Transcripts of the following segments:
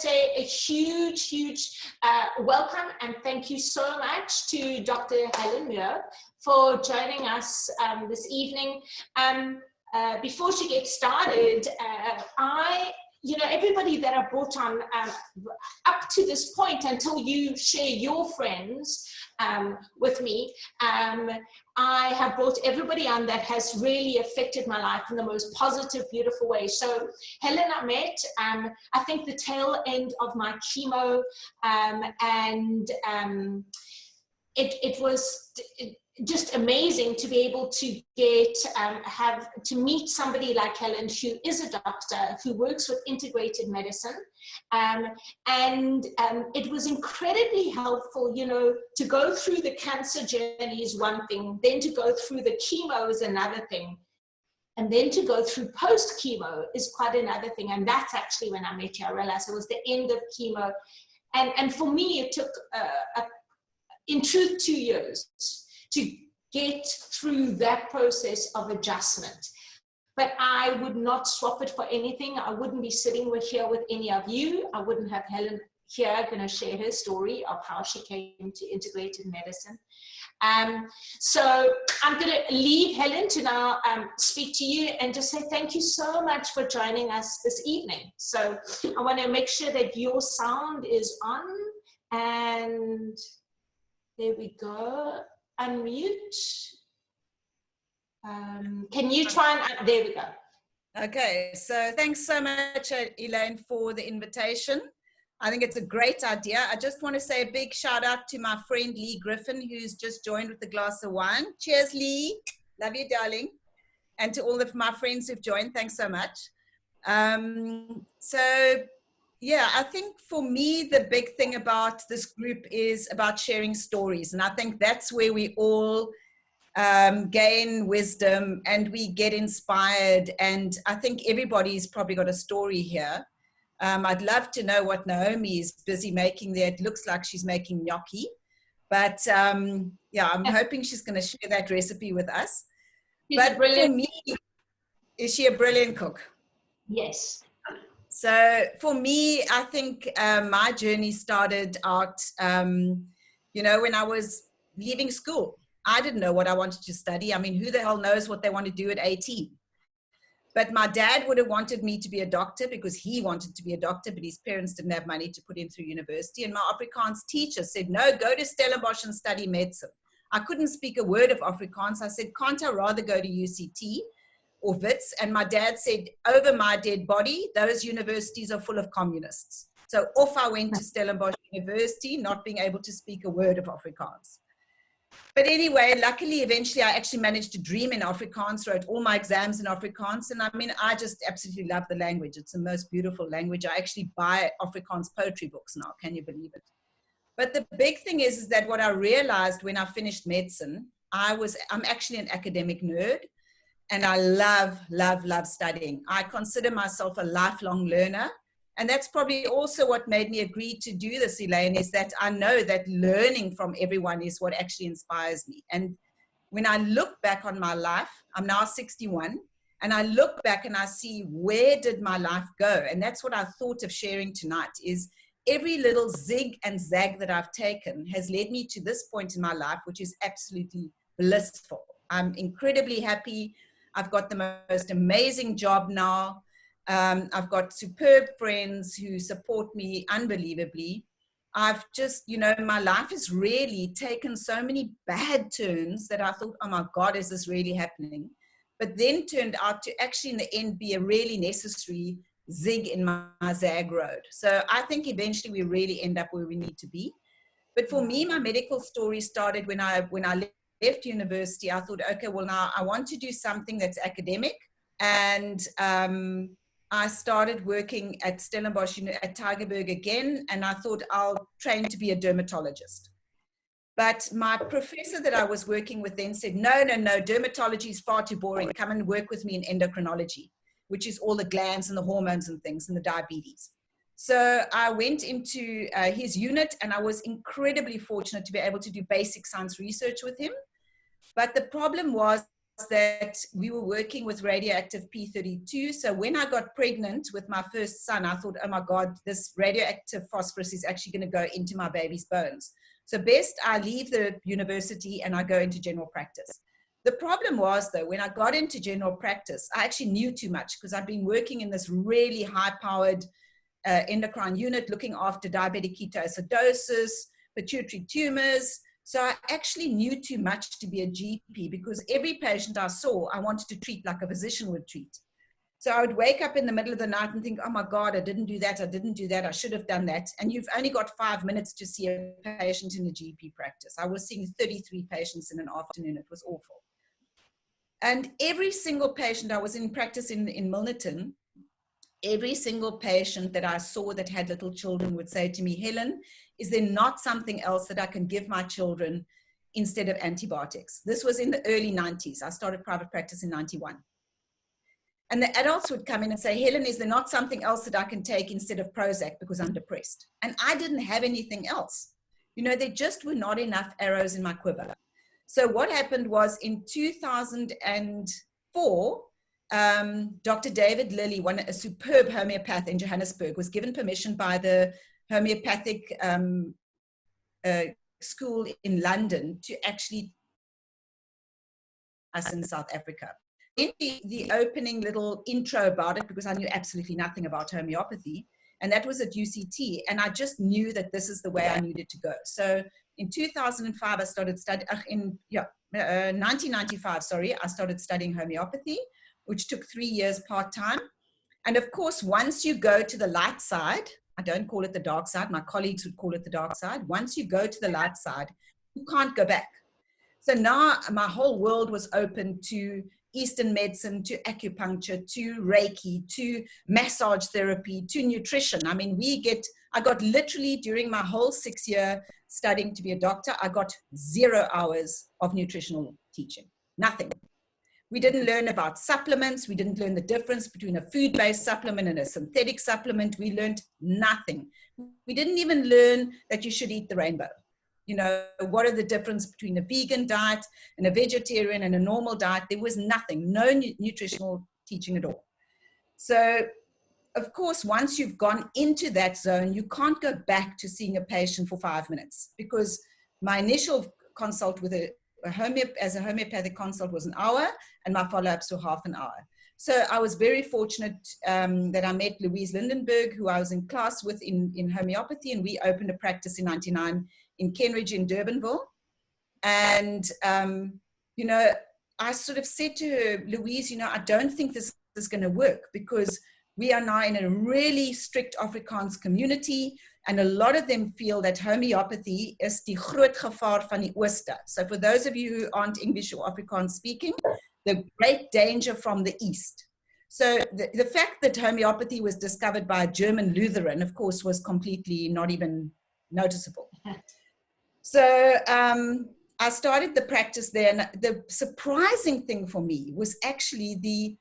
say a huge welcome and thank you so much to Dr. Helen Muir for joining us this evening. Before she gets started, everybody that I brought on up to this point, until you share your friends with me, I have brought everybody on that has really affected my life in the most positive, beautiful way. So Helen, I met, I think the tail end of my chemo, it was just amazing to be able to get, to meet somebody like Helen, who is a doctor, who works with integrated medicine. It was incredibly helpful, to go through the cancer journey is one thing, then to go through the chemo is another thing. And then to go through post-chemo is quite another thing. And that's actually when I met you, I realized it was the end of chemo. And for me, it took, in truth, 2 years to get through that process of adjustment. But I would not swap it for anything. I wouldn't be sitting here with any of you. I wouldn't have Helen here going to share her story of how she came to integrated medicine. So I'm going to leave Helen to now speak to you and just say thank you so much for joining us this evening. So I want to make sure that your sound is on, and there we go. Unmute. Can you try and, there we go. Okay, so thanks so much, Elaine, for the invitation. I think it's a great idea. I just want to say a big shout out to my friend Lee Griffin, who's just joined with a glass of wine. Cheers, Lee. Love you, darling. And to all of my friends who've joined, thanks so much. Yeah, I think for me, the big thing about this group is about sharing stories. And I think that's where we all gain wisdom and we get inspired. And I think everybody's probably got a story here. I'd love to know what Naomi is busy making there. It looks like she's making gnocchi. But yeah, I'm hoping she's going to share that recipe with us. But for me, is she a brilliant cook? Yes. So for me, I think my journey started out, when I was leaving school. I didn't know what I wanted to study. I mean, who the hell knows what they want to do at 18? But my dad would have wanted me to be a doctor because he wanted to be a doctor, but his parents didn't have money to put him through university. And my Afrikaans teacher said, no, go to Stellenbosch and study medicine. I couldn't speak a word of Afrikaans. I said, can't I rather go to UCT? Or Wits, and my dad said, over my dead body, those universities are full of communists. So off I went to Stellenbosch University, not being able to speak a word of Afrikaans. But anyway, luckily, eventually, I actually managed to dream in Afrikaans, wrote all my exams in Afrikaans, and I mean, I just absolutely love the language. It's the most beautiful language. I actually buy Afrikaans poetry books now, can you believe it? But the big thing is that what I realized when I finished medicine, I'm actually an academic nerd. And I love studying. I consider myself a lifelong learner. And that's probably also what made me agree to do this, Elaine, is that I know that learning from everyone is what actually inspires me. And when I look back on my life, I'm now 61, and I look back and I see where did my life go? And that's what I thought of sharing tonight, is every little zig and zag that I've taken has led me to this point in my life, which is absolutely blissful. I'm incredibly happy. I've got the most amazing job now. I've got superb friends who support me unbelievably. I've just, my life has really taken so many bad turns that I thought, oh my God, is this really happening? But then turned out to actually in the end be a really necessary zig in my zag road. So I think eventually we really end up where we need to be. But for me, my medical story started when I left university. I thought, okay, well now I want to do something that's academic. And I started working at Stellenbosch, at Tygerberg again. And I thought I'll train to be a dermatologist. But my professor that I was working with then said, no, dermatology is far too boring. Come and work with me in endocrinology, which is all the glands and the hormones and things and the diabetes. So I went into his unit, and I was incredibly fortunate to be able to do basic science research with him. But the problem was that we were working with radioactive P32. So when I got pregnant with my first son, I thought, oh my God, this radioactive phosphorus is actually going to go into my baby's bones. So best I leave the university and I go into general practice. The problem was, though, when I got into general practice, I actually knew too much because I'd been working in this really high-powered endocrine unit looking after diabetic ketoacidosis, pituitary tumors. So I actually knew too much to be a GP because every patient I saw, I wanted to treat like a physician would treat. So I would wake up in the middle of the night and think, oh my God, I didn't do that. I didn't do that. I should have done that. And you've only got 5 minutes to see a patient in a GP practice. I was seeing 33 patients in an afternoon. It was awful. And every single patient, I was in practice in Milnerton, every single patient that I saw that had little children would say to me, Helen, is there not something else that I can give my children instead of antibiotics? This was in the early 90s. I started private practice in 91. And the adults would come in and say, Helen, is there not something else that I can take instead of Prozac because I'm depressed? And I didn't have anything else. You know, there just were not enough arrows in my quiver. So what happened was in 2004, Dr. David Lilly, a superb homeopath in Johannesburg, was given permission by the homeopathic school in London to actually us in South Africa. In the opening little intro about it, because I knew absolutely nothing about homeopathy, and that was at UCT, and I just knew that this is the way I needed to go. So in 2005, I started studying, 1995, sorry, I started studying homeopathy, which took 3 years part-time. And of course, once you go to the light side, I don't call it the dark side, my colleagues would call it the dark side. Once you go to the light side, you can't go back. So now my whole world was open to Eastern medicine, to acupuncture, to Reiki, to massage therapy, to nutrition. I mean, I got literally during my whole 6 year studying to be a doctor, I got 0 hours of nutritional teaching, nothing. We didn't learn about supplements. We didn't learn the difference between a food-based supplement and a synthetic supplement. We learned nothing. We didn't even learn that you should eat the rainbow. You know, what are the difference between a vegan diet and a vegetarian and a normal diet? There was nothing, no nutritional teaching at all. So, of course, once you've gone into that zone, you can't go back to seeing a patient for 5 minutes because my initial consult with as a homeopathic consult was an hour and my follow-ups were half an hour. So I was very fortunate that I met Louise Lindenberg, who I was in class with in homeopathy, and we opened a practice in 99 in Kenridge in Durbanville. And, you know, I sort of said to her, Louise, you know, I don't think this is going to work because we are now in a really strict Afrikaans community, and a lot of them feel that homeopathy is die groot gevaar van die ooste. So for those of you who aren't English or Afrikaans speaking, the great danger from the East. So the fact that homeopathy was discovered by a German Lutheran, of course, was completely not even noticeable. So I started the practice there, and the surprising thing for me was actually the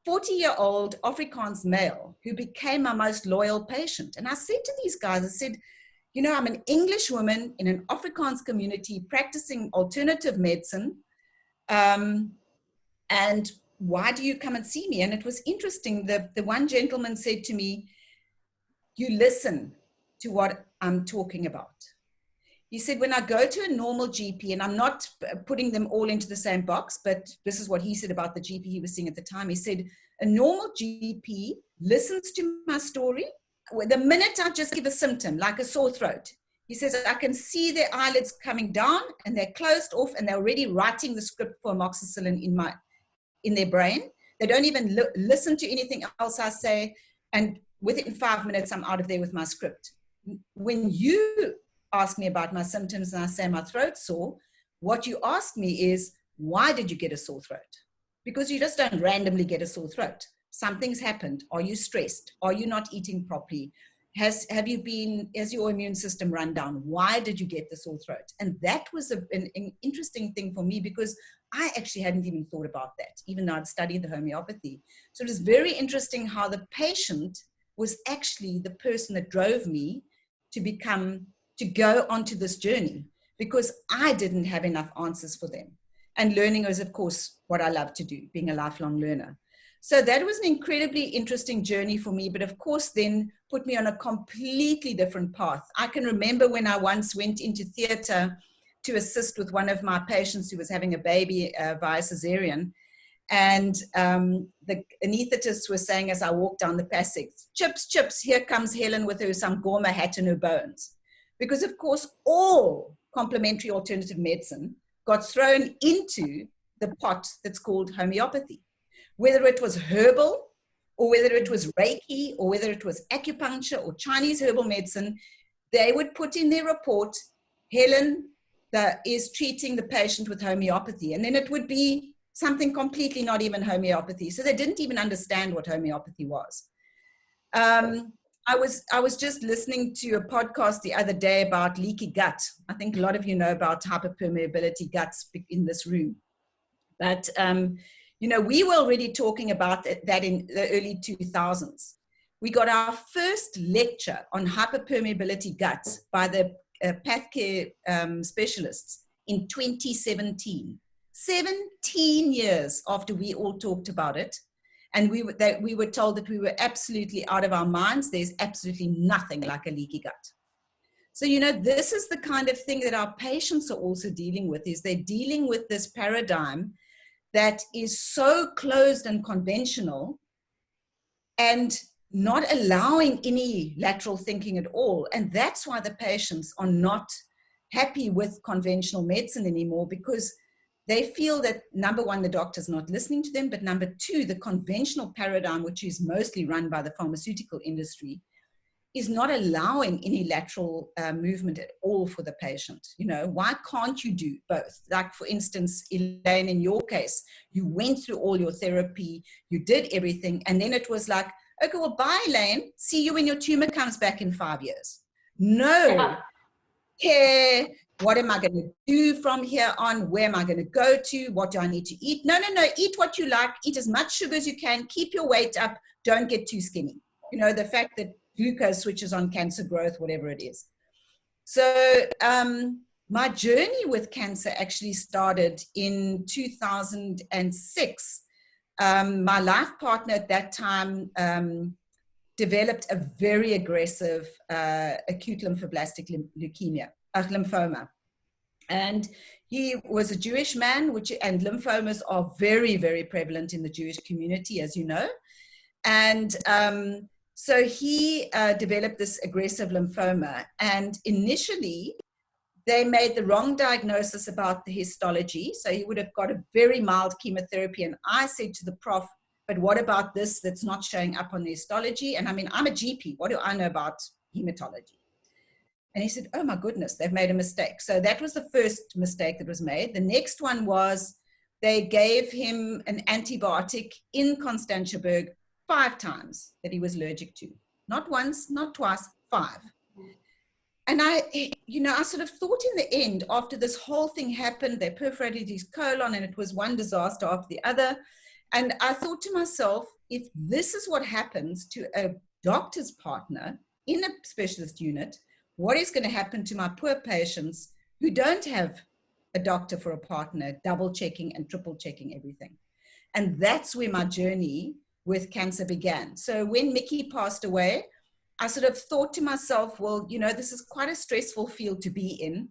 40-year-old Afrikaans male who became my most loyal patient. And I said to these guys, I said, you know, I'm an English woman in an Afrikaans community practicing alternative medicine. And why do you come and see me? And it was interesting. The one gentleman said to me, you listen to what I'm talking about. He said, when I go to a normal GP, and I'm not putting them all into the same box, but this is what he said about the GP he was seeing at the time. He said, a normal GP listens to my story. The minute I just give a symptom, like a sore throat, he says, I can see their eyelids coming down and they're closed off and they're already writing the script for amoxicillin in their brain. They don't even listen to anything else I say. And within 5 minutes, I'm out of there with my script. When you ask me about my symptoms and I say my throat's sore, what you ask me is, why did you get a sore throat? Because you just don't randomly get a sore throat. Something's happened. Are you stressed? Are you not eating properly? Has your immune system run down? Why did you get the sore throat? And that was an interesting thing for me because I actually hadn't even thought about that, even though I'd studied the homeopathy. So it was very interesting how the patient was actually the person that drove me to go onto this journey because I didn't have enough answers for them. And learning is, of course, what I love to do, being a lifelong learner. So that was an incredibly interesting journey for me, but of course then put me on a completely different path. I can remember when I once went into theater to assist with one of my patients who was having a baby via cesarean. And the anaesthetists were saying as I walked down the passage, chips, chips, here comes Helen with her sangoma hat and her bones. Because of course, all complementary alternative medicine got thrown into the pot that's called homeopathy. Whether it was herbal, or whether it was Reiki, or whether it was acupuncture or Chinese herbal medicine, they would put in their report, Helen is treating the patient with homeopathy. And then it would be something completely not even homeopathy. So they didn't even understand what homeopathy was. I was just listening to a podcast the other day about leaky gut. I think a lot of you know about hyperpermeability guts in this room. But, you know, we were already talking about that in the early 2000s. We got our first lecture on hyperpermeability guts by the path care specialists in 2017. 17 years after we all talked about it. And we were told that we were absolutely out of our minds. There's absolutely nothing like a leaky gut. So, you know, this is the kind of thing that our patients are also dealing with, is they're dealing with this paradigm that is so closed and conventional and not allowing any lateral thinking at all. And that's why the patients are not happy with conventional medicine anymore, because they feel that, number one, the doctor's not listening to them, but number two, the conventional paradigm, which is mostly run by the pharmaceutical industry, is not allowing any lateral movement at all for the patient. You know, why can't you do both? Like, for instance, Elaine, in your case, you went through all your therapy, you did everything, and then it was like, okay, well, bye, Elaine. See you when your tumor comes back in 5 years. No care. What am I going to do from here on? Where am I going to go to? What do I need to eat? No, eat what you like. Eat as much sugar as you can. Keep your weight up. Don't get too skinny. You know, the fact that glucose switches on cancer growth, whatever it is. So my journey with cancer actually started in 2006. My life partner at that time developed a very aggressive acute lymphoblastic lymphoma. And he was a Jewish man, and lymphomas are very, very prevalent in the Jewish community, as you know. And so he developed this aggressive lymphoma. And initially, they made the wrong diagnosis about the histology. So he would have got a very mild chemotherapy. And I said to the prof, but what about this that's not showing up on the histology? And I mean, I'm a GP. What do I know about hematology? And he said, oh my goodness, they've made a mistake. So that was the first mistake that was made. The next one was they gave him an antibiotic in Constantiaberg 5 times that he was allergic to. Not once, not twice, 5. And I sort of thought in the end, after this whole thing happened, they perforated his colon and it was one disaster after the other. And I thought to myself, if this is what happens to a doctor's partner in a specialist unit, what is going to happen to my poor patients who don't have a doctor for a partner, double checking and triple checking everything? And that's where my journey with cancer began. So when Mickey passed away, I sort of thought to myself, well, you know, this is quite a stressful field to be in.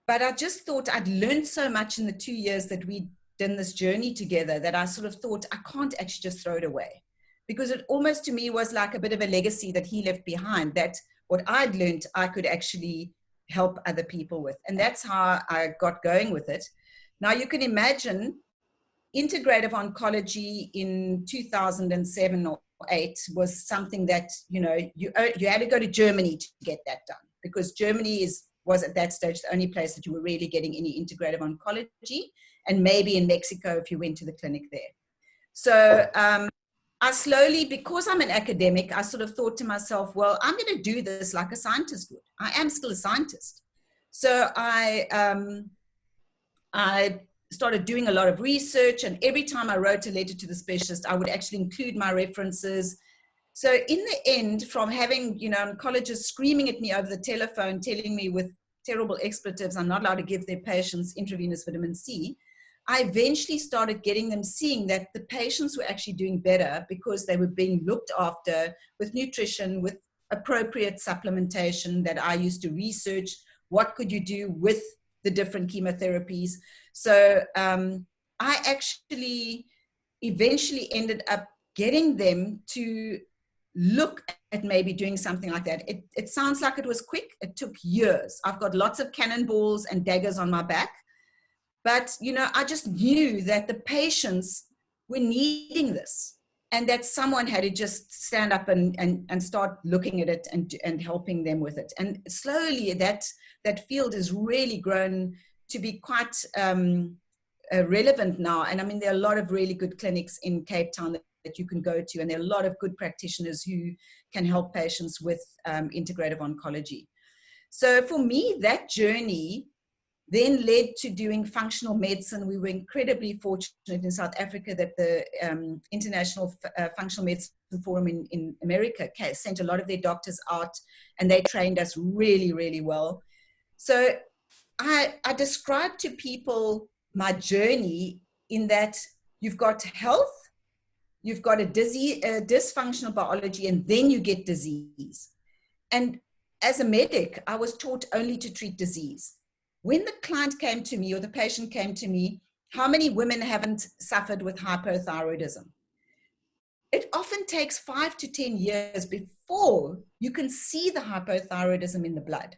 But I just thought I'd learned so much in the 2 years that we'd done this journey together that I sort of thought I can't actually just throw it away. Because it almost to me was like a bit of a legacy that he left behind, that what I'd learned I could actually help other people with. And that's how I got going with it. Now you can imagine integrative oncology in 2007 or 8 was something that, you know, you had to go to Germany to get that done, because Germany was at that stage the only place that you were really getting any integrative oncology, and maybe in Mexico if you went to the clinic there. So I slowly, because I'm an academic, I sort of thought to myself, well, I'm going to do this like a scientist would. I am still a scientist. So I started doing a lot of research, and every time I wrote a letter to the specialist, I would actually include my references. So in the end, from having, you know, oncologists screaming at me over the telephone, telling me with terrible expletives I'm not allowed to give their patients intravenous vitamin C, I eventually started getting them seeing that the patients were actually doing better because they were being looked after with nutrition, with appropriate supplementation that I used to research. What could you do with the different chemotherapies? So I actually eventually ended up getting them to look at maybe doing something like that. It sounds like it was quick. It took years. I've got lots of cannonballs and daggers on my back. But, you know, I just knew that the patients were needing this and that someone had to just stand up and start looking at it and helping them with it. And slowly that field has really grown to be quite relevant now. And I mean, there are a lot of really good clinics in Cape Town that you can go to, and there are a lot of good practitioners who can help patients with integrative oncology. So for me, that journey then led to doing functional medicine. We were incredibly fortunate in South Africa that the International Functional Medicine Forum in America sent a lot of their doctors out, and they trained us really, really well. So I describe to people my journey in that you've got health, you've got a dysfunctional biology, and then you get disease. And as a medic, I was taught only to treat disease. When the client came to me or the patient came to me, how many women haven't suffered with hypothyroidism? It often takes 5 to 10 years before you can see the hypothyroidism in the blood.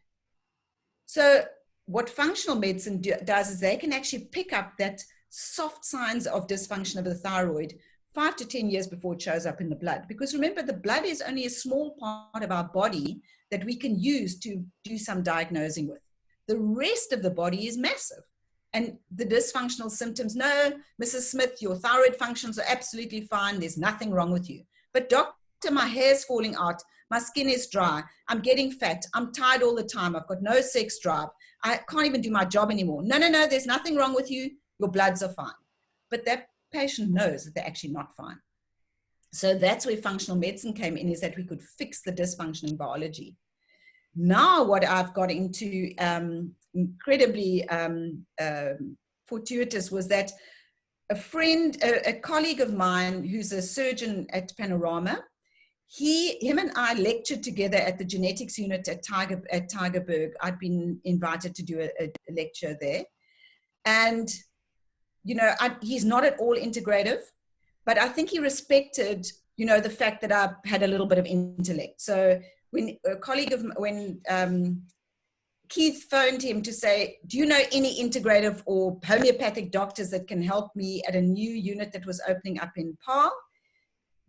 So what functional medicine does is they can actually pick up that soft signs of dysfunction of the thyroid 5 to 10 years before it shows up in the blood. Because remember, the blood is only a small part of our body that we can use to do some diagnosing with. The rest of the body is massive. And the dysfunctional symptoms, no, Mrs. Smith, your thyroid functions are absolutely fine. There's nothing wrong with you. But doctor, my hair's falling out. My skin is dry. I'm getting fat. I'm tired all the time. I've got no sex drive. I can't even do my job anymore. No, there's nothing wrong with you. Your bloods are fine. But that patient knows that they're actually not fine. So that's where functional medicine came in, is that we could fix the dysfunctioning biology. Now what I've got into incredibly fortuitous was that a colleague of mine who's a surgeon at Panorama, him and I lectured together at the genetics unit at Tygerberg. I'd been invited to do a lecture there. And, you know, he's not at all integrative, but I think he respected, you know, the fact that I had a little bit of intellect. So when Keith phoned him to say, do you know any integrative or homeopathic doctors that can help me at a new unit that was opening up in Paarl?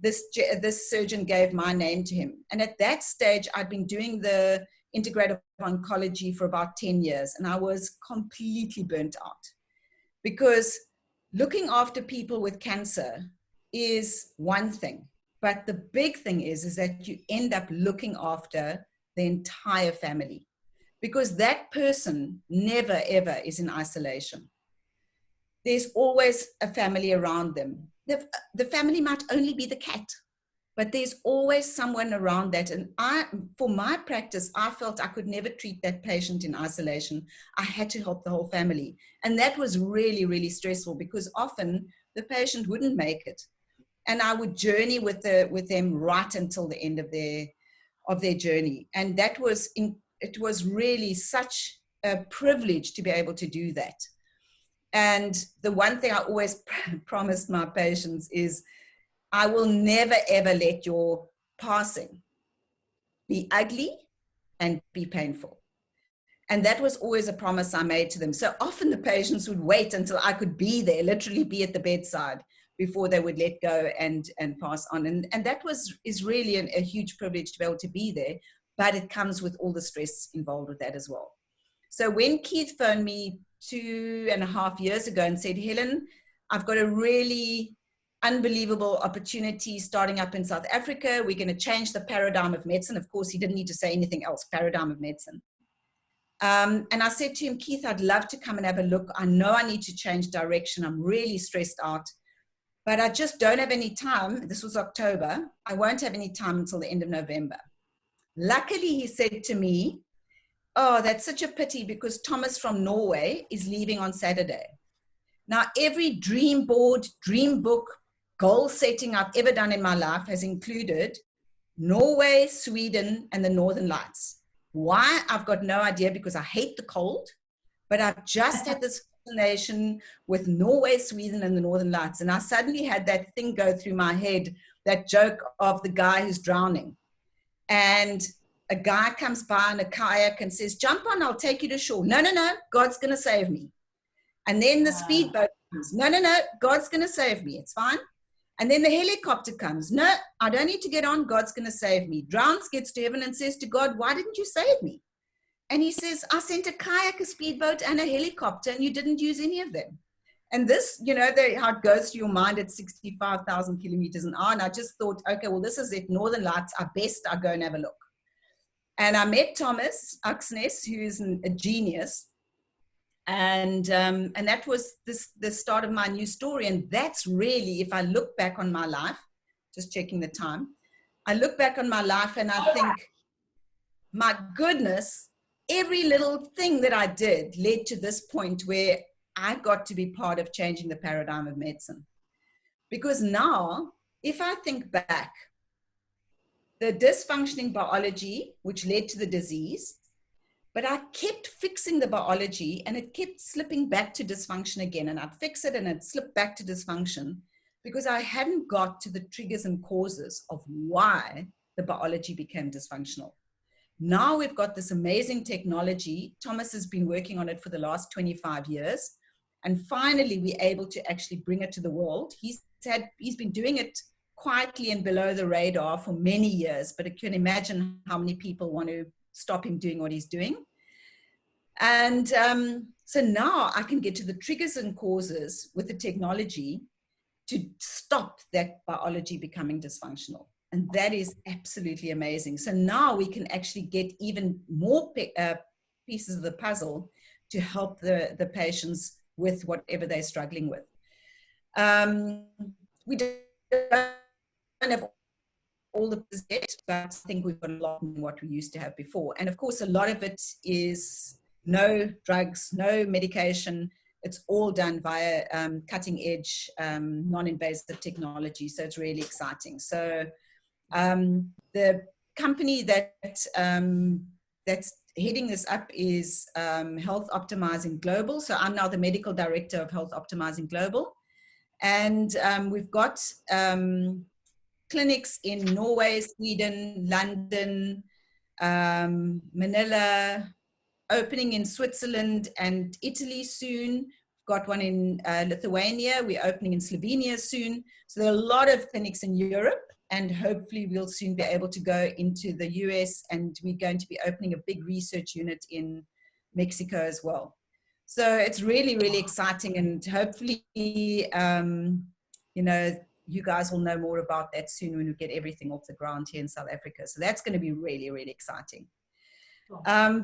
This surgeon gave my name to him. And at that stage, I'd been doing the integrative oncology for about 10 years, and I was completely burnt out. Because looking after people with cancer is one thing. But the big thing is that you end up looking after the entire family, because that person never, ever is in isolation. There's always a family around them. The family might only be the cat, but there's always someone around that. And for my practice, I felt I could never treat that patient in isolation. I had to help the whole family. And that was really, really stressful, because often the patient wouldn't make it. And I would journey with them right until the end of their journey. And it was really such a privilege to be able to do that. And the one thing I always promised my patients is, I will never, ever let your passing be ugly and be painful. And that was always a promise I made to them. So often the patients would wait until I could be there, literally be at the bedside, before they would let go and pass on. And that is really a huge privilege to be able to be there, but it comes with all the stress involved with that as well. So when Keith phoned me 2.5 years ago and said, Helen, I've got a really unbelievable opportunity starting up in South Africa. We're going to change the paradigm of medicine. Of course, he didn't need to say anything else, paradigm of medicine. And I said to him, Keith, I'd love to come and have a look. I know I need to change direction. I'm really stressed out, but I just don't have any time. This was October. I won't have any time until the end of November. Luckily, he said to me, oh, that's such a pity, because Thomas from Norway is leaving on Saturday. Now, every dream board, dream book, goal setting I've ever done in my life has included Norway, Sweden, and the Northern Lights. Why? I've got no idea, because I hate the cold, but I've just had this fascination with Norway, Sweden, and the Northern Lights. And I suddenly had that thing go through my head, that joke of the guy who's drowning. And a guy comes by in a kayak and says, jump on, I'll take you to shore. No, no, no, God's going to save me. And then the speedboat comes. No, no, no, God's going to save me. It's fine. And then the helicopter comes. No, I don't need to get on. God's going to save me. Drowns, gets to heaven and says to God, why didn't you save me? And he says, I sent a kayak, a speedboat, and a helicopter, and you didn't use any of them. And this, you know, how it goes to your mind at 65,000 kilometers an hour. And I just thought, okay, well, this is it. Northern Lights are best. I'll go and have a look. And I met Thomas Axnes, who is a genius. And that was the start of my new story. And that's really, if I look back on my life, just checking the time, I look back on my life and I think, my goodness, every little thing that I did led to this point where I got to be part of changing the paradigm of medicine. Because now, if I think back, the dysfunctioning biology, which led to the disease, but I kept fixing the biology and it kept slipping back to dysfunction again. And I'd fix it and it'd slip back to dysfunction because I hadn't got to the triggers and causes of why the biology became dysfunctional. Now we've got this amazing technology. Thomas has been working on it for the last 25 years. And finally, we're able to actually bring it to the world. He's been doing it quietly and below the radar for many years, but I can imagine how many people want to stop him doing what he's doing. And so now I can get to the triggers and causes with the technology to stop that biology becoming dysfunctional. And that is absolutely amazing. So now we can actually get even more pieces of the puzzle to help the patients with whatever they're struggling with. We don't have all the yet, but I think we've got a lot more than what we used to have before. And of course, a lot of it is no drugs, no medication. It's all done via cutting edge, non-invasive technology. So it's really exciting. So the company that's heading this up is Health Optimizing Global. So I'm now the medical director of Health Optimizing Global. And we've got clinics in Norway, Sweden, London, Manila, opening in Switzerland and Italy soon. We've got one in Lithuania. We're opening in Slovenia soon. So there are a lot of clinics in Europe, and hopefully we'll soon be able to go into the US, and we're going to be opening a big research unit in Mexico as well. So it's really, really exciting, and hopefully, you know, you guys will know more about that soon when we get everything off the ground here in South Africa. So that's going to be really, really exciting.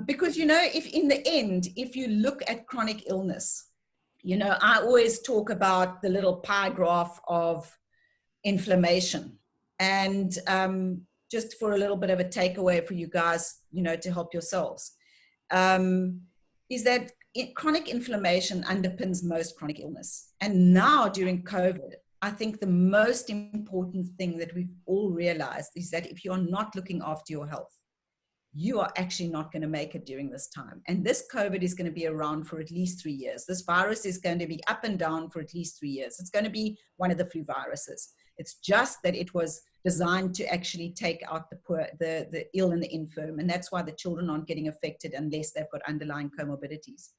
Because, you know, if in the end, if you look at chronic illness, you know, I always talk about the little pie graph of inflammation. And just for a little bit of a takeaway for you guys, you know, to help yourselves, is that chronic inflammation underpins most chronic illness. And now during COVID, I think the most important thing that we've all realized is that if you're not looking after your health, you are actually not going to make it during this time. And this COVID is going to be around for at least 3 years. This virus is going to be up and down for at least 3 years. It's going to be one of the flu viruses. It's just that it was designed to actually take out the poor, the ill and the infirm. And that's why the children aren't getting affected unless they've got underlying comorbidities.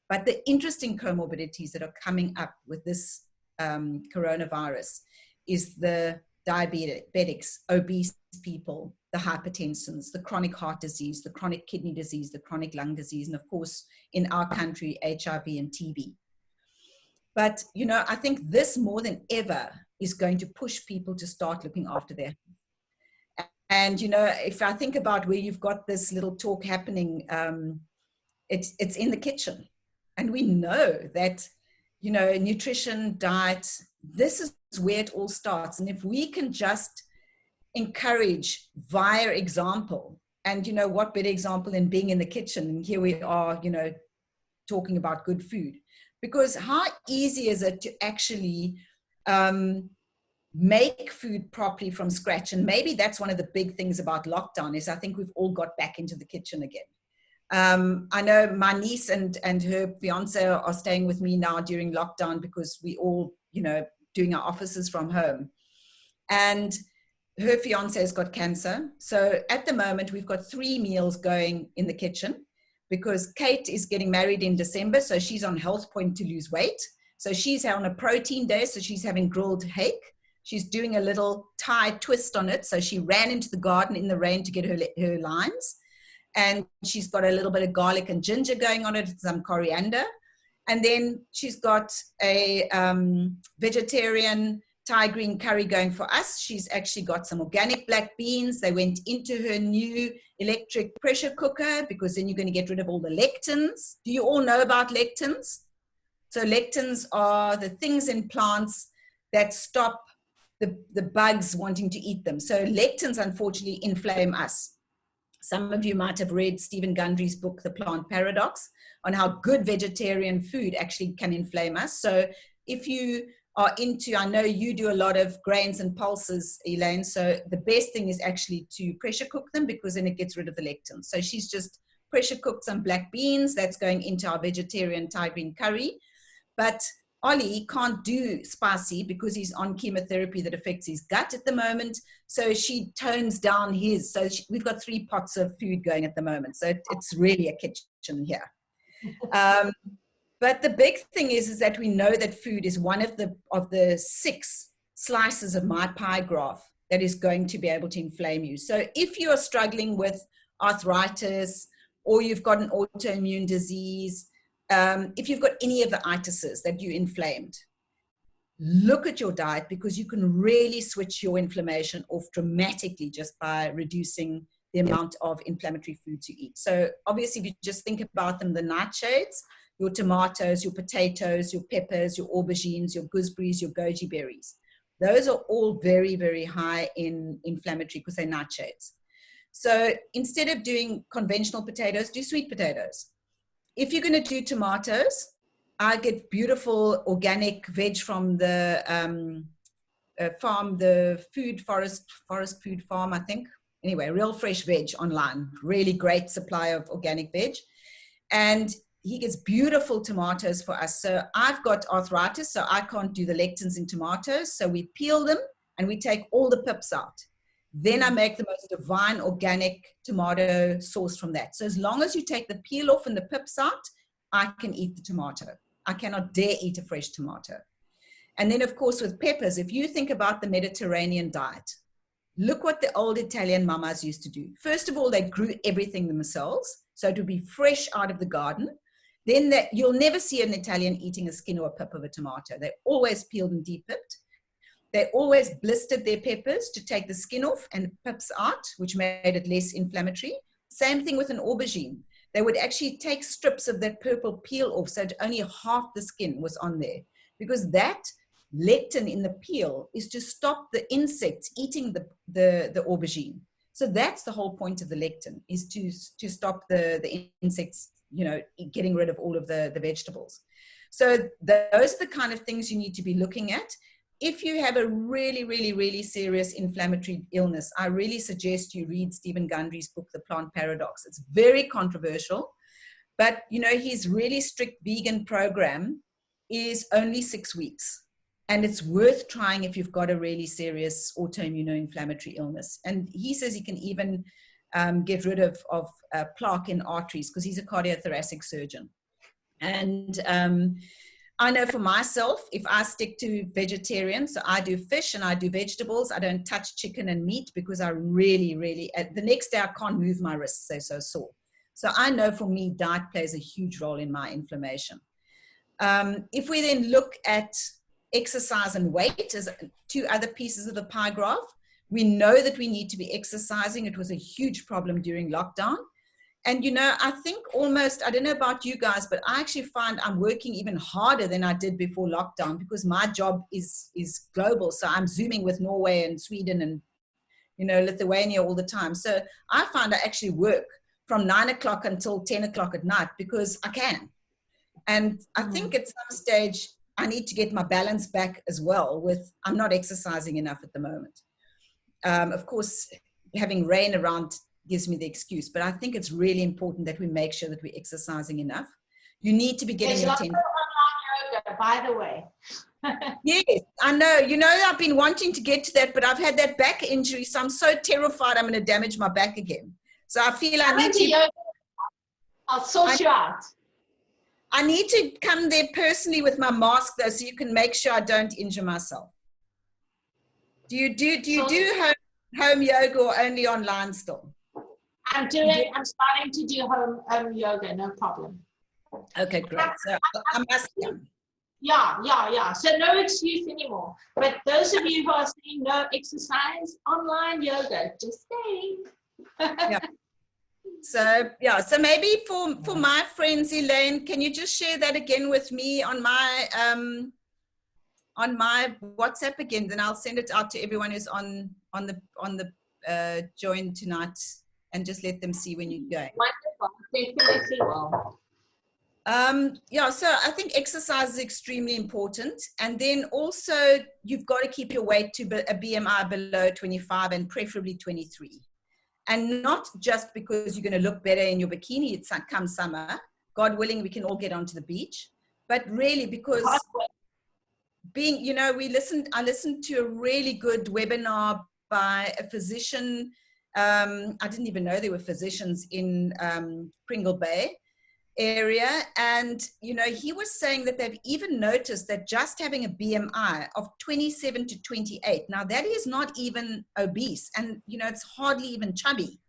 But the interesting comorbidities that are coming up with this coronavirus is the diabetics, obese people, the hypertensives, the chronic heart disease, the chronic kidney disease, the chronic lung disease, and of course, in our country, HIV and TB. But, you know, I think this more than ever is going to push people to start looking after their health. And, you know, if I think about where you've got this little talk happening, it's in the kitchen. And we know that, you know, nutrition, diet, this is where it all starts. And if we can just encourage via example, and, you know, what better example than being in the kitchen? And here we are, you know, talking about good food, because how easy is it to actually make food properly from scratch? And maybe that's one of the big things about lockdown, is I think we've all got back into the kitchen again. I know my niece and her fiance are staying with me now during lockdown, because we all, doing our offices from home. And her fiance has got cancer. So at the moment, we've got 3 meals going in the kitchen, because Kate is getting married in December. So she's on Health Point to lose weight. So she's on a protein day. So she's having grilled hake. She's doing a little Thai twist on it. So she ran into the garden in the rain to get her limes. And she's got a little bit of garlic and ginger going on it, some coriander. And then she's got a vegetarian Thai green curry going for us. She's actually got some organic black beans. They went into her new electric pressure cooker, because then you're going to get rid of all the lectins. Do you all know about lectins? So lectins are the things in plants that stop the bugs wanting to eat them. So lectins, unfortunately, inflame us. Some of you might have read Stephen Gundry's book, The Plant Paradox, on how good vegetarian food actually can inflame us. So if you are into, I know you do a lot of grains and pulses, Elaine, so the best thing is actually to pressure cook them, because then it gets rid of the lectins. So she's just pressure cooked some black beans. That's going into our vegetarian Thai green curry. But Ollie can't do spicy because he's on chemotherapy that affects his gut at the moment. So she tones down his. So we've got 3 pots of food going at the moment. So it's really a kitchen here. But the big thing is that we know that food is one of the 6 slices of my pie graph that is going to be able to inflame you. So if you are struggling with arthritis, or you've got an autoimmune disease, if you've got any of the itises that you inflamed, look at your diet, because you can really switch your inflammation off dramatically just by reducing the amount of inflammatory food you eat. So obviously, if you just think about them, the nightshades, your tomatoes, your potatoes, your peppers, your aubergines, your gooseberries, your goji berries, those are all very, very high in inflammatory because they're nightshades. So instead of doing conventional potatoes, do sweet potatoes. If you're going to do tomatoes, I get beautiful organic veg from the farm, the forest food farm, I think. Anyway, real fresh veg online, really great supply of organic veg. And he gets beautiful tomatoes for us. So I've got arthritis, so I can't do the lectins in tomatoes. So we peel them and we take all the pips out. Then I make the most divine organic tomato sauce from that. So as long as you take the peel off and the pips out, I can eat the tomato. I cannot dare eat a fresh tomato. And then, of course, with peppers, if you think about the Mediterranean diet, look what the old Italian mamas used to do. First of all, they grew everything themselves. So it would be fresh out of the garden. Then you'll never see an Italian eating a skin or a pip of a tomato. They always peeled and de-pipped. They always blistered their peppers to take the skin off and pips out, which made it less inflammatory. Same thing with an aubergine. They would actually take strips of that purple peel off, so that only half the skin was on there. Because that lectin in the peel is to stop the insects eating the aubergine. So that's the whole point of the lectin, is to stop the insects, getting rid of all of the vegetables. So those are the kind of things you need to be looking at. If you have a really, really, really serious inflammatory illness, I really suggest you read Stephen Gundry's book, The Plant Paradox. It's very controversial, but his really strict vegan program is only 6 weeks. And it's worth trying if you've got a really serious autoimmune inflammatory illness. And he says he can even get rid of plaque in arteries, because he's a cardiothoracic surgeon. And I know for myself, if I stick to vegetarian, so I do fish and I do vegetables, I don't touch chicken and meat, because I really, really, the next day I can't move my wrists, they're so sore. So I know for me, diet plays a huge role in my inflammation. If we then look at exercise and weight as 2 other pieces of the pie graph, we know that we need to be exercising. It was a huge problem during lockdown. And, I think almost, I don't know about you guys, but I actually find I'm working even harder than I did before lockdown, because my job is global. So I'm Zooming with Norway and Sweden and, Lithuania all the time. So I find I actually work from 9 o'clock until 10 o'clock at night, because I can. And I think at some stage, I need to get my balance back as well I'm not exercising enough at the moment. Of course, having rain around gives me the excuse, but I think it's really important that we make sure that we're exercising enough. You need to be getting your 10. Yoga, by the way. Yes, I know. I've been wanting to get to that, but I've had that back injury, so I'm so terrified I'm going to damage my back again. So I feel I need to. Yoga. I'll sort you out. I need to come there personally with my mask, though, so you can make sure I don't injure myself. Do you do home yoga or only online still? I'm starting to do home yoga, no problem. Okay, great. So I must. Yeah. So no excuse anymore. But those of you who are saying no exercise, online yoga, just saying. Yeah. So maybe for my friends, Elaine, can you just share that again with me on my WhatsApp again? Then I'll send it out to everyone who's on the join tonight, and just let them see when you're going. Wonderful, definitely will. So I think exercise is extremely important, and then also you've got to keep your weight to a BMI below 25 and preferably 23. And not just because you're going to look better in your bikini come summer, God willing, we can all get onto the beach, but really because I listened to a really good webinar by a physician. I didn't even know there were physicians in Pringle Bay area. And, he was saying that they've even noticed that just having a BMI of 27 to 28, now that is not even obese, and, it's hardly even chubby.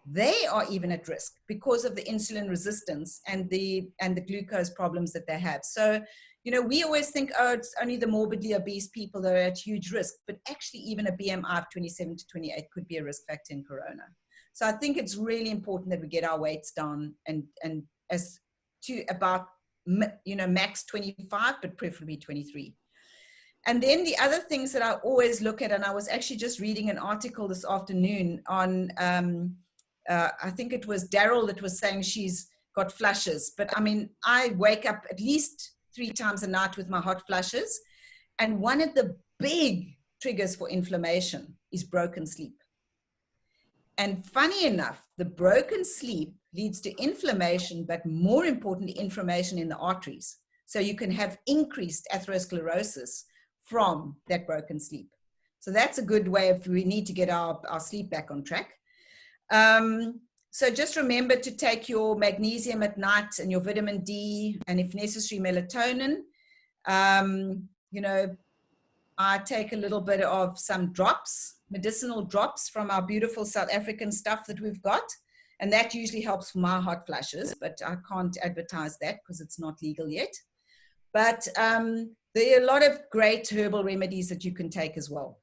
They are even at risk because of the insulin resistance and the glucose problems that they have. So, we always think, it's only the morbidly obese people that are at huge risk, but actually even a BMI of 27 to 28 could be a risk factor in corona. So I think it's really important that we get our weights down and as to about, max 25, but preferably 23. And then the other things that I always look at, and I was actually just reading an article this afternoon on, I think it was Daryl that was saying she's got flushes, but I mean, I wake up at least 3 times a night with my hot flushes. And one of the big triggers for inflammation is broken sleep. And funny enough, the broken sleep leads to inflammation, but more importantly, inflammation in the arteries. So you can have increased atherosclerosis from that broken sleep. So that's a good way we need to get our sleep back on track. So just remember to take your magnesium at night and your vitamin D, and if necessary, melatonin. I take a little bit of some drops, medicinal drops from our beautiful South African stuff that we've got. And that usually helps for my hot flashes, but I can't advertise that because it's not legal yet. But there are a lot of great herbal remedies that you can take as well.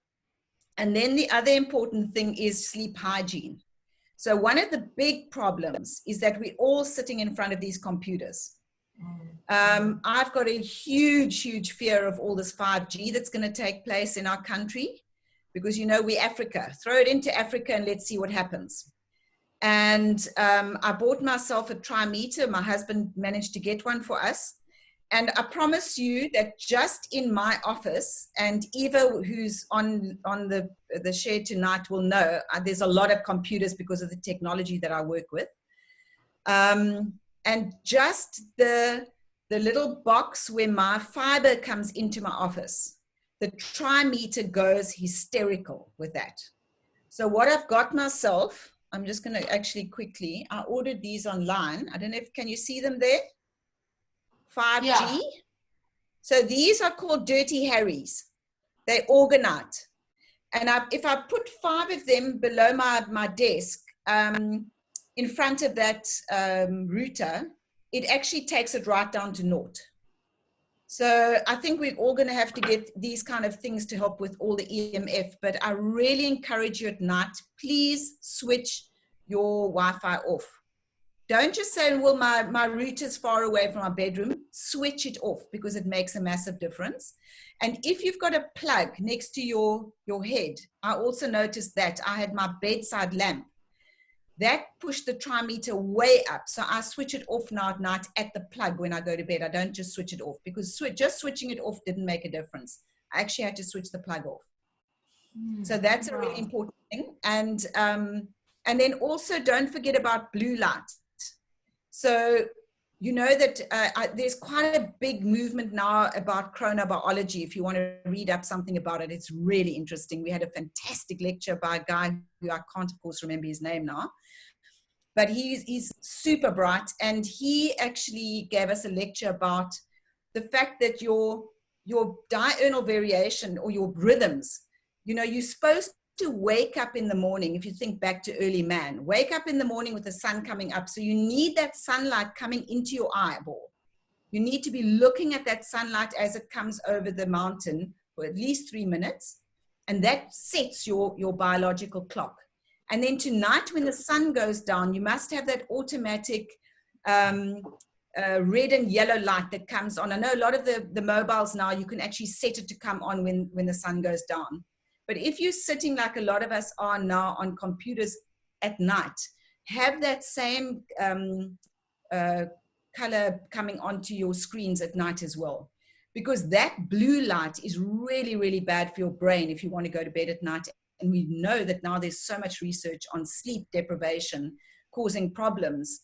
And then the other important thing is sleep hygiene. So one of the big problems is that we're all sitting in front of these computers. I've got a huge fear of all this 5G that's going to take place in our country because, we're Africa. Throw it into Africa and let's see what happens. And I bought myself a trimeter. My husband managed to get one for us. And I promise you that just in my office, and Eva, who's on the share tonight, will know there's a lot of computers because of the technology that I work with. And just the little box where my fiber comes into my office, the trimeter goes hysterical with that. So what I've got myself, I'm just going to actually quickly, I ordered these online. I don't know can you see them there? 5G. Yeah. So these are called Dirty Harrys. They organite. And if I put 5 of them below my desk, in front of that router, it actually takes it right down to 0. So I think we're all going to have to get these kind of things to help with all the EMF. But I really encourage you at night, please switch your Wi-Fi off. Don't just say, well, my router's far away from my bedroom. Switch it off because it makes a massive difference. And if you've got a plug next to your head, I also noticed that I had my bedside lamp. that pushed the trimeter way up. So I switch it off now at night at the plug when I go to bed. I don't just switch it off, because just switching it off didn't make a difference. I actually had to switch the plug off. So that's a really important thing. And then also don't forget about blue light. So you know that there's quite a big movement now about chronobiology. If you want to read up something about it, it's really interesting. We had a fantastic lecture by a guy who I can't, of course, remember his name now, but he's super bright, and he actually gave us a lecture about the fact that your diurnal variation, or your rhythms, you know, you're supposed to wake up in the morning. If you think back to early man, wake up in the morning with the sun coming up. So you need that sunlight coming into your eyeball. You need to be looking at that sunlight as it comes over the mountain for at least 3 minutes. And that sets your biological clock. And then tonight, when the sun goes down, you must have that automatic red and yellow light that comes on. I know a lot of the mobiles now, you can actually set it to come on when the sun goes down. But if you're sitting like a lot of us are now on computers at night, have that same color coming onto your screens at night as well. Because that blue light is really, really bad for your brain if you want to go to bed at night. And we know that now there's so much research on sleep deprivation causing problems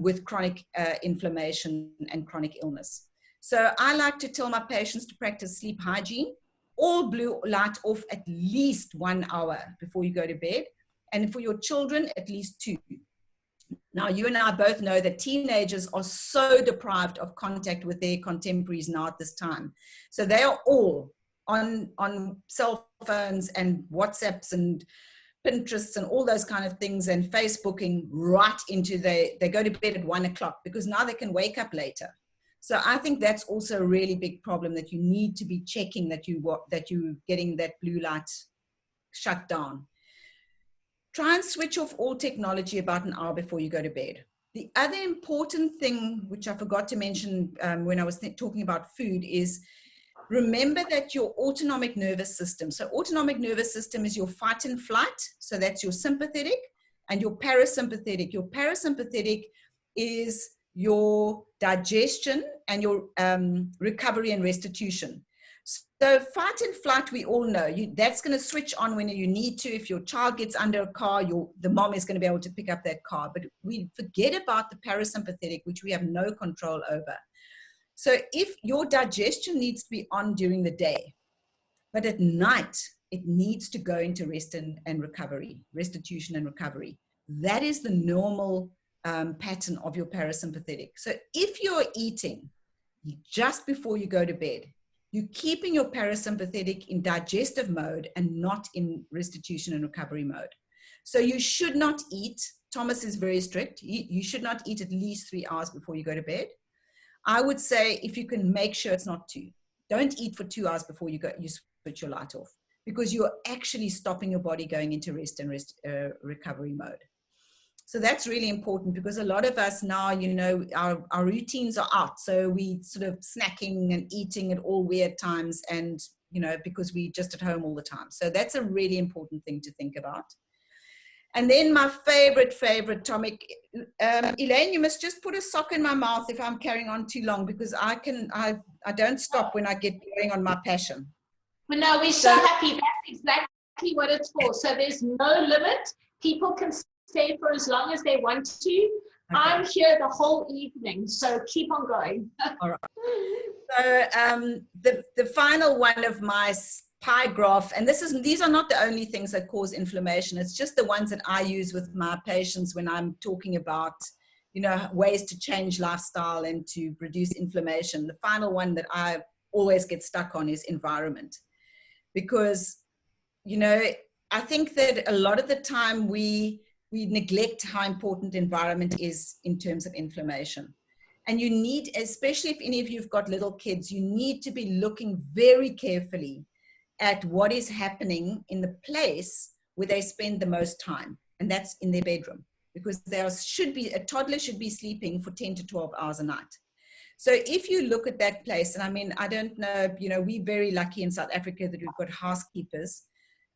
with chronic inflammation and chronic illness. So I like to tell my patients to practice sleep hygiene. All blue light off at least 1 hour before you go to bed. And for your children, at least 2. Now, you and I both know that teenagers are so deprived of contact with their contemporaries now at this time. So they are all on cell phones and WhatsApps and Pinterests and all those kind of things, and Facebooking right into they go to bed at 1 o'clock, because now they can wake up later. So I think that's also a really big problem, that you need to be checking that you're getting that blue light shut down. Try and switch off all technology about an hour before you go to bed. The other important thing, which I forgot to mention when I was talking about food, is remember that your autonomic nervous system, so autonomic nervous system is your fight and flight, so that's your sympathetic, and your parasympathetic. Your parasympathetic is your digestion and your recovery and restitution. So fight and flight, we all know, that's going to switch on when you need to. If your child gets under a car, the mom is going to be able to pick up that car. But we forget about the parasympathetic, which we have no control over. So if your digestion needs to be on during the day, but at night, it needs to go into rest and recovery, restitution and recovery. That is the normal pattern of your parasympathetic. So if you're eating just before you go to bed, you're keeping your parasympathetic in digestive mode and not in restitution and recovery mode. So you should not eat. Thomas is very strict. You should not eat at least 3 hours before you go to bed. I would say, if you can make sure it's not 2, don't eat for 2 hours before you switch your light off, because you're actually stopping your body going into rest and recovery mode. So that's really important, because a lot of us now, you know, our routines are out. So we sort of snacking and eating at all weird times, and, you know, because we're just at home all the time. So that's a really important thing to think about. And then my favorite topic, Elaine, you must just put a sock in my mouth if I'm carrying on too long, because I don't stop when I get going on my passion. Well, no, we're so happy. That's exactly what it's for. So there's no limit. People can stay for as long as they want to. Okay. I'm here the whole evening, so keep on going. All right. So the final one of my pie graph, and these are not the only things that cause inflammation. It's just the ones that I use with my patients when I'm talking about, you know, ways to change lifestyle and to reduce inflammation. The final one that I always get stuck on is environment, because, you know, I think that a lot of the time we neglect how important environment is in terms of inflammation. And you need, especially if any of you've got little kids, you need to be looking very carefully at what is happening in the place where they spend the most time, and that's in their bedroom, because a toddler should be sleeping for 10 to 12 hours a night. So if you look at that place, and I mean, I don't know, you know, we're very lucky in South Africa that we've got housekeepers,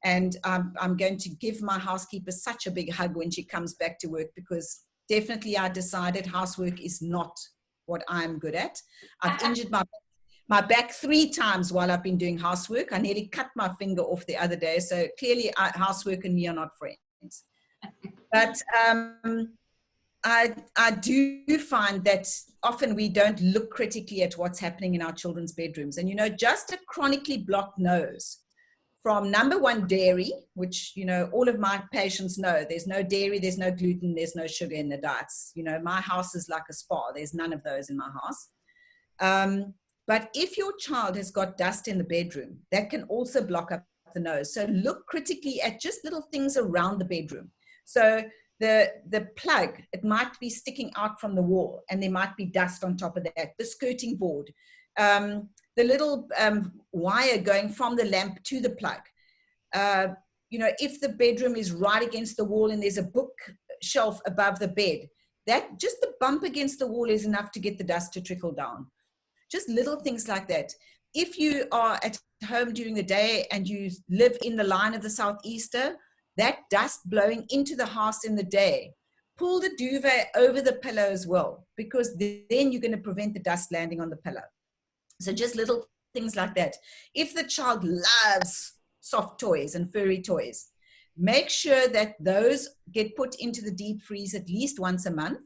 And I'm going to give my housekeeper such a big hug when she comes back to work, because definitely I decided housework is not what I'm good at. I've injured my back 3 times while I've been doing housework. I nearly cut my finger off the other day. So clearly housework and me are not friends. But I do find that often we don't look critically at what's happening in our children's bedrooms. And, you know, just a chronically blocked nose from, number one, dairy, which, you know, all of my patients know there's no dairy, there's no gluten, there's no sugar in the diets. You know, my house is like a spa. There's none of those in my house. But if your child has got dust in the bedroom, that can also block up the nose. So look critically at just little things around the bedroom. So the plug, it might be sticking out from the wall and there might be dust on top of that. The skirting board, the little wire going from the lamp to the plug. You know, if the bedroom is right against the wall and there's a bookshelf above the bed, that just the bump against the wall is enough to get the dust to trickle down. Just little things like that. If you are at home during the day and you live in the line of the southeaster, that dust blowing into the house in the day, pull the duvet over the pillow as well, because then you're going to prevent the dust landing on the pillow. So just little things like that. If the child loves soft toys and furry toys, make sure that those get put into the deep freeze at least once a month,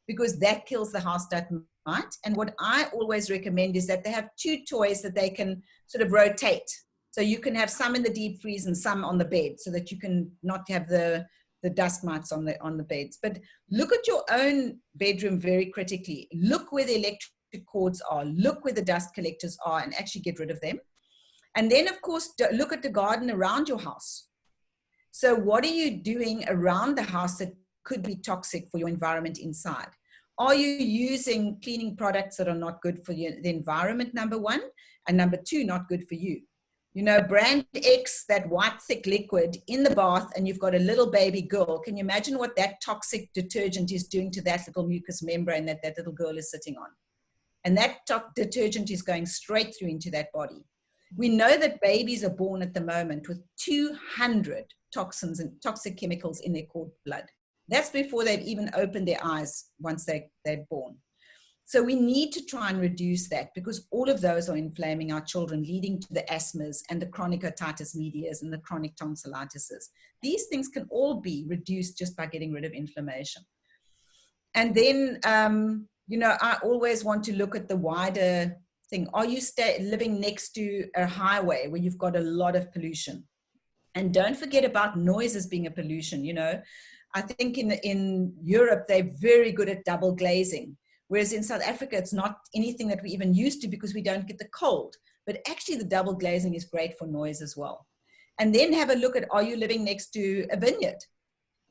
because that kills the house dust mite. And what I always recommend is that they have 2 toys that they can sort of rotate. So you can have some in the deep freeze and some on the bed, so that you can not have the dust mites on the beds. But look at your own bedroom very critically. Look where the electric cords are. Look where the dust collectors are, and actually get rid of them. And then, of course, look at the garden around your house. So what are you doing around the house that could be toxic for your environment inside? Are you using cleaning products that are not good for the environment, number one, and number 2, not good for you? You know, brand X, that white thick liquid in the bath, and you've got a little baby girl. Can you imagine what that toxic detergent is doing to that little mucous membrane that that little girl is sitting on? And that detergent is going straight through into that body. We know that babies are born at the moment with 200 toxins and toxic chemicals in their cord blood. That's before they've even opened their eyes once they're born. So we need to try and reduce that, because all of those are inflaming our children, leading to the asthmas and the chronic otitis medias and the chronic tonsillitis. These things can all be reduced just by getting rid of inflammation. And then, you know, I always want to look at the wider thing. Are you living next to a highway where you've got a lot of pollution? And don't forget about noise as being a pollution. You know, I think in Europe, they're very good at double glazing. Whereas in South Africa, it's not anything that we even used to, because we don't get the cold. But actually the double glazing is great for noise as well. And then have a look at, are you living next to a vineyard?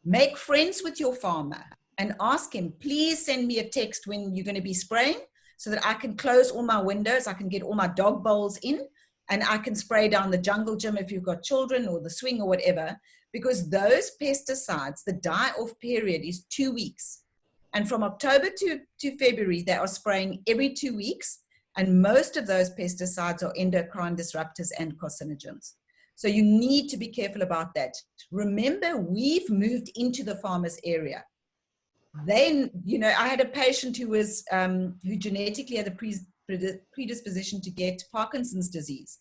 Make friends with your farmer and ask him, please send me a text when you're going to be spraying, so that I can close all my windows, I can get all my dog bowls in, and I can spray down the jungle gym if you've got children, or the swing or whatever, because those pesticides, the die-off period is 2 weeks. And from October to February, they are spraying every 2 weeks. And most of those pesticides are endocrine disruptors and carcinogens. So you need to be careful about that. Remember, we've moved into the farmer's area. Then, you know, I had a patient who was, who genetically had a predisposition to get Parkinson's disease.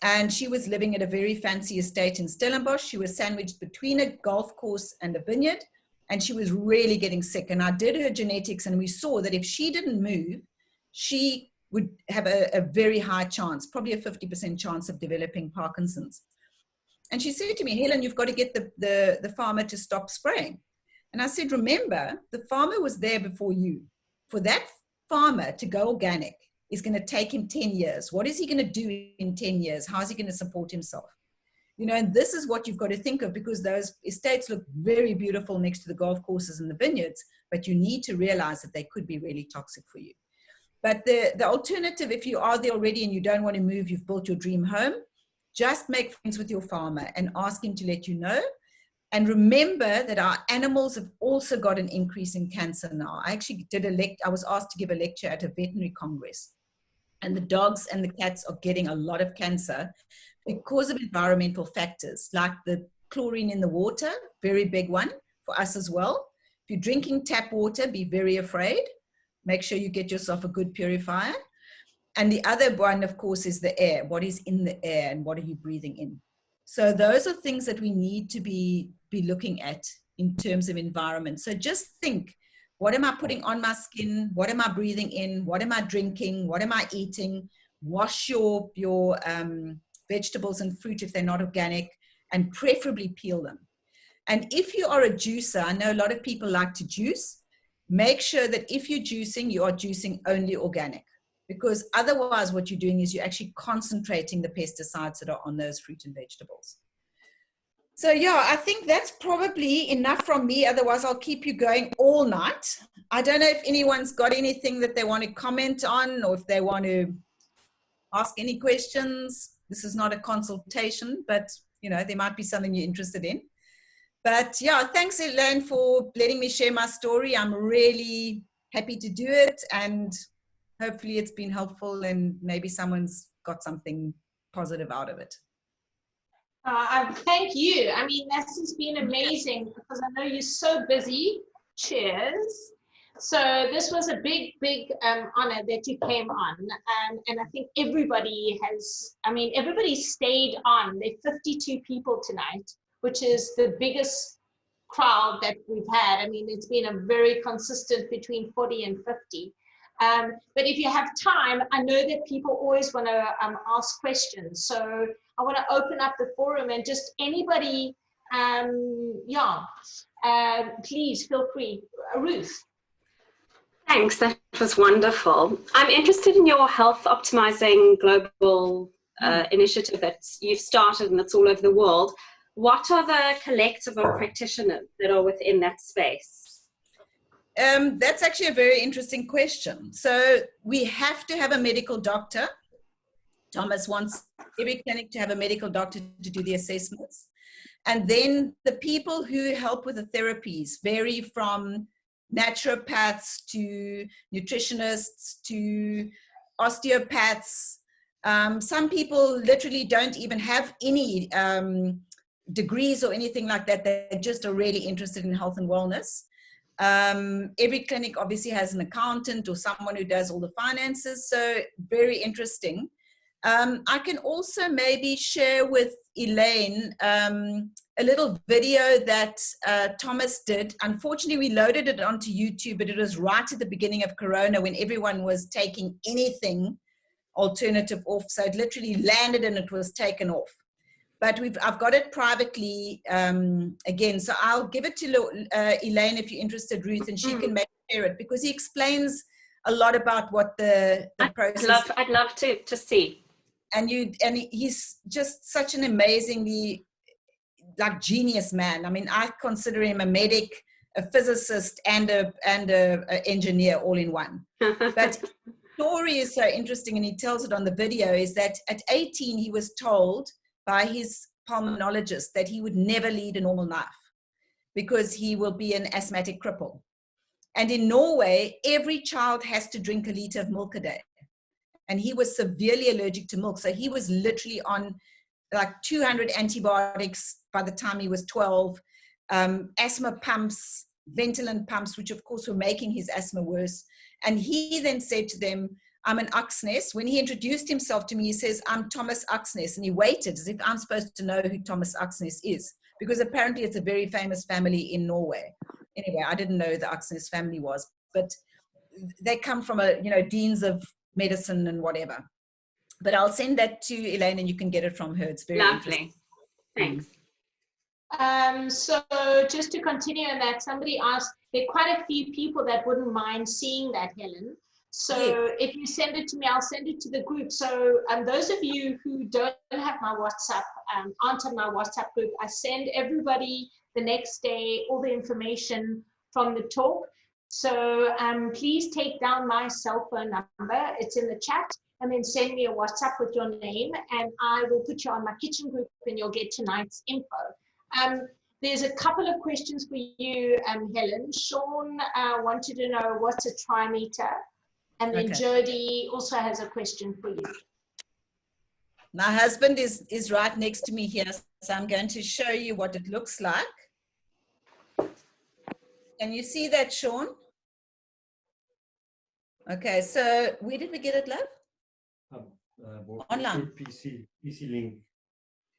And she was living at a very fancy estate in Stellenbosch. She was sandwiched between a golf course and a vineyard. And she was really getting sick. And I did her genetics, and we saw that if she didn't move, she would have a very high chance, probably a 50% chance of developing Parkinson's. And she said to me, Helen, you've got to get the farmer to stop spraying. And I said, remember, the farmer was there before you. For that farmer to go organic is going to take him 10 years. What is he going to do in 10 years? How is he going to support himself? You know, and this is what you've got to think of, because those estates look very beautiful next to the golf courses and the vineyards, but you need to realize that they could be really toxic for you. But the alternative, if you are there already and you don't want to move, you've built your dream home, just make friends with your farmer and ask him to let you know. And remember that our animals have also got an increase in cancer now. I actually I was asked to give a lecture at a veterinary congress, and the dogs and the cats are getting a lot of cancer because of environmental factors like the chlorine in the water, very big one for us as well. If you're drinking tap water, be very afraid. Make sure you get yourself a good purifier. And the other one, of course, is the air. What is in the air and what are you breathing in? So those are things that we need to be looking at in terms of environment. So just think, what am I putting on my skin? What am I breathing in? What am I drinking? What am I eating? Wash your vegetables and fruit if they're not organic, and preferably peel them. And if you are a juicer, I know a lot of people like to juice, make sure that if you're juicing, you are juicing only organic, because otherwise what you're doing is you're actually concentrating the pesticides that are on those fruit and vegetables. So yeah, I think that's probably enough from me. Otherwise, I'll keep you going all night. I don't know if anyone's got anything that they want to comment on, or if they want to ask any questions. This is not a consultation, but you know, there might be something you're interested in. But yeah, thanks Elaine for letting me share my story. I'm really happy to do it, and hopefully it's been helpful and maybe someone's got something positive out of it. Thank you. I mean, this has been amazing because I know you're so busy. Cheers. So this was a big honor that you came on. And I think everybody stayed on. There are 52 people tonight, which is the biggest crowd that we've had. I mean, it's been a very consistent between 40 and 50. But if you have time, I know that people always want to ask questions. So I want to open up the forum and just anybody, please feel free. Ruth. Thanks, that was wonderful. I'm interested in your health optimizing global initiative that you've started and that's all over the world. What are the collective of practitioners that are within that space? That's actually a very interesting question. So we have to have a medical doctor. Thomas wants every clinic to have a medical doctor to do the assessments. And then the people who help with the therapies vary from naturopaths to nutritionists to osteopaths. Some people literally don't even have any degrees or anything like that. They just are really interested in health and wellness. Every clinic obviously has an accountant or someone who does all the finances. So very interesting. I can also maybe share with Elaine a little video that Thomas did. Unfortunately, we loaded it onto YouTube, but it was right at the beginning of Corona when everyone was taking anything alternative off. So it literally landed and it was taken off. But I've got it privately again. So I'll give it to Elaine if you're interested, Ruth, and she can maybe share it, because he explains a lot about what the process. I'd love to see. And he's just such an amazingly genius man. I mean, I consider him a medic, a physicist, and a engineer all in one. But the story is so interesting, and he tells it on the video, is that at 18 he was told by his pulmonologist that he would never lead a normal life because he will be an asthmatic cripple. And in Norway, every child has to drink a liter of milk a day. And he was severely allergic to milk. So he was literally on 200 antibiotics by the time he was 12, asthma pumps, Ventolin pumps, which of course were making his asthma worse. And he then said to them, I'm an Oxness. When he introduced himself to me, he says, I'm Thomas Oxness. And he waited as if I'm supposed to know who Thomas Oxness is, because apparently it's a very famous family in Norway. Anyway, I didn't know who the Oxness family was, but they come from deans of medicine and whatever. But I'll send that to Elaine and you can get it from her. It's very lovely. Thanks. So just to continue on that, somebody asked, there are quite a few people that wouldn't mind seeing that, Helen. So if you send it to me, I'll send it to the group. So those of you who don't have my WhatsApp, aren't on my WhatsApp group, I send everybody the next day all the information from the talk. So please take down my cell phone number. It's in the chat. And then send me a WhatsApp with your name, and I will put you on my kitchen group and you'll get tonight's info. There's a couple of questions for you, Helen. Sean wanted to know what's a trimeter. And then Jody also has a question for you. My husband is right next to me here, so I'm going to show you what it looks like. Can you see that, Sean? Okay, so where did we get it, love? Online. PC Link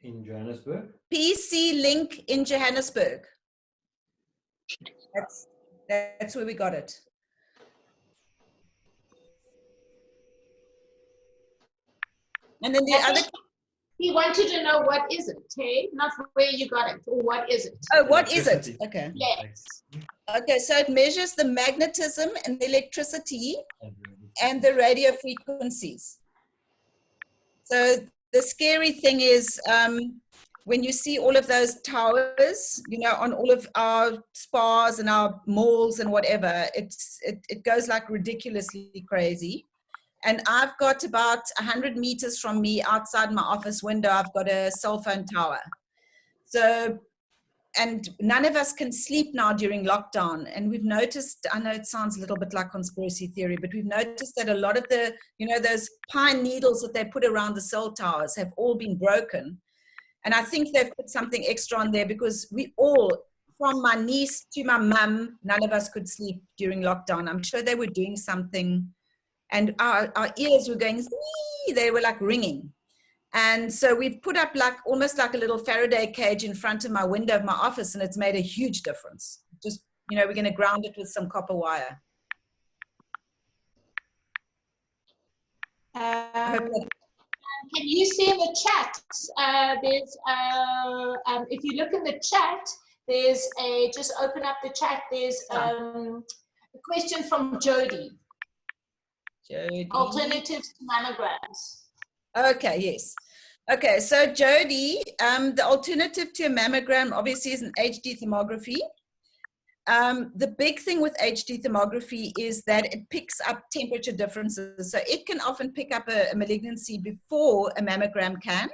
in Johannesburg. PC Link in Johannesburg. That's where we got it. And then the other... He wanted to know what is it, hey? Not where you got it, or what is it? Oh, what is it? Okay. Yes. Okay, so it measures the magnetism and the electricity and the radio frequencies. So the scary thing is when you see all of those towers, you know, on all of our spas and our malls and whatever, it goes like ridiculously crazy. And I've got about 100 meters from me outside my office window, I've got a cell phone tower. So, and none of us can sleep now during lockdown. And we've noticed, I know it sounds a little bit like conspiracy theory, but we've noticed that a lot of the, you know, those pine needles that they put around the cell towers have all been broken. And I think they've put something extra on there because we all, from my niece to my mum, none of us could sleep during lockdown. I'm sure they were doing something. And our ears were going, they were like ringing. And so we've put up like almost like a little Faraday cage in front of my window of my office, and it's made a huge difference. Just, you know, we're going to ground it with some copper wire. Can you see in the chat, there's, if you look in the chat, there's a, just open up the chat, there's a question from Jody. Jody. Alternatives to mammograms. Okay, yes. Okay, so Jody, the alternative to a mammogram obviously is an HD thermography. The big thing with HD thermography is that it picks up temperature differences. So it can often pick up a malignancy before a mammogram can.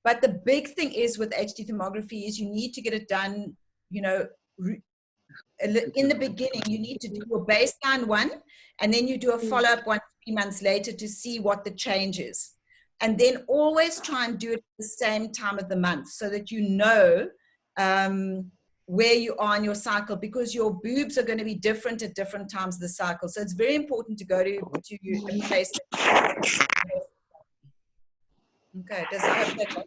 But the big thing is with HD thermography is you need to get it done, you know, in the beginning. You need to do a baseline one, and then you do a follow-up one 3 months later to see what the change is. And then always try and do it at the same time of the month so that you know where you are in your cycle, because your boobs are going to be different at different times of the cycle. So it's very important to go to a place. Okay, does that have that?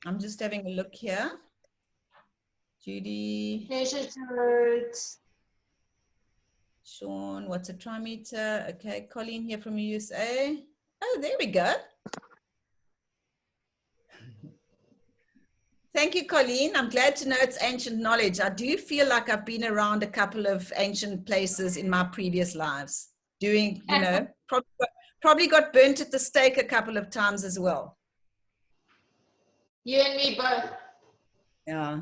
I'm just having a look here. Judy. Measure towards. Sean, what's a trimeter? Okay, Colleen here from USA. Oh, there we go. Thank you, Colleen. I'm glad to know it's ancient knowledge. I do feel like I've been around a couple of ancient places in my previous lives, doing, you know, probably got burnt at the stake a couple of times as well. You and me both. Yeah.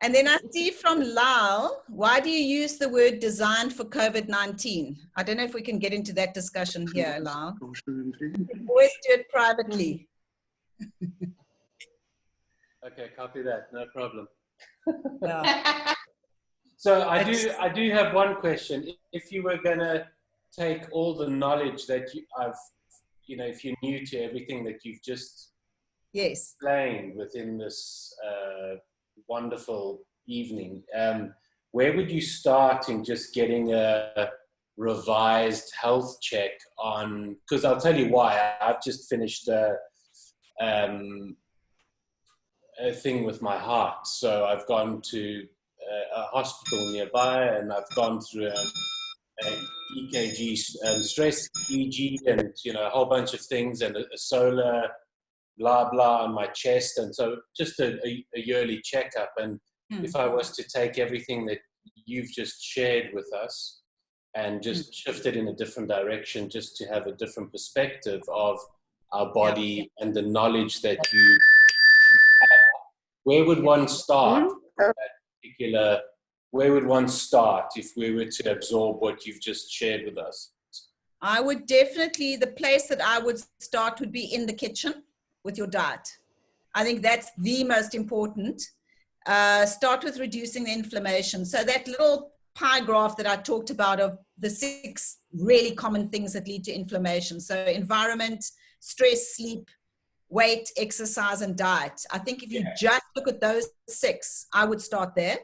And then I see from Lyle, why do you use the word designed for COVID-19? I don't know if we can get into that discussion here, Lyle. Always do it privately. Okay, copy that, no problem. Yeah. So I do have one question. If you were gonna take all the knowledge that you know, if you're new to everything that you've just explained within this wonderful evening, where would you start in just getting a revised health check on? Because I'll tell you why. I've just finished a thing with my heart, so I've gone to a hospital nearby, and I've gone through a EKG, stress EG, and you know, a whole bunch of things, and a solar blah blah on my chest, and so just a yearly checkup. And if I was to take everything that you've just shared with us and just shift it in a different direction, just to have a different perspective of our body and the knowledge that you have, where would one start? Where would one start if we were to absorb what you've just shared with us? I would definitely, the place that I would start would be in the kitchen with your diet. I think that's the most important. Start with reducing the inflammation. So that little pie graph that I talked about of the 6 really common things that lead to inflammation. So environment, stress, sleep, weight, exercise, and diet. I think if you just look at those 6, I would start there.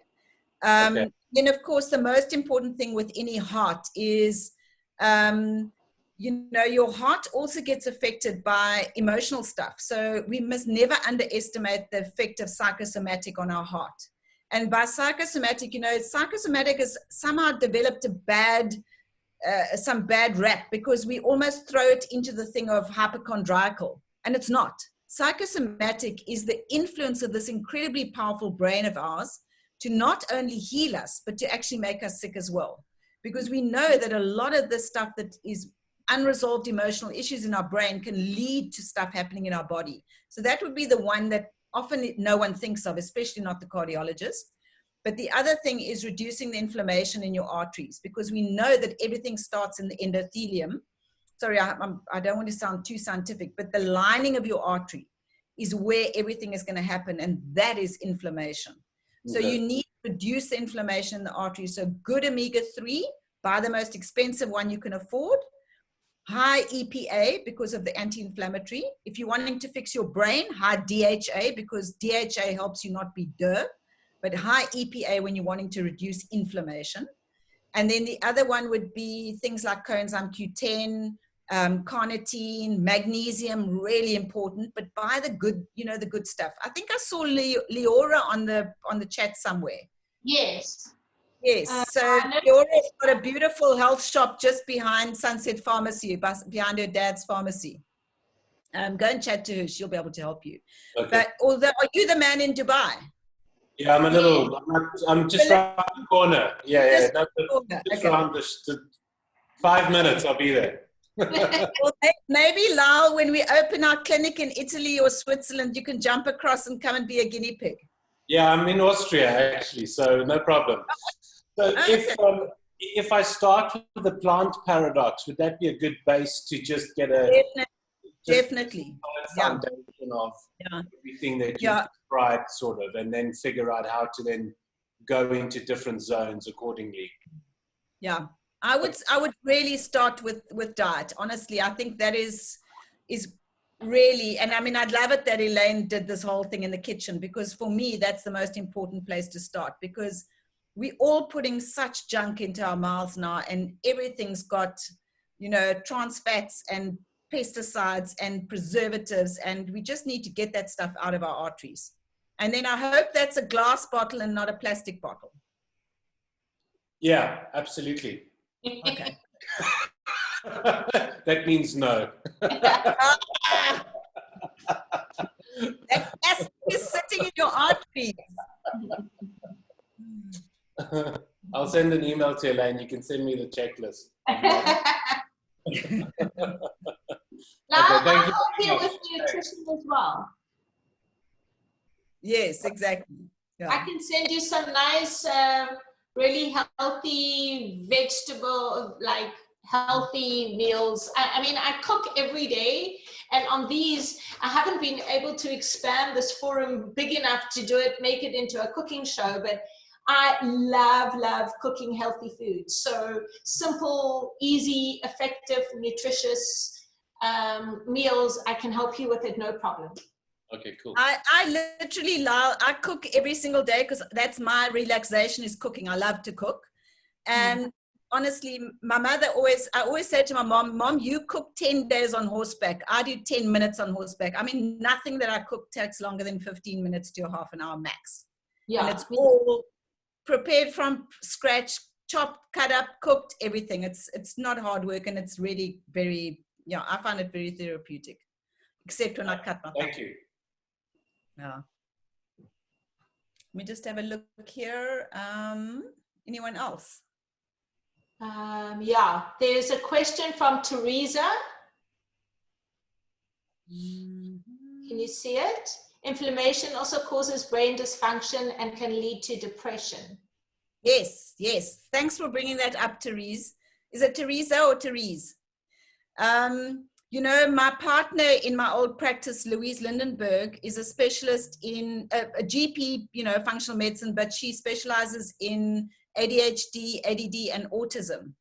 Then, of course, the most important thing with any heart is, your heart also gets affected by emotional stuff. So we must never underestimate the effect of psychosomatic on our heart. And by psychosomatic, psychosomatic has somehow developed some bad rap, because we almost throw it into the thing of hypochondriacal, and it's not. Psychosomatic is the influence of this incredibly powerful brain of ours to not only heal us, but to actually make us sick as well. Because we know that a lot of the stuff that is unresolved emotional issues in our brain can lead to stuff happening in our body. So that would be the one that often no one thinks of, especially not the cardiologist. But the other thing is reducing the inflammation in your arteries, because we know that everything starts in the endothelium. Sorry, I don't want to sound too scientific, but the lining of your artery is where everything is going to happen, and that is inflammation. So you need to reduce the inflammation in the artery. So good omega-3, buy the most expensive one you can afford. High EPA because of the anti-inflammatory. If you're wanting to fix your brain, high DHA, because DHA helps you not be DER, but high EPA when you're wanting to reduce inflammation. And then the other one would be things like coenzyme Q10, carnitine, magnesium, really important, but buy the good, the good stuff. I think I saw Leora on the chat somewhere. Yes. Yes, so Leora's got a beautiful health shop just behind Sunset Pharmacy, behind her dad's pharmacy. Go and chat to her, she'll be able to help you. Okay. But although, are you the man in Dubai? Yeah, I'm just around the corner. Yeah. Just around 5 minutes, I'll be there. Well, maybe, Lyle, when we open our clinic in Italy or Switzerland, you can jump across and come and be a guinea pig. Yeah, I'm in Austria, actually, so no problem. So if I start with the plant paradox, would that be a good base to just get a definitely foundation of everything that you described, sort of, and then figure out how to then go into different zones accordingly? Yeah, I would really start with diet. Honestly, I think that is really, and I mean, I'd love it that Elaine did this whole thing in the kitchen, because for me, that's the most important place to start, because we're all putting such junk into our mouths now, and everything's got, trans fats and pesticides and preservatives, and we just need to get that stuff out of our arteries. And then I hope that's a glass bottle and not a plastic bottle. Yeah, absolutely. Okay. That means no. That plastic is sitting in your arteries. I'll send an email to Elaine. You can send me the checklist. Now, I'll help you with nutrition as well. Yes, exactly. Yeah. I can send you some nice, really healthy vegetable, like healthy meals. I mean, I cook every day, and on these, I haven't been able to expand this forum big enough to do it, make it into a cooking show, but I love cooking healthy food. So simple, easy, effective, nutritious meals, I can help you with it, no problem. Okay, cool. I literally love, I cook every single day, because that's my relaxation, is cooking. I love to cook. And honestly, my mother I always say to my mom, you cook 10 days on horseback. I do 10 minutes on horseback. I mean, nothing that I cook takes longer than 15 minutes to a half an hour max. Yeah. And it's all prepared from scratch, chopped, cut up, cooked, everything. It's not hard work, and it's really very, I find it very therapeutic, except when I cut my thumb. Thank you. Yeah. Let me just have a look here. Anyone else? Yeah, there's a question from Teresa. Can you see it? Inflammation also causes brain dysfunction and can lead to depression. Yes. Thanks for bringing that up, Therese. Is it Teresa or Therese? My partner in my old practice, Louise Lindenberg, is a specialist in a GP, functional medicine, but she specializes in ADHD, ADD, and autism.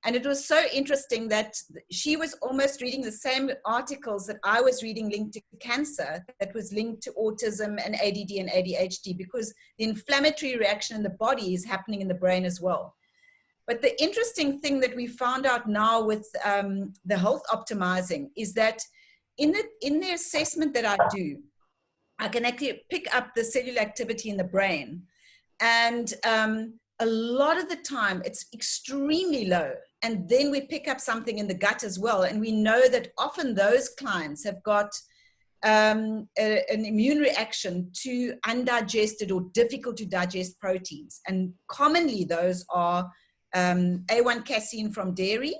And it was so interesting that she was almost reading the same articles that I was reading linked to cancer, that was linked to autism and ADD and ADHD, because the inflammatory reaction in the body is happening in the brain as well. But the interesting thing that we found out now with the health optimizing is that in the assessment that I do, I can actually pick up the cellular activity in the brain. And a lot of the time it's extremely low. And then we pick up something in the gut as well. And we know that often those clients have got an immune reaction to undigested or difficult to digest proteins. And commonly those are A1 casein from dairy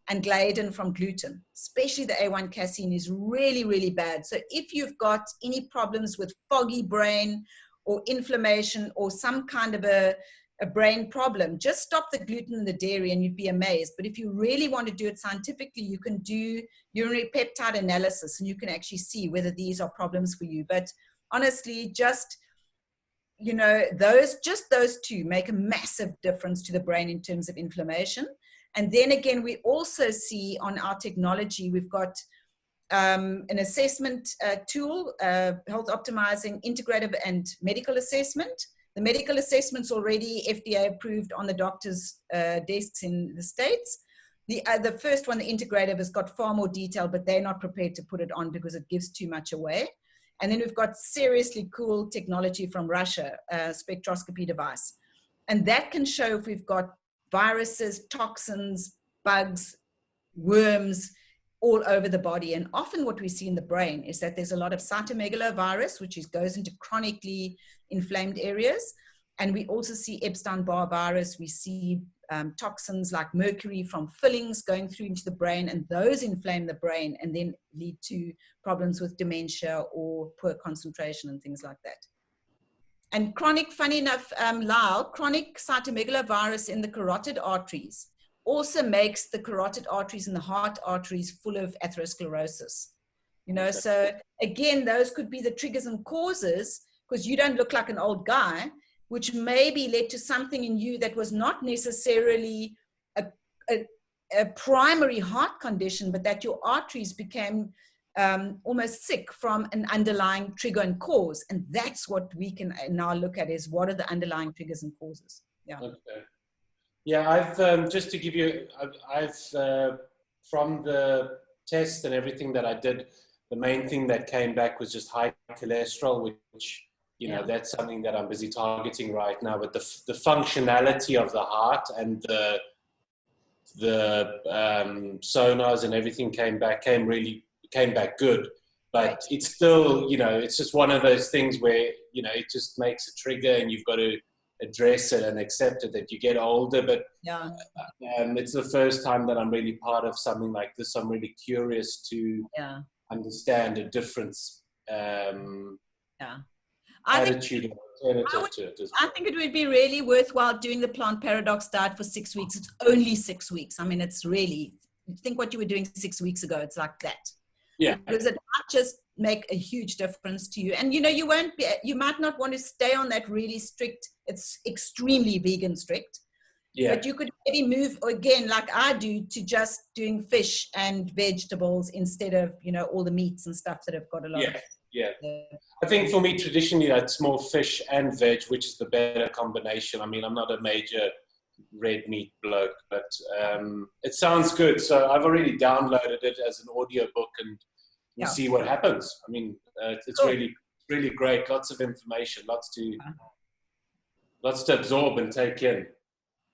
and gliadin from gluten. Especially the A1 casein is really, really bad. So if you've got any problems with foggy brain or inflammation or some kind of a brain problem, just stop the gluten and the dairy and you'd be amazed. But if you really want to do it scientifically, you can do urinary peptide analysis and you can actually see whether these are problems for you. But honestly, just, you know, those two make a massive difference to the brain in terms of inflammation. And then again, we also see on our technology, we've got an assessment tool, health optimizing integrative and medical assessment. The medical assessment's already FDA approved on the doctors' desks in the States. The first one, the integrative, has got far more detail, but they're not prepared to put it on because it gives too much away. And then we've got seriously cool technology from Russia, spectroscopy device. And that can show if we've got viruses, toxins, bugs, worms, all over the body. And often what we see in the brain is that there's a lot of cytomegalovirus, which goes into chronically inflamed areas. And we also see Epstein-Barr virus. We see toxins like mercury from fillings going through into the brain, and those inflame the brain and then lead to problems with dementia or poor concentration and things like that. And chronic, funny enough, Lyle, chronic cytomegalovirus in the carotid arteries also makes the carotid arteries and the heart arteries full of atherosclerosis. You know, so again, those could be the triggers and causes, because you don't look like an old guy, which maybe led to something in you that was not necessarily a primary heart condition, but that your arteries became almost sick from an underlying trigger and cause. And that's what we can now look at, is what are the underlying triggers and causes. Yeah. Okay. Yeah, I've just to give you, I've from the tests and everything that I did, the main thing that came back was just high cholesterol, which, you know, that's something that I'm busy targeting right now. But the functionality of the heart and the sonars and everything came back good. But it's still, you know, it's just one of those things where, you know, it just makes a trigger and you've got to address it and accept it that you get older. But it's the first time that I'm really part of something like this. I'm really curious to understand a difference attitude or alternative to it. I think it would be really worthwhile doing the plant paradox diet for 6 weeks. It's only 6 weeks. I mean, it's really, think what you were doing 6 weeks ago. It's like that. Yeah. Because it might just make a huge difference to you. And, you know, you might not want to stay on that really strict, it's extremely vegan strict. Yeah. But you could maybe move, again, like I do, to just doing fish and vegetables instead of, you know, all the meats and stuff that have got a lot of. Yeah. I think for me, traditionally, it's more fish and veg, which is the better combination. I mean, I'm not a major red meat bloke, but it sounds good. So I've already downloaded it as an audio book and we'll see what happens. I mean, it's really, really great. Lots of information, lots to absorb and take in.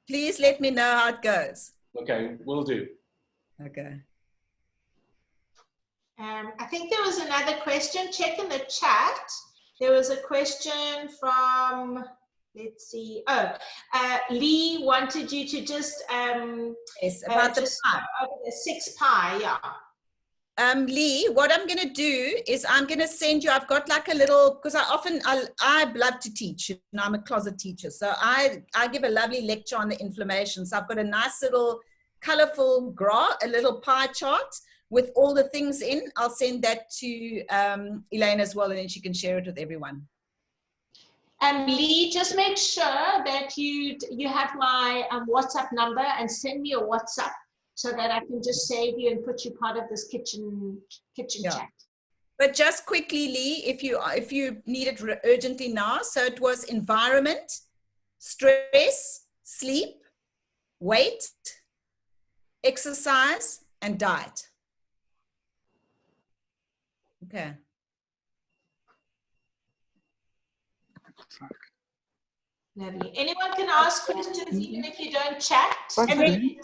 Please let me know how it goes. Okay, will do. Okay. I think there was another question. Check in the chat. There was a question from, let's see. Lee wanted you to just yes, about the 6 pi, Lee, what I'm going to do is I'm going to send you, I've got like a little, because I love to teach, and I'm a closet teacher. So I give a lovely lecture on the inflammation. So I've got a nice little colorful graph, a little pie chart with all the things in. I'll send that to Elaine as well, and then she can share it with everyone. Lee, just make sure that you have my WhatsApp number and send me a WhatsApp so that I can just save you and put you part of this kitchen chat. But just quickly, Lee, if you need it urgently now, so it was environment, stress, sleep, weight, exercise, and diet. Okay. Lovely. Anyone can ask questions even if you don't chat. And then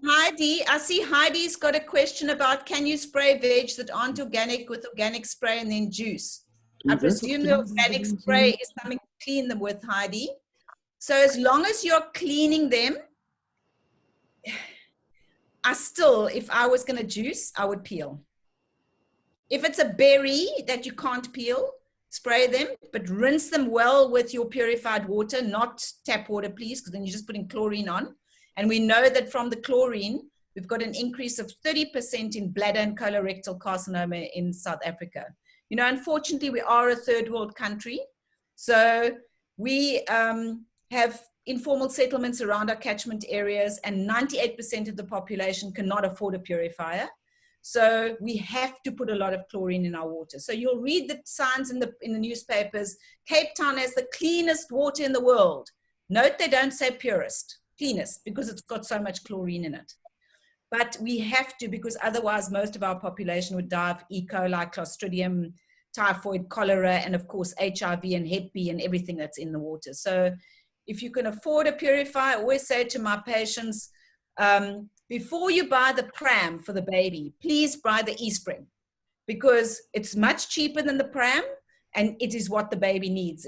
Heidi, I see Heidi's got a question about, can you spray veg that aren't organic with organic spray and then juice? I presume the organic spray is something to clean them with, Heidi. So as long as you're cleaning them, if I was going to juice, I would peel. If it's a berry that you can't peel, spray them, but rinse them well with your purified water, not tap water, please, because then you're just putting chlorine on. And we know that from the chlorine, we've got an increase of 30% in bladder and colorectal carcinoma in South Africa. You know, unfortunately, we are a third world country. So we have informal settlements around our catchment areas, and 98% of the population cannot afford a purifier. So we have to put a lot of chlorine in our water. So you'll read the signs in the newspapers, Cape Town has the cleanest water in the world. Note they don't say purest, cleanest, because it's got so much chlorine in it. But we have to, because otherwise most of our population would die of E. coli, Clostridium, typhoid, cholera, and of course HIV and Hep B and everything that's in the water. So if you can afford a purifier, I always say to my patients, before you buy the pram for the baby, please buy the e-spring, because it's much cheaper than the pram, and it is what the baby needs.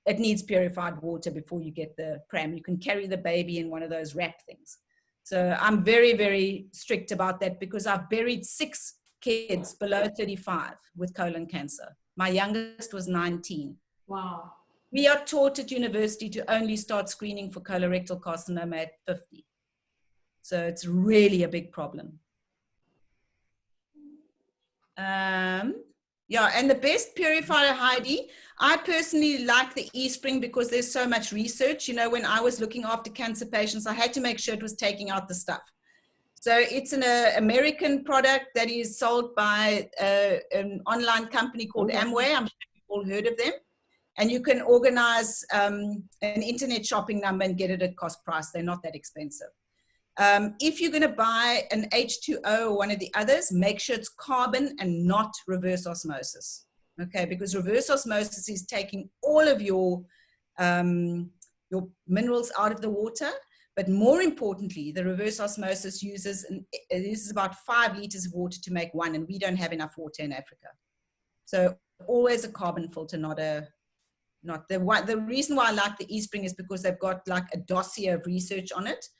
It needs purified water before you get the pram. You can carry the baby in one of those wrap things. So I'm very, very strict about that, because I've buried 6 kids below 35 with colon cancer. My youngest was 19. Wow. We are taught at university to only start screening for colorectal carcinoma at 50. So it's really a big problem. Yeah, and the best purifier, Heidi, I personally like the e-spring because there's so much research. You know, when I was looking after cancer patients, I had to make sure it was taking out the stuff. So it's an American product that is sold by an online company called Amway. I'm sure you've all heard of them. And you can organize an internet shopping number and get it at cost price. They're not that expensive. If you're going to buy an H2O or one of the others, make sure it's carbon and not reverse osmosis. Okay, because reverse osmosis is taking all of your minerals out of the water. But more importantly, the reverse osmosis uses about 5 liters of water to make 1, and we don't have enough water in Africa. So always a carbon filter, the reason why I like the e-spring is because they've got like a dossier of research on it.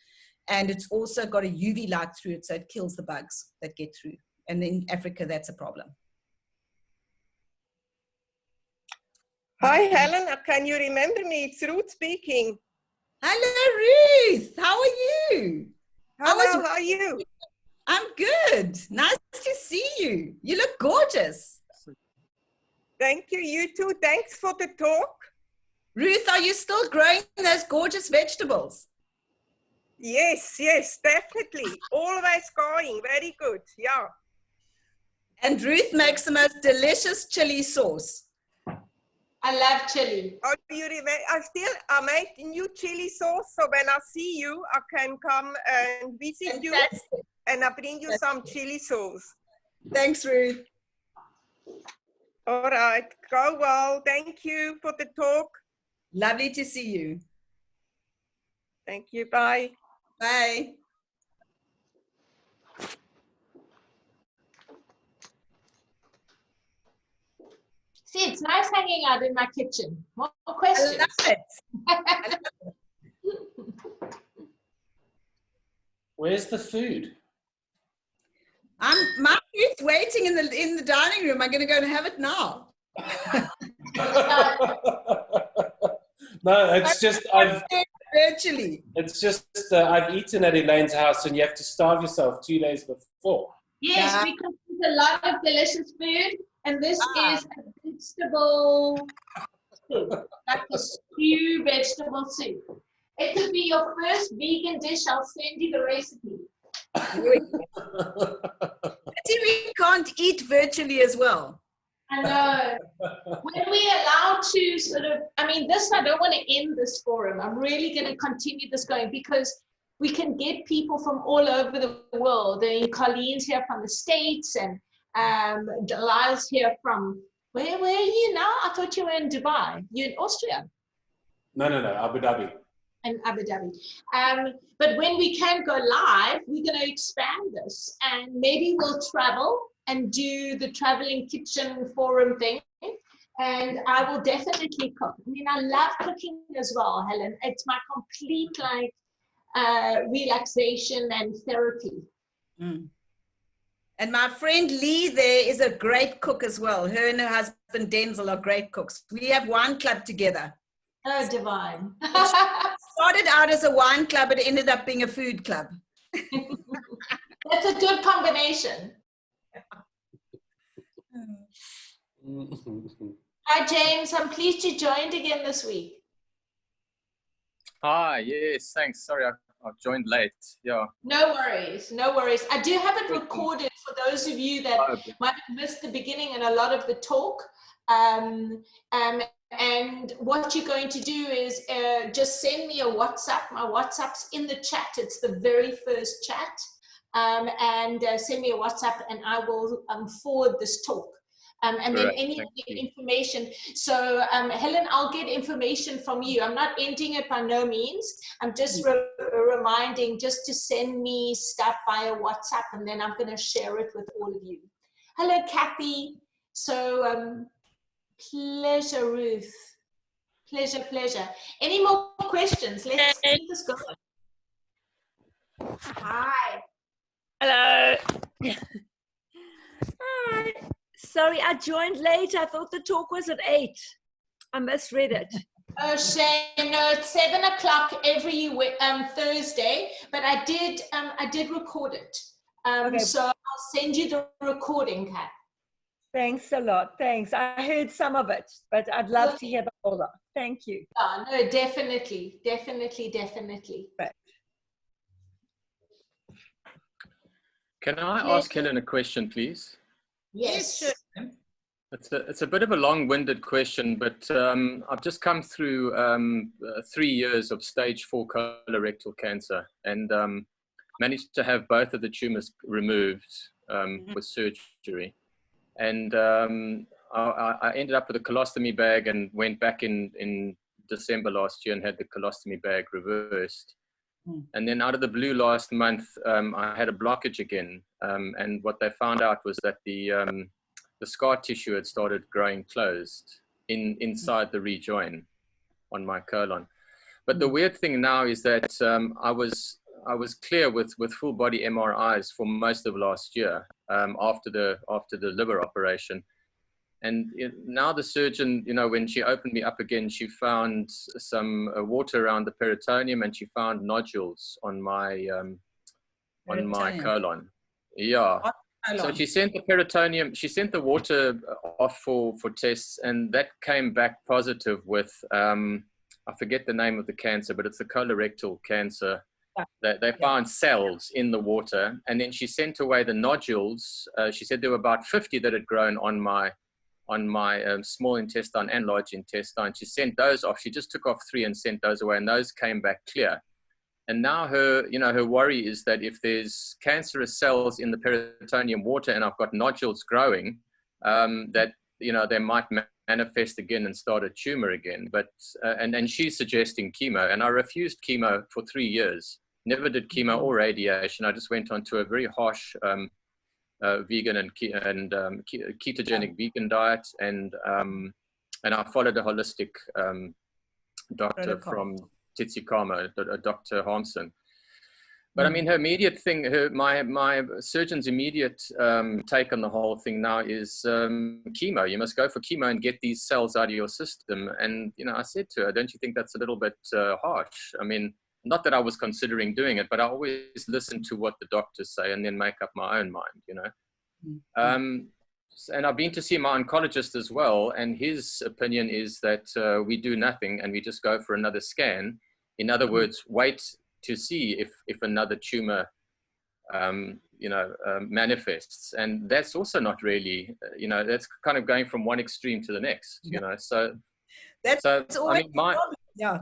And it's also got a UV light through it, so it kills the bugs that get through. And in Africa, that's a problem. Hi, Helen. Can you remember me? It's Ruth speaking. Hello, Ruth. How are you? Hello, how are you? I'm good. Nice to see you. You look gorgeous. Thank you. You too. Thanks for the talk. Ruth, are you still growing those gorgeous vegetables? Yes, yes, definitely. Always going. Very good. Yeah. And Ruth makes the most delicious chili sauce. I love chili. Oh, you remember? I made new chili sauce, so when I see you, I can come and visit you, and I bring you some chili sauce. Thanks, Ruth. All right. Go well. Thank you for the talk. Lovely to see you. Thank you. Bye. Bye. See, it's nice hanging out in my kitchen. More questions. I love it. Where's the food? My food's waiting in the dining room. I'm going to go and have it now. No, it's just virtually. It's just I've eaten at Elaine's house, and you have to starve yourself 2 days before. Yes, we cook a lot of delicious food, and this is a vegetable soup, like a stew vegetable soup. It could be your first vegan dish. I'll send you the recipe. See, we can't eat virtually as well. I know. When we allow to sort of, I mean, this, I don't want to end this forum. I'm really going to continue this going because we can get people from all over the world. And Colleen's here from the States, and Delisle's here from, where are you now? I thought you were in Dubai. You're in Austria. No, Abu Dhabi. And Abu Dhabi. But when we can go live, we're going to expand this, and maybe we'll travel and do the traveling kitchen forum thing. And I will definitely cook. I mean, I love cooking as well, Helen. It's my complete relaxation and therapy. Mm. And my friend Lee there is a great cook as well. Her and her husband Denzel are great cooks. We have wine club together. Oh, divine. Started out as a wine club, but it ended up being a food club. That's a good combination. Hi, James. I'm pleased you joined again this week. Hi, yes, thanks. Sorry, I joined late. Yeah. No worries, no worries. I do have it recorded for those of you that might have missed the beginning and a lot of the talk. And what you're going to do is just send me a WhatsApp. My WhatsApp's in the chat. It's the very first chat. And send me a WhatsApp and I will forward this talk. And then any information. So Helen, I'll get information from you. I'm not ending it by no means. I'm just reminding just to send me stuff via WhatsApp, and then I'm going to share it with all of you. Hello, Kathy. So pleasure, Ruth. Pleasure. Any more questions? Let's keep this going. Hi. Hello. Hi. Sorry, I joined late. I thought the talk was at 8. I misread it. Oh, shame. No, it's 7 o'clock every Thursday, but I did record it. Okay. So I'll send you the recording, Kat. Thanks a lot. Thanks. I heard some of it, but I'd love to hear the whole lot. Thank you. No, definitely. Right. Can I ask Helen a question, please? Yes. Sure. It's a bit of a long-winded question, but I've just come through 3 years of stage 4 colorectal cancer and managed to have both of the tumors removed with surgery. And I ended up with a colostomy bag and went back in December last year and had the colostomy bag reversed. And then out of the blue last month, I had a blockage again. And what they found out was that the scar tissue had started growing closed inside the rejoin on my colon. But the weird thing now is that I was clear with full body MRIs for most of last year after the liver operation. And now the surgeon, when she opened me up again, she found some water around the peritoneum, and she found nodules on my colon. Yeah. So she sent the peritoneum, she sent the water off for tests, and that came back positive with, I forget the name of the cancer, but it's the colorectal cancer. They found cells in the water, and then she sent away the nodules. She said there were about 50 that had grown on my small intestine and large intestine. She sent those off. She just took off 3 and sent those away, and those came back clear. And now her worry is that if there's cancerous cells in the peritoneum water and I've got nodules growing, that they might manifest again and start a tumor again. But and she's suggesting chemo, and I refused chemo for 3 years. Never did chemo or radiation. I just went on to a very harsh vegan and ketogenic vegan diet, and I followed a holistic doctor from Titsikama, Dr. Harmson. But I mean, her immediate thing, my surgeon's immediate take on the whole thing now is chemo. You must go for chemo and get these cells out of your system. And I said to her, don't you think that's a little bit harsh? I mean, not that I was considering doing it, but I always listen to what the doctors say and then make up my own mind, and I've been to see my oncologist as well, and his opinion is that we do nothing and we just go for another scan. In other words, wait to see if another tumor, manifests. And that's also not really, that's kind of going from one extreme to the next, So that's I mean, yeah.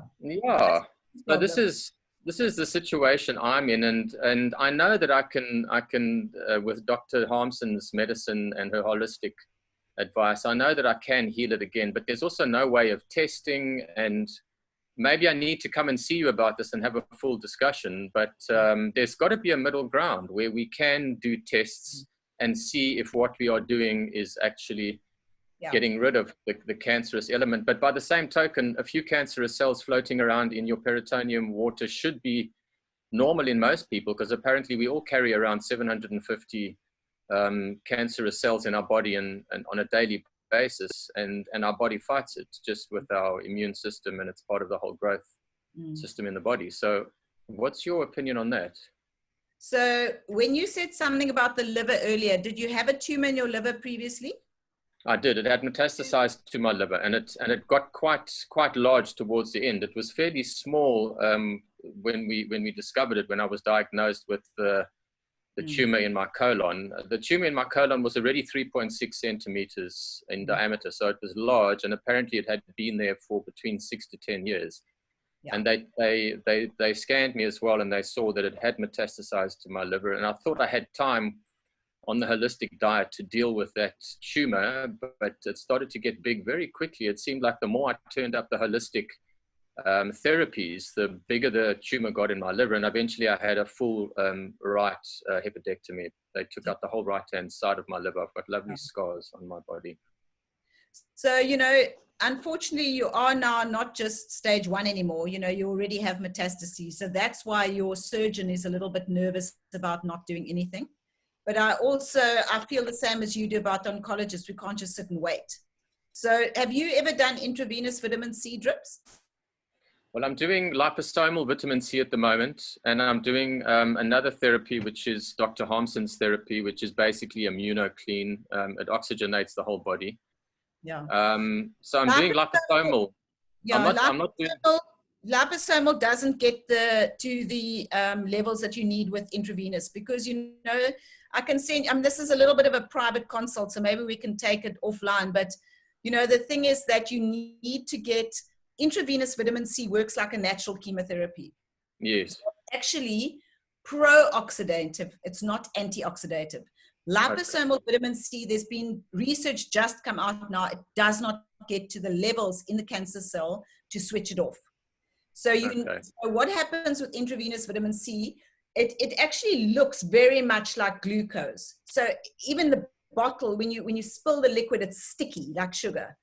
So this is the situation I'm in, and I know that I can with Dr. Harmson's medicine and her holistic advice, I know that I can heal it again, but there's also no way of testing, and maybe I need to come and see you about this and have a full discussion, but there's got to be a middle ground where we can do tests and see if what we are doing is actually getting rid of the cancerous element. But by the same token, a few cancerous cells floating around in your peritoneum water should be normal in most people, because apparently we all carry around 750 cancerous cells in our body and on a daily basis, and our body fights it just with our immune system, and it's part of the whole growth system in the body. So what's your opinion on that? So when you said something about the liver earlier, did you have a tumor in your liver previously? I did. It had metastasized to my liver, and it got quite large towards the end. It was fairly small when we discovered it, when I was diagnosed with the tumor in my colon. The tumor in my colon was already 3.6 centimeters in diameter, so it was large, and apparently it had been there for between 6 to 10 years. Yeah. And they scanned me as well, and they saw that it had metastasized to my liver, and I thought I had time on the holistic diet to deal with that tumor, but it started to get big very quickly. It seemed like the more I turned up the holistic therapies, the bigger the tumor got in my liver, and eventually I had a full right hepatectomy. They took out the whole right-hand side of my liver. I've got lovely scars on my body. So, unfortunately, you are now not just stage 1 anymore. You already have metastases. So that's why your surgeon is a little bit nervous about not doing anything. But I feel the same as you do about oncologists. We can't just sit and wait. So have you ever done intravenous vitamin C drips? Well, I'm doing liposomal vitamin C at the moment, and I'm doing another therapy, which is Dr. Harmson's therapy, which is basically immunoclean. It oxygenates the whole body. Yeah. So I'm doing liposomal. Yeah, I'm not doing... Liposomal doesn't get to the levels that you need with intravenous, because I can send, this is a little bit of a private consult, so maybe we can take it offline, but the thing is that you need to get intravenous vitamin C. Works like a natural chemotherapy. Yes. It's actually pro-oxidative, it's not antioxidative. Liposomal vitamin C, there's been research just come out now, it does not get to the levels in the cancer cell to switch it off. So so what happens with intravenous vitamin C, it actually looks very much like glucose. So even the bottle, when you spill the liquid, it's sticky like sugar.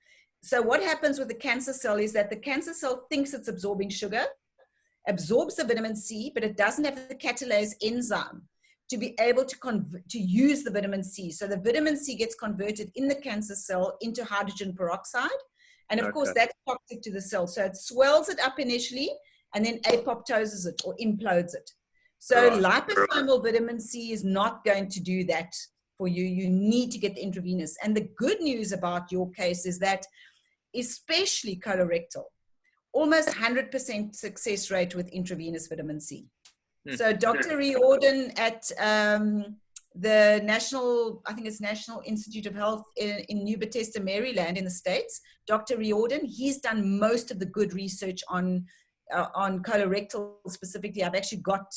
So what happens with the cancer cell is that the cancer cell thinks it's absorbing sugar, absorbs the vitamin C, but it doesn't have the catalase enzyme to be able to use the vitamin C. So the vitamin C gets converted in the cancer cell into hydrogen peroxide. And of course, that's toxic to the cell. So it swells it up initially and then apoptoses it or implodes it. So liposomal vitamin C is not going to do that for you. You need to get the intravenous. And the good news about your case is that, especially colorectal, almost 100% success rate with intravenous vitamin C. So Dr. Riordan at the National Institute of Health in New Bethesda, Maryland in the States, Dr. Riordan, he's done most of the good research on colorectal specifically. I've actually got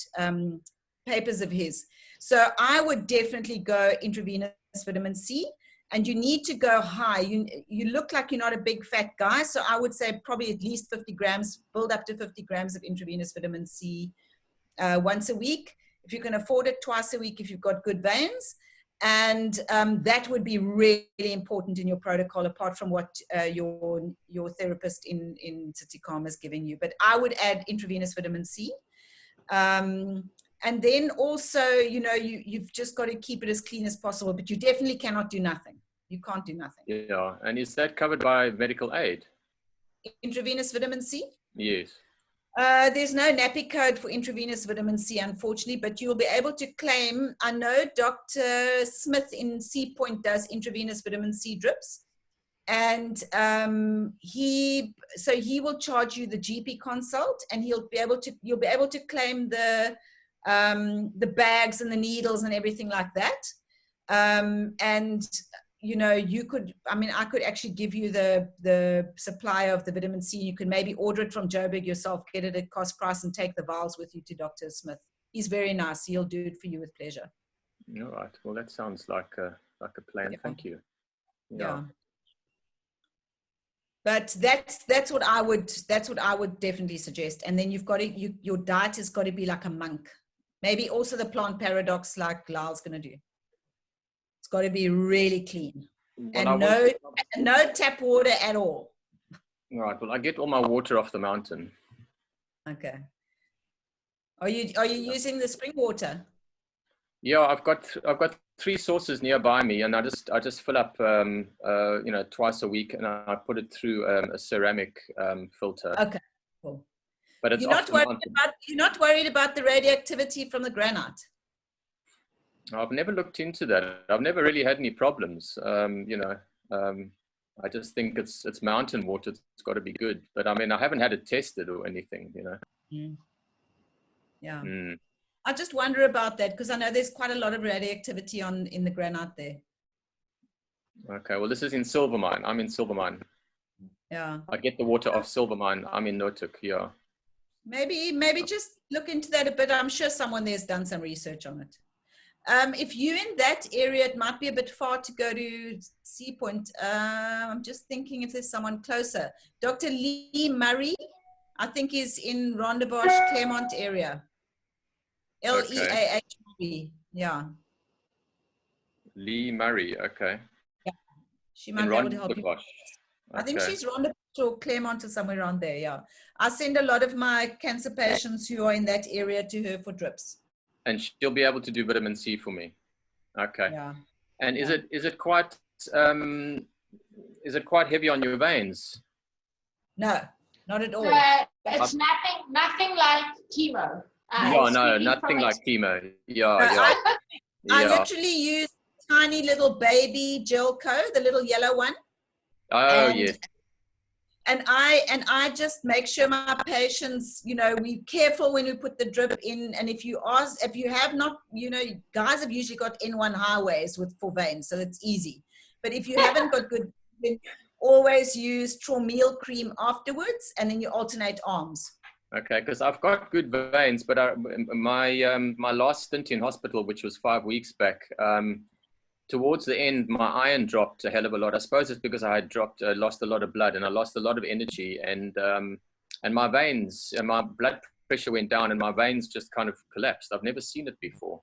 papers of his. So I would definitely go intravenous vitamin C, and you need to go high. You look like you're not a big fat guy, so I would say probably at least 50 grams, build up to 50 grams of intravenous vitamin C once a week. If you can afford it, twice a week if you've got good veins. And that would be really important in your protocol, apart from what your therapist in Tsitsikamma is giving you. But I would add intravenous vitamin C. And then also, you've just got to keep it as clean as possible, but you definitely cannot do nothing. You can't do nothing. Yeah, and is that covered by medical aid? Intravenous vitamin C? Yes. There's no NAPI code for intravenous vitamin C, unfortunately, but you'll be able to claim. I know Dr. Smith in Sea Point does intravenous vitamin C drips, and he will charge you the GP consult, and you'll be able to claim the bags and the needles and everything like that. And you know, I could actually give you the supply of the vitamin C. You can maybe order it from Joburg yourself, get it at cost price, and take the vials with you to Dr. Smith. He's very nice. He'll do it for you with pleasure. All right. Well, that sounds like a plan. Yeah. Thank you. Yeah. But that's what I would definitely suggest. And then you've got to, your diet has got to be like a monk. Maybe also the plant paradox like Lyle's going to do. It's got to be really clean. Well, and no tap water at all. All right. Well, I get all my water off the mountain. Okay. Are you using the spring water? Yeah, I've got 3 sources nearby me, and I just fill up you know, twice a week, and I put it through a ceramic filter. Okay, cool. But it's you're not worried about the radioactivity from the granite? I've never looked into that. I've never really had any problems. You know, I just think it's mountain water. It's got to be good. But I mean, I haven't had it tested or anything. You know. Mm. Yeah. Mm. I just wonder about that because I know there's quite a lot of radioactivity in the granite there. Okay, well, this is in Silvermine. I'm in Silvermine. Yeah. I get the water off Silvermine. I'm in Notuk, yeah. Maybe just look into that a bit. I'm sure someone there's done some research on it. If you're in that area, it might be a bit far to go to Sea Point. I'm just thinking if there's someone closer. Dr. Lee Murray, I think is in Rondebosch, Claremont area. Leahb, yeah. Lee Murray, okay. Yeah, she might be able to help you. Okay. I think she's Rondebosch or Claremont or somewhere around there, yeah. I send a lot of my cancer patients who are in that area to her for drips. And she'll be able to do vitamin C for me. Okay. Yeah. And is it quite heavy on your veins? No, not at all. It's nothing like chemo. No, nothing like chemo. Yeah. I literally use tiny little baby Gelco, the little yellow one. Oh, yes. And I just make sure my patients, you know, we're careful when we put the drip in. And if you have not, you know, guys have usually got N1 highways for veins, so it's easy. But if you haven't got good, then always use Traumeel cream afterwards, and then you alternate arms. Okay, because I've got good veins, but my last stint in hospital, which was 5 weeks back, towards the end, my iron dropped a hell of a lot. I suppose it's because I had lost a lot of blood, and I lost a lot of energy, and my veins, and my blood pressure went down, and my veins just kind of collapsed. I've never seen it before,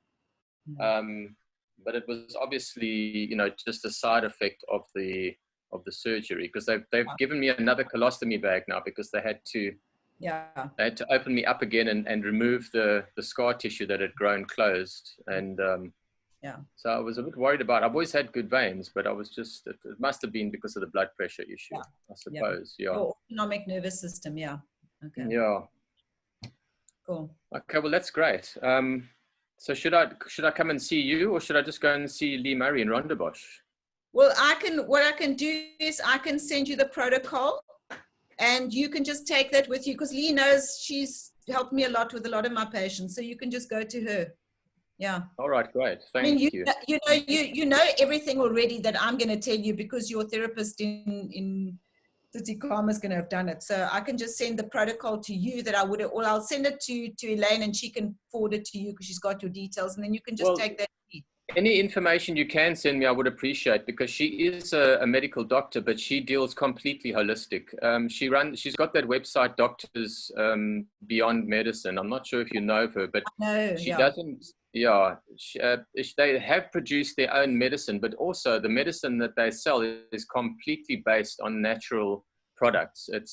but it was obviously, you know, just a side effect of the surgery, because they've given me another colostomy bag now because they had to. Yeah. They had to open me up again and remove the scar tissue that had grown closed. And so I was a bit worried about it. I've always had good veins, but I was just, it must have been because of the blood pressure issue, I suppose. Yeah. Your autonomic nervous system, yeah. Okay. Yeah. Cool. Okay, well, that's great. So should I come and see you, or should I just go and see Lee Murray in Rondebosch? Well, what I can do is I can send you the protocol. And you can just take that with you because Lee knows she's helped me a lot with a lot of my patients. So you can just go to her. Yeah. All right, great. Thank you. You know everything already that I'm going to tell you because your therapist in City Karma is going to have done it. So I can just send the protocol to you that I'll send it to Elaine and she can forward it to you because she's got your details. And then you can just take that. Any information you can send me, I would appreciate, because she is a medical doctor, but she deals completely holistic. She's got that website, Doctors Beyond Medicine. I'm not sure if you know of her, but she doesn't. Yeah, they have produced their own medicine, but also the medicine that they sell is completely based on natural products. It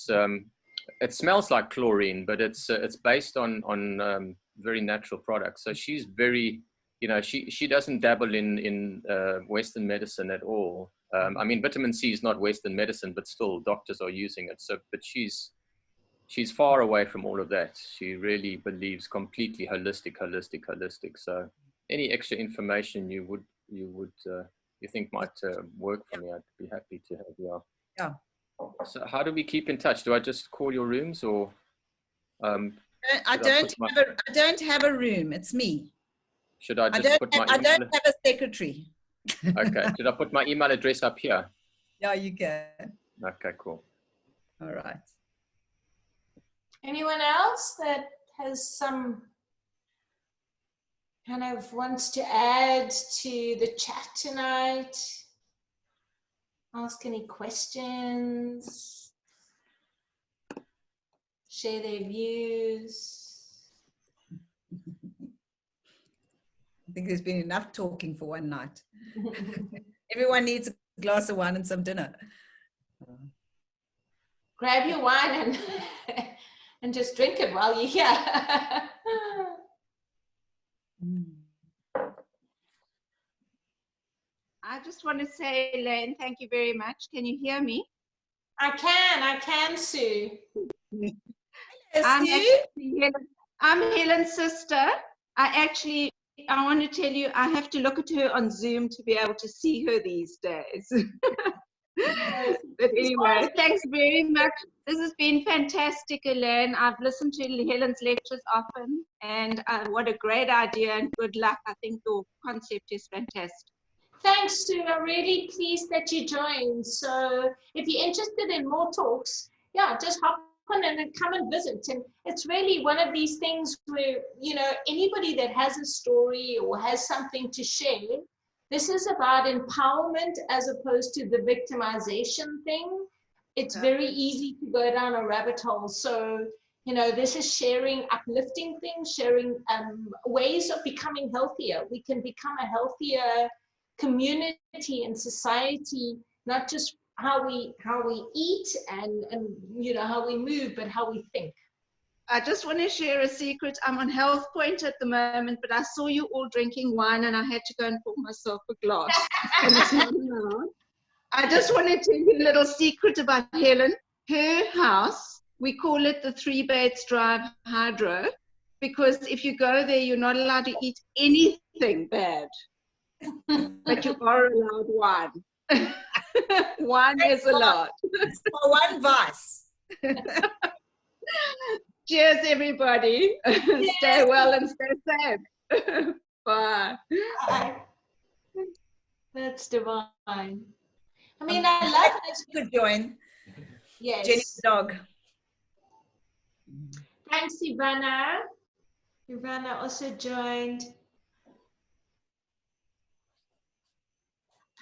smells like chlorine, but it's based on very natural products. So she's very, you know, she doesn't dabble in Western medicine at all. I mean, vitamin C is not Western medicine, but still doctors are using it. So, but she's she's far away from all of that. She really believes completely holistic. So any extra information you think might work for me, I'd be happy to have you. Yeah. So how do we keep in touch? Do I just call your rooms, or I don't have a room. It's me. Should I just put my email? I don't have a secretary. Okay. Should I put my email address up here? Yeah, you can. Okay, cool. All right. Anyone else that has some kind of wants to add to the chat tonight? Ask any questions? Share their views? I think there's been enough talking for one night. Everyone needs a glass of wine and some dinner. Grab your wine and just drink it while you're here. I just want to say, Elaine, thank you very much. Can you hear me? I can, Sue. I'm Helen's sister. I want to tell you, I have to look at her on Zoom to be able to see her these days. But anyway, thanks very much. This has been fantastic, Elaine. I've listened to Helen's lectures often, and what a great idea, and good luck. I think your concept is fantastic. Thanks, Sue. I'm really pleased that you joined. So if you're interested in more talks, yeah, just hop on and come and visit. And it's really one of these things where, you know, anybody that has a story or has something to share, this is about empowerment as opposed to the victimization thing. It's very easy to go down a rabbit hole. So, you know, this is sharing uplifting things, sharing ways of becoming healthier. We can become a healthier community and society, not just how we eat and you know how we move, but how we think. I just want to share a secret. I'm on Health Point at the moment, but I saw you all drinking wine and I had to go and pour myself a glass. I just want to tell you a little secret about Helen. Her house, we call it the 3 Bates Drive Hydro, because if you go there, you're not allowed to eat anything bad. But you are allowed wine. Wine is allowed. For one vice. Cheers, everybody. Cheers. Stay well and stay safe. Bye. Bye. That's divine. I mean, I love this. You could join. Yes. Jenny's dog. Thanks, Ivana. Ivana also joined.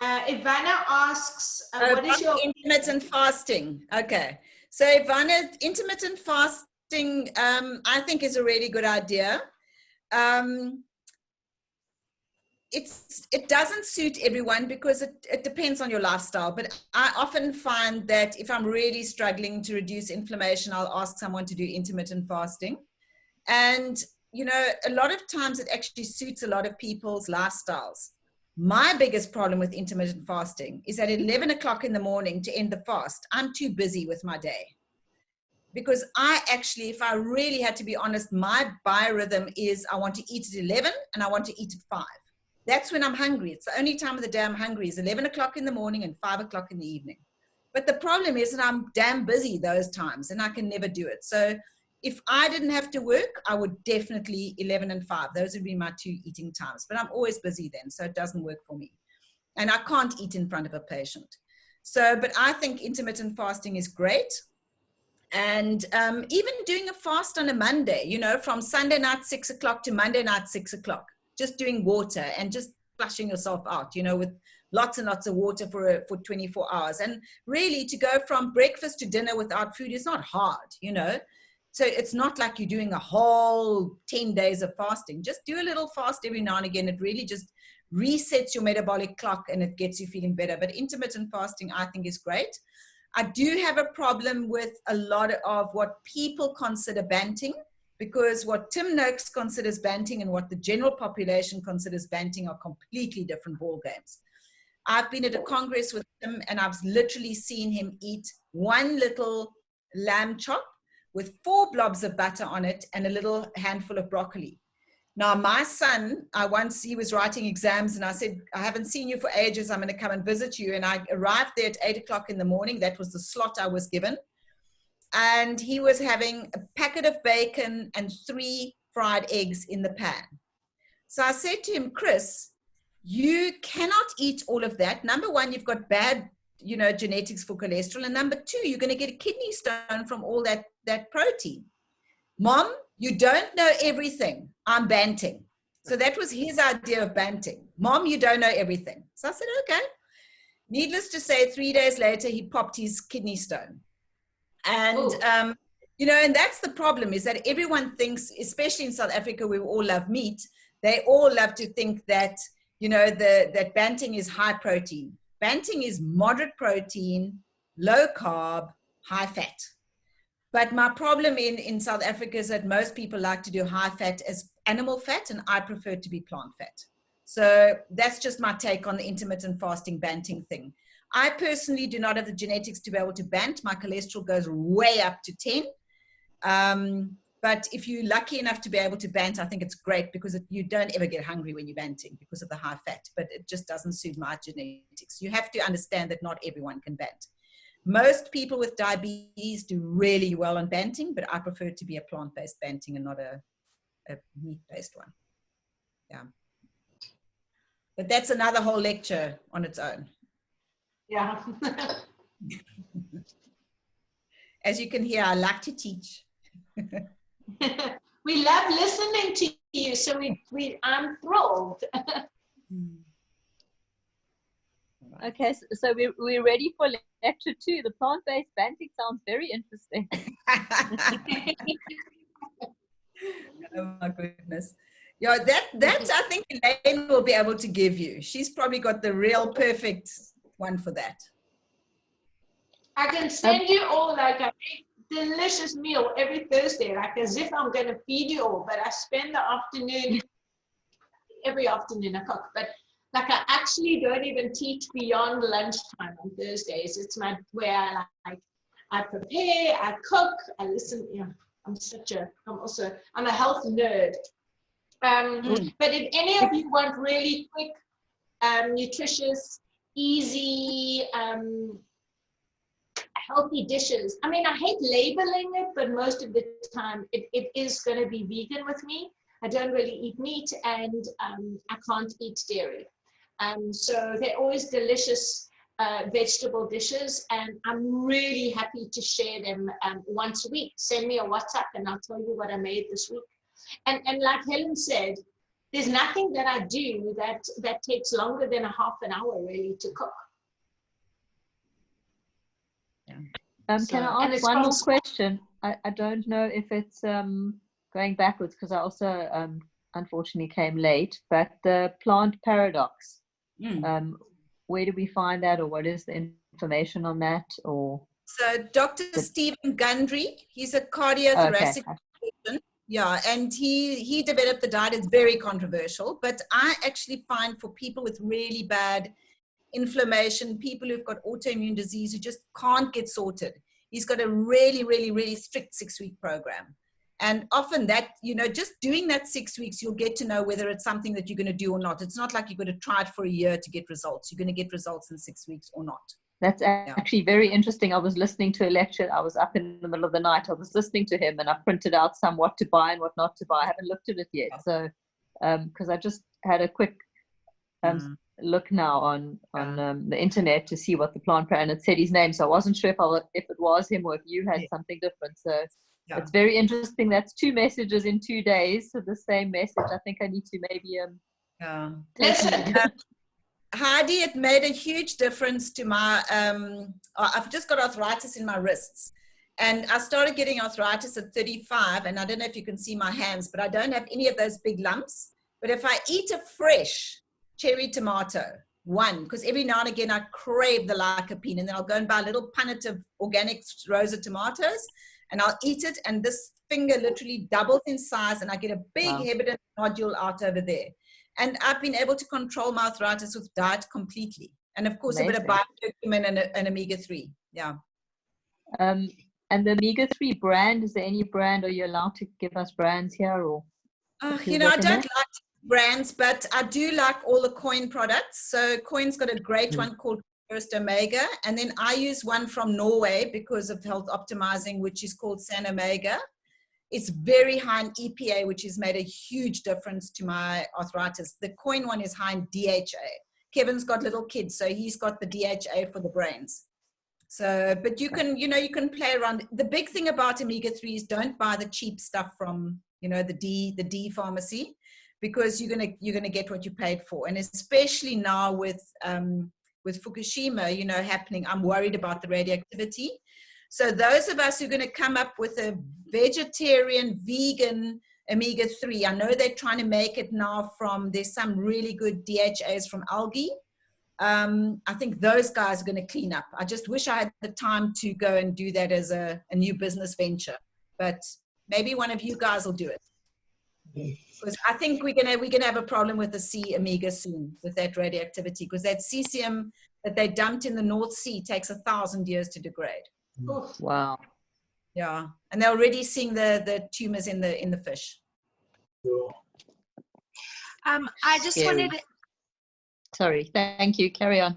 Ivana asks, what is your intermittent fasting? Okay, so Ivana, intermittent fasting, I think is a really good idea. It doesn't suit everyone because it depends on your lifestyle. But I often find that if I'm really struggling to reduce inflammation, I'll ask someone to do intermittent fasting, and you know, a lot of times it actually suits a lot of people's lifestyles. My biggest problem with intermittent fasting is at 11 o'clock in the morning to end the fast, I'm too busy with my day. Because I actually, if I really had to be honest, my biorhythm is I want to eat at 11 and I want to eat at 5. That's when I'm hungry. It's the only time of the day I'm hungry is 11 o'clock in the morning and 5 o'clock in the evening. But the problem is that I'm damn busy those times and I can never do it. So if I didn't have to work, I would definitely 11 and 5. Those would be my 2 eating times. But I'm always busy then, so it doesn't work for me. And I can't eat in front of a patient. So, but I think intermittent fasting is great. And even doing a fast on a Monday, you know, from Sunday night 6 o'clock to Monday night 6 o'clock, just doing water and just flushing yourself out, you know, with lots and lots of water for 24 hours. And really to go from breakfast to dinner without food is not hard, you know. So it's not like you're doing a whole 10 days of fasting. Just do a little fast every now and again. It really just resets your metabolic clock and it gets you feeling better. But intermittent fasting, I think, is great. I do have a problem with a lot of what people consider banting, because what Tim Noakes considers banting and what the general population considers banting are completely different ball games. I've been at a congress with him and I've literally seen him eat one little lamb chop with 4 blobs of butter on it and a little handful of broccoli. Now, my son, he was writing exams and I said, I haven't seen you for ages. I'm going to come and visit you. And I arrived there at 8 o'clock in the morning. That was the slot I was given. And he was having a packet of bacon and 3 fried eggs in the pan. So I said to him, Chris, you cannot eat all of that. Number one, you've got bad, genetics for cholesterol. And number 2, you're going to get a kidney stone from all that protein. Mom, you don't know everything. I'm banting. So that was his idea of banting. Mom, you don't know everything. So I said, okay. Needless to say, 3 days later, he popped his kidney stone. And, and that's the problem, is that everyone thinks, especially in South Africa, we all love meat. They all love to think that, that banting is high protein. Banting is moderate protein, low carb, high fat. But my problem in South Africa is that most people like to do high fat as animal fat, and I prefer to be plant fat. So that's just my take on the intermittent fasting banting thing. I personally do not have the genetics to be able to bant. My cholesterol goes way up to 10. But if you're lucky enough to be able to bant, I think it's great, because you don't ever get hungry when you're banting because of the high fat, but it just doesn't suit my genetics. You have to understand that not everyone can bant. Most people with diabetes do really well on banting, but I prefer to be a plant-based banting and not a meat-based one. Yeah. But that's another whole lecture on its own. Yeah. As you can hear, I like to teach. We love listening to you, so I'm thrilled. Okay, so we're ready for lecture 2. The plant-based banting sounds very interesting. Oh my goodness. Yeah, that I think Elaine will be able to give you. She's probably got the real perfect one for that. I can send you all like a delicious meal every Thursday, like as if I'm going to feed you all, but I spend the afternoon, every afternoon I cook, but like I actually don't even teach beyond lunchtime on Thursdays. It's where I prepare, I cook, I listen. I'm a health nerd. But if any of you want really quick, nutritious, easy, healthy dishes, I mean, I hate labeling it, but most of the time it is going to be vegan with me. I don't really eat meat, and I can't eat dairy. So they're always delicious vegetable dishes, and I'm really happy to share them once a week. Send me a WhatsApp and I'll tell you what I made this week. And like Helen said, there's nothing that I do that takes longer than a half an hour really to cook. Can I ask one more question? I don't know if it's going backwards, because I also unfortunately came late, but the plant paradox, where do we find that, or what is the information on that? Or so Dr. Stephen Gundry, he's a cardiothoracic surgeon. Yeah, and he developed the diet. It's very controversial, but I actually find for people with really bad inflammation, people who've got autoimmune disease who just can't get sorted, he's got a really, really, really strict 6-week program. And often that, just doing that 6 weeks, you'll get to know whether it's something that you're going to do or not. It's not like you're going to try it for a year to get results. You're going to get results in 6 weeks or not. That's actually very interesting. I was listening to a lecture. I was up in the middle of the night. I was listening to him, and I printed out some what to buy and what not to buy. I haven't looked at it yet. So, because I just had a quick look now on the internet to see what the plant, and it said his name. So I wasn't sure if it was him or if you had something different. So it's very interesting. That's 2 messages in 2 days. So the same message. I think I need to maybe Heidi, it made a huge difference to my, I've just got arthritis in my wrists, and I started getting arthritis at 35, and I don't know if you can see my hands, but I don't have any of those big lumps. But if I eat a fresh cherry tomato, because every now and again I crave the lycopene, and then I'll go and buy a little punnet of organic rosa tomatoes, and I'll eat it, and this finger literally doubles in size, and I get a big Heberdin nodule out over there. And I've been able to control my arthritis with diet completely. And of course, a bit of biocurcumin and omega-3. Yeah. And the omega-3 brand, is there any brand, are you allowed to give us brands here? Or you know, I don't like brands, but I do like all the Coin products. So Coin's got a great one called First Omega, and then I use one from Norway because of health optimizing, which is called San Omega. It's very high in EPA, which has made a huge difference to my arthritis. The Coin one is high in DHA. Kevin's got little kids, so he's got the DHA for the brains. So, but you can, you know, you can play around. The big thing about omega-3s, don't buy the cheap stuff from, you know, the D pharmacy, because you're gonna get what you paid for. And especially now with Fukushima, you know, happening, I'm worried about the radioactivity. So those of us who are going to come up with a vegetarian, vegan omega-3, I know they're trying to make it now from, there's some really good DHAs from algae. I think those guys are going to clean up. I just wish I had the time to go and do that as a new business venture, but maybe one of you guys will do it. Because I think we're gonna have a problem with the C omega soon with that radioactivity, because that cesium that they dumped in the North Sea takes 1,000 years to degrade. Wow. Yeah, and they're already seeing the tumors in the fish. I just wanted to, sorry, thank you, carry on.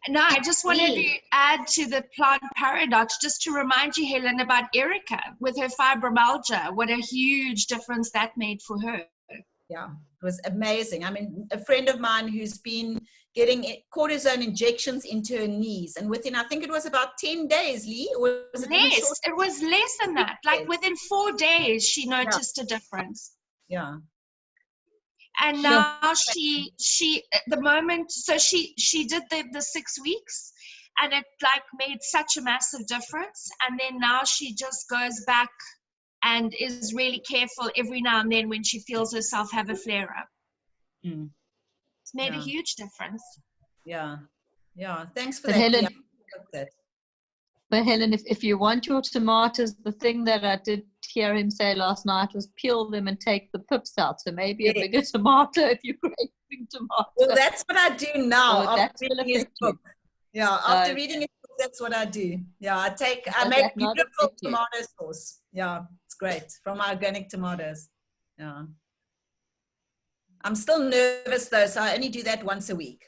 no, I just wanted to add to the plant paradox, just to remind you, Helen, about Erica with her fibromyalgia, what a huge difference that made for her. Yeah, it was amazing. I mean, a friend of mine who's been getting cortisone injections into her knees, and within, I think it was about 10 days, Lee, or was it less? It was less than that. Like within 4 days, she noticed a difference. Yeah. And now she at the moment, so she did the 6 weeks, and it like made such a massive difference. And then now she just goes back and is really careful every now and then when she feels herself have a flare up. It's made a huge difference. Yeah, yeah. Thanks for But that. Helen, Yeah. but Helen, if you want your tomatoes, the thing that I did hear him say last night was peel them and take the pips out. So maybe a bigger tomato if you're craving tomato. Well, that's what I do now. Oh, after reading his book. Yeah, after reading his book, that's what I do. Yeah, I make beautiful tomato sauce. Yeah, it's great from my organic tomatoes. Yeah. I'm still nervous though, so I only do that once a week.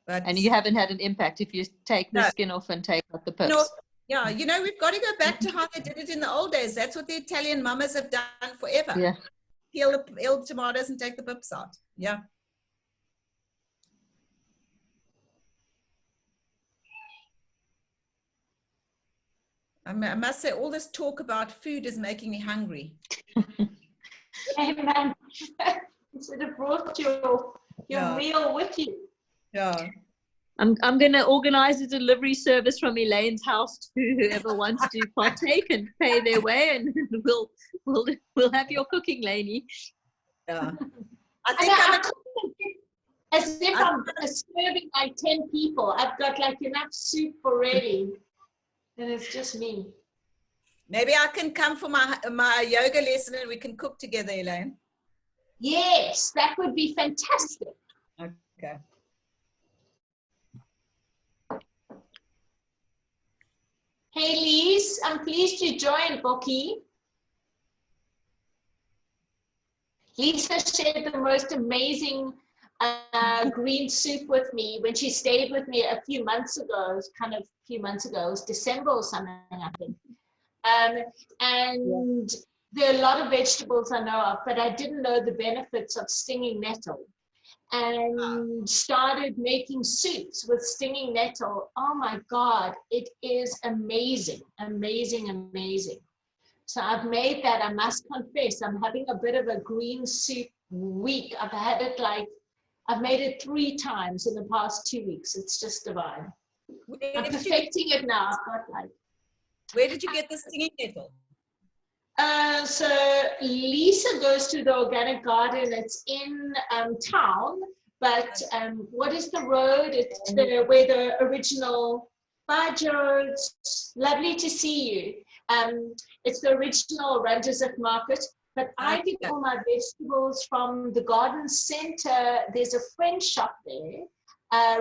But and you haven't had an impact if you take the skin off and take out the pips? No, yeah, you know, we've got to go back to how they did it in the old days. That's what the Italian mamas have done forever. Yeah. Peel the tomatoes and take the pips out. Yeah. I must say, all this talk about food is making me hungry. Amen. You should have brought your meal with you. Yeah. I'm going to organize a delivery service from Elaine's house to whoever wants to partake and pay their way, and we'll have your cooking, Lainey. Yeah. I think as if I'm serving like 10 people. I've got like enough soup already, and it's just me. Maybe I can come for my yoga lesson and we can cook together, Elaine. Yes, that would be fantastic. Okay. Hey, Lise, I'm pleased you joined, Boki. Lisa shared the most amazing green soup with me when she stayed with me a few months ago. It was kind of a few months ago. It was December or something, I think. And there are a lot of vegetables I know of, but I didn't know the benefits of stinging nettle. And started making soups with stinging nettle. Oh my God, it is amazing, amazing, amazing. So I've made that, I must confess, I'm having a bit of a green soup week. I've made it 3 times in the past 2 weeks. It's just divine. I'm perfecting it now. Where did you get the stinging nettle? So Lisa goes to the organic garden. It's in town, but what is the road? It's where the original. Bye, Joe. It's lovely to see you. It's the original Rangersat Market, but I get all my vegetables from the garden center. There's a French shop there.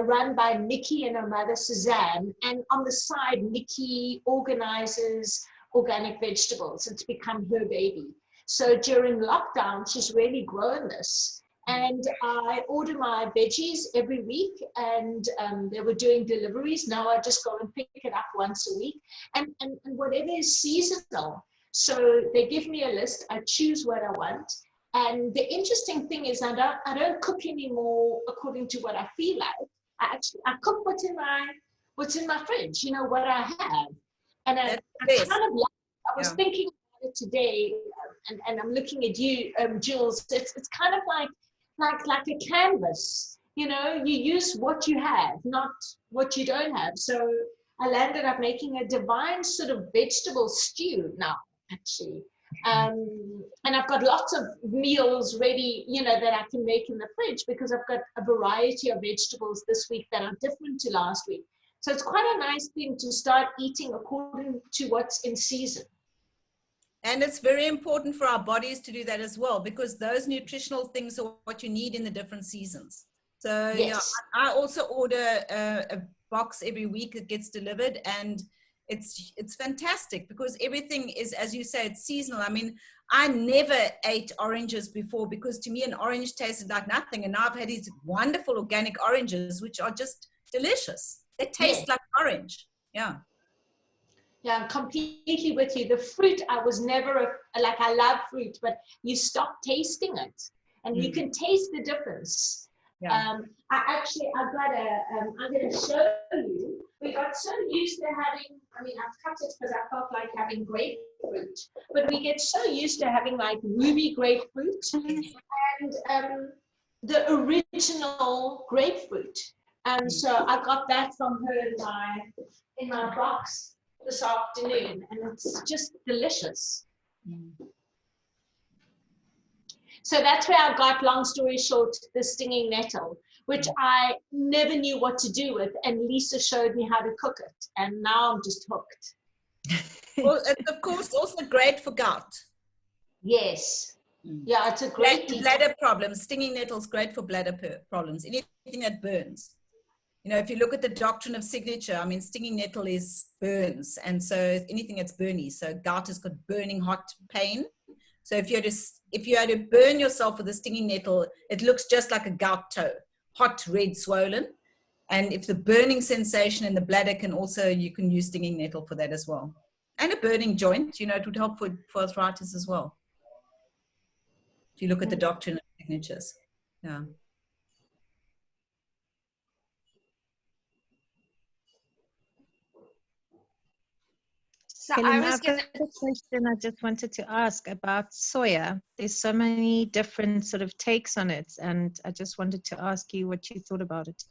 run by Nikki and her mother, Suzanne. And on the side, Nikki organizes organic vegetables. It's become her baby. So during lockdown, she's really grown this. And I order my veggies every week, and they were doing deliveries. Now I just go and pick it up once a week, and whatever is seasonal. So they give me a list, I choose what I want. And the interesting thing is I don't cook anymore according to what I feel like. I cook what's in my fridge, you know, what I have. And I kind of like, I was thinking about it today, and I'm looking at you, Jules. It's kind of like a canvas, you know, you use what you have, not what you don't have. So I landed up making a divine sort of vegetable stew now, actually. And I've got lots of meals ready, you know, that I can make in the fridge because I've got a variety of vegetables this week that are different to last week. So it's quite a nice thing to start eating according to what's in season. And it's very important for our bodies to do that as well, because those nutritional things are what you need in the different seasons. So yes. I also order a box every week that gets delivered, and it's fantastic because everything is, as you say, it's seasonal. I mean, I never ate oranges before because to me an orange tasted like nothing, and now I've had these wonderful organic oranges which are just delicious. They taste like orange. Yeah, I'm completely with you. The fruit, I was never I love fruit, but you stop tasting it, and you can taste the difference. I'm going to show you. We got so used to having, I've cut it because I felt like having grapefruit, but we get so used to having like ruby grapefruit and the original grapefruit. And so I got that from her in my box this afternoon, and it's just delicious. So that's where I got, long story short, the stinging nettle, which I never knew what to do with, and Lisa showed me how to cook it, and now I'm just hooked. Well, it's of course also great for gout. Yes. Yeah, it's a great bladder problems. Stinging nettle's great for bladder problems. Anything that burns. You know, if you look at the doctrine of signature, stinging nettle is burns, and so anything that's burny. So gout has got burning hot pain. So if you had to burn yourself with a stinging nettle, it looks just like a gout toe, hot, red, swollen. And if the burning sensation in the bladder you can use stinging nettle for that as well. And a burning joint, you know, it would help for arthritis as well. If you look at the doctrine of signatures, yeah. So I've got a question I just wanted to ask about soya. There's so many different sort of takes on it, and I just wanted to ask you what you thought about it.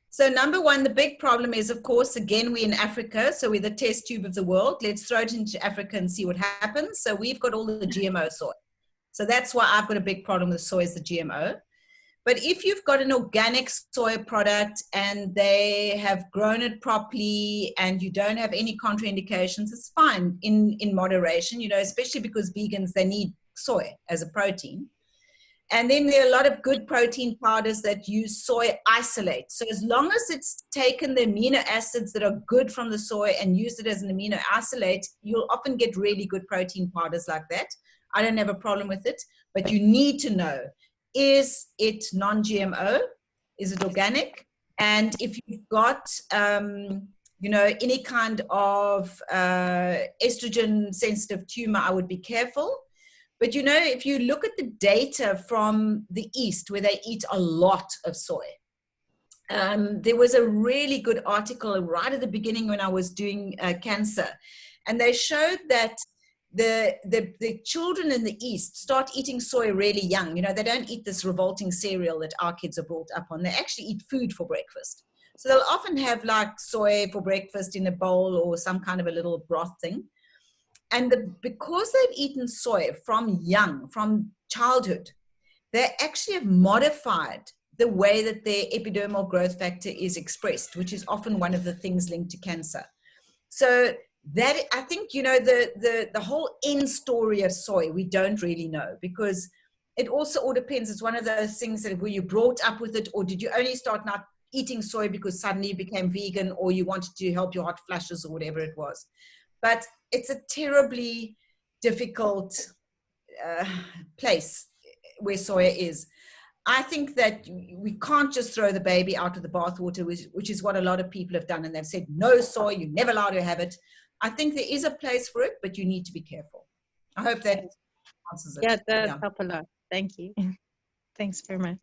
So number one, the big problem is, of course, again, we're in Africa, so we're the test tube of the world. Let's throw it into Africa and see what happens. So we've got all the GMO soy. So that's why I've got a big problem with soy, is the GMO. But if you've got an organic soy product and they have grown it properly and you don't have any contraindications, it's fine in moderation, you know, especially because vegans, they need soy as a protein. And then there are a lot of good protein powders that use soy isolate. So as long as it's taken the amino acids that are good from the soy and used it as an amino isolate, you'll often get really good protein powders like that. I don't have a problem with it, but you need to know, is it non-GMO? Is it organic? And if you've got, you know, any kind of estrogen-sensitive tumor, I would be careful. But, you know, if you look at the data from the East, where they eat a lot of soy, there was a really good article right at the beginning when I was doing cancer, and they showed that the children in the East start eating soy really young. You know, they don't eat this revolting cereal that our kids are brought up on. They actually eat food for breakfast. So they'll often have like soy for breakfast in a bowl or some kind of a little broth thing. And because they've eaten soy from young, from childhood, they actually have modified the way that their epidermal growth factor is expressed, which is often one of the things linked to cancer. So that, I think, you know, the whole end story of soy, we don't really know, because it also all depends. It's one of those things that were you brought up with it, or did you only start eating soy because suddenly you became vegan or you wanted to help your hot flushes or whatever it was. But it's a terribly difficult place where soya is. I think that we can't just throw the baby out of the bathwater, which is what a lot of people have done. And they've said, no soy, you're never allowed to have it. I think there is a place for it, but you need to be careful. I hope that answers it. Yeah, that helped a lot. Thank you. Thanks very much.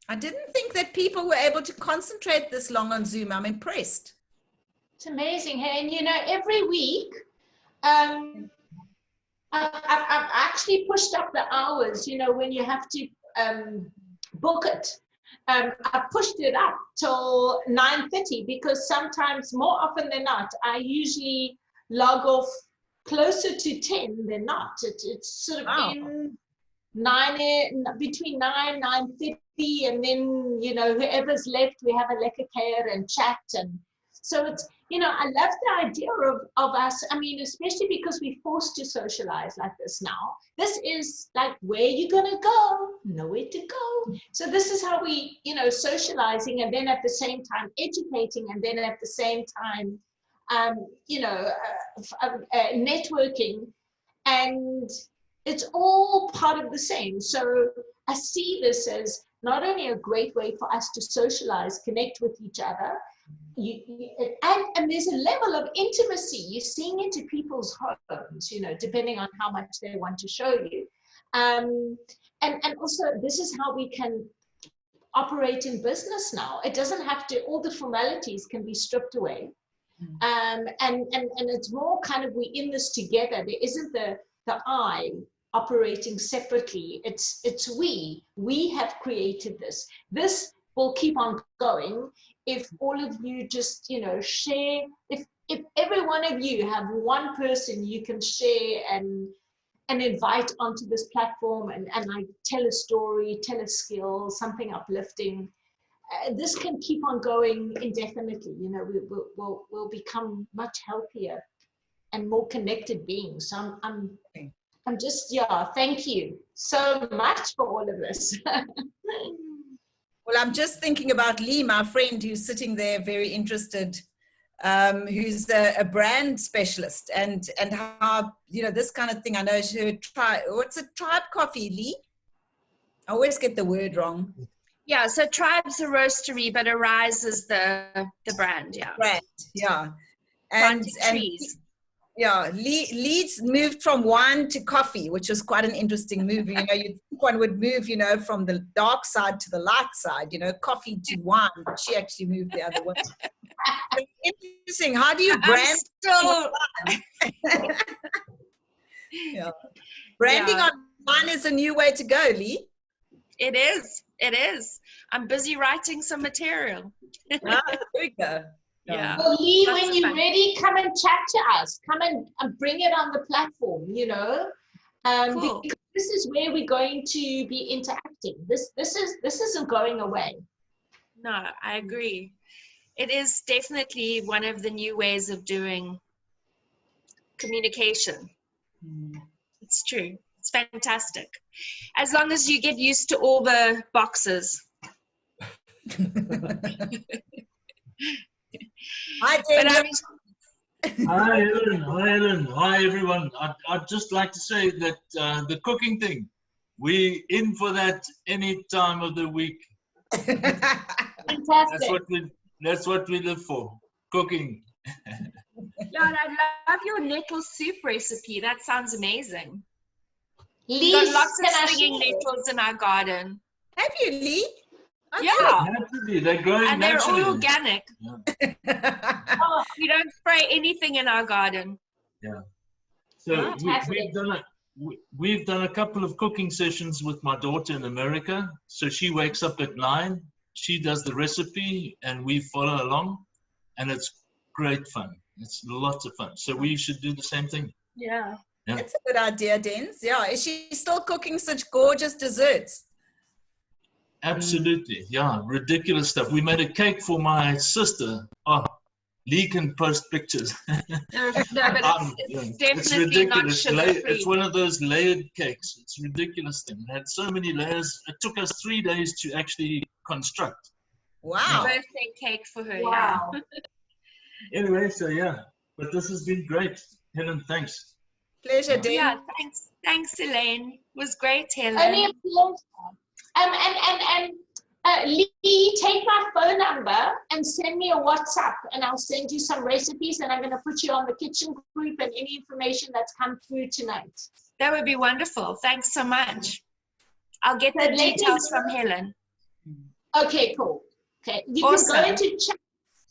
I didn't think that people were able to concentrate this long on Zoom. I'm impressed. It's amazing. Hey, and you know, every week, I've actually pushed up the hours, you know, when you have to book it. I've pushed it up till 9:30 because sometimes, more often than not, I usually log off closer to 10 than not. It's sort of in between 9:30, and then, you know, whoever's left, we have a lekker keer and chat. And so it's, you know, I love the idea of us, I mean, especially because we're forced to socialize like this now. This is like, where you gonna go? Nowhere to go. So this is how we, you know, socializing, and then at the same time educating, and then at the same time, you know, networking, and it's all part of the same. So I see this as not only a great way for us to socialize, connect with each other, and there's a level of intimacy. You're seeing into people's homes, you know, depending on how much they want to show you. And also, this is how we can operate in business now. It doesn't have to, all the formalities can be stripped away. And it's more kind of, we in this together. There isn't the I operating separately. It's we have created this. This will keep on going if all of you just, you know, share. If every one of you have one person you can share and invite onto this platform and like tell a story, tell a skill, something uplifting, this can keep on going indefinitely. You know, we'll become much healthier and more connected beings. So I'm just, yeah, thank you so much for all of this. Well, I'm just thinking about Lee, my friend, who's sitting there very interested, who's a brand specialist, and how, you know, this kind of thing. I know what's a Tribe Coffee, Lee? I always get the word wrong. Yeah, so Tribe's a roastery, but Arise is the brand, yeah. Brand, yeah. And trees. Yeah, Lee's moved from wine to coffee, which was quite an interesting move. You know, you'd think one would move, you know, from the dark side to the light side, you know, coffee to wine, but she actually moved the other way. Interesting. How do you brand? Yeah. Branding on wine is a new way to go, Lee. It is. It is. I'm busy writing some material. There we go. Yeah. Well, Lee, when you're ready, come and chat to us. Come and bring it on the platform, you know. Cool. Because this is where we're going to be interacting. This isn't going away. No, I agree. It is definitely one of the new ways of doing communication. It's true. It's fantastic. As long as you get used to all the boxes. Hi, Helen. Hi, everyone. I'd just like to say that the cooking thing, we in for that any time of the week. Fantastic. That's what we live for, cooking. Lord, I love your nettle soup recipe. That sounds amazing. Lee, we've got lots of stinging nettles in our garden. Have you, Lee? Yeah. Naturally, they're growing and they're naturally. all organic. Yeah. We don't spray anything in our garden. Yeah. So we've done a couple of cooking sessions with my daughter in America. So she wakes up at 9. She does the recipe and we follow along, and it's great fun. It's lots of fun. So we should do the same thing. Yeah. That's a good idea, Dens. Yeah. Is she still cooking such gorgeous desserts? Absolutely. Yeah. Ridiculous stuff. We made a cake for my sister. Oh, Lee can post pictures. No, but it's definitely not sugar-free. It's one of those layered cakes. It's a ridiculous thing. It had so many layers. It took us 3 days to actually construct. Wow. Birthday cake for her. Wow. Yeah. Anyway, so yeah, but this has been great. Helen, thanks. Pleasure, Dean. Yeah, thanks, Elaine. It was great, Helen. Only a pleasure. Lee, take my phone number and send me a WhatsApp, and I'll send you some recipes, and I'm going to put you on the kitchen group and any information that's come through tonight. That would be wonderful. Thanks so much. I'll get the details from Helen. Okay, cool. Okay, you Awesome. can go into chat.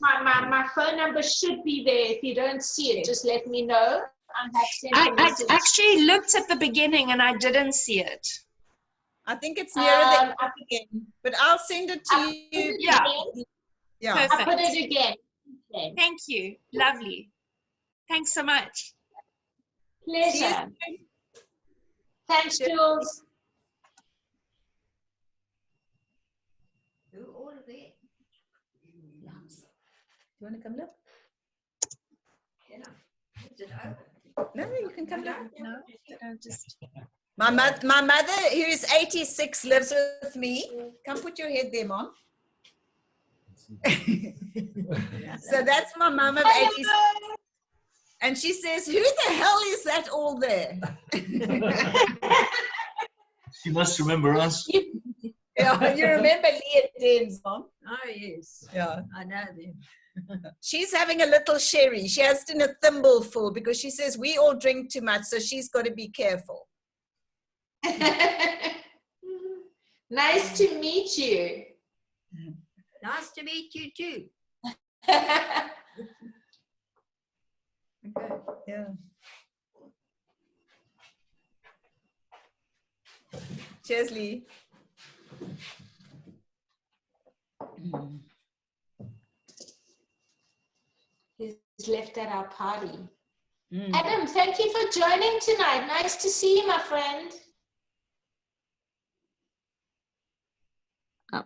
My phone number should be there. If you don't see it, just let me know. I actually looked at the beginning and I didn't see it. I think it's nearer the again, but I'll send it to you. Yeah. Yeah. Perfect. I'll put it again. Okay. Thank you. Lovely. Thanks so much. Pleasure. Thanks, Jules. All of it. Do you want to come look? No, you can come look. No, just. My mother, who is 86, lives with me. Come put your head there, Mom. So that's my mum of 86. And she says, who the hell is that all there? She must remember us. Yeah, you remember Lee and Dan's Mom? Oh, yes. Yeah. I know them. She's having a little sherry. She has it in a thimble full because she says we all drink too much, so she's got to be careful. Nice to meet you. Nice to meet you too. Okay. Yeah. Cheers, Lee. He's left at our party. Adam, thank you for joining tonight. Nice to see you, my friend.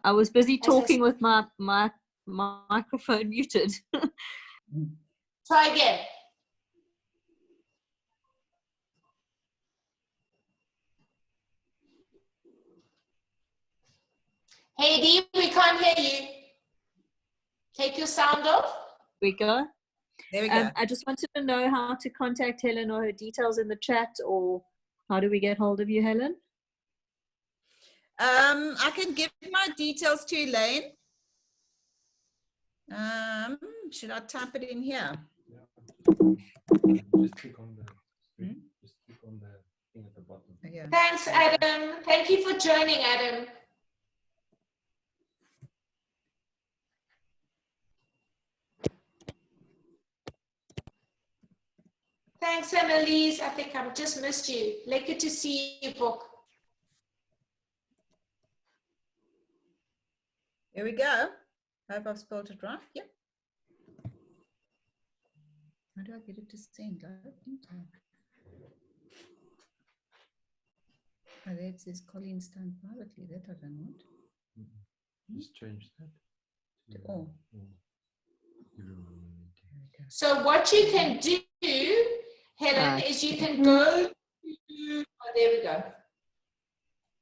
I was busy talking with my microphone muted. Try again. Hey, Dee, we can't hear you. Take your sound off. We go. There we go. I just wanted to know how to contact Helen or her details in the chat, or how do we get hold of you, Helen? I can give my details to Elaine. Should I type it in here? Just click on the just click on the thing at the bottom. Yeah. Thanks, Adam. Thank you for joining, Adam. Thanks, Annalise. I think I've just missed you. Lekker to see you, Book. Here we go. I hope I've spelled it right. Yep. How do I get it to send? Oh, there it says Colleen Stein privately. That I don't want. Just change that. To all. So what you can do, Helen, is you can go to, oh, there we go.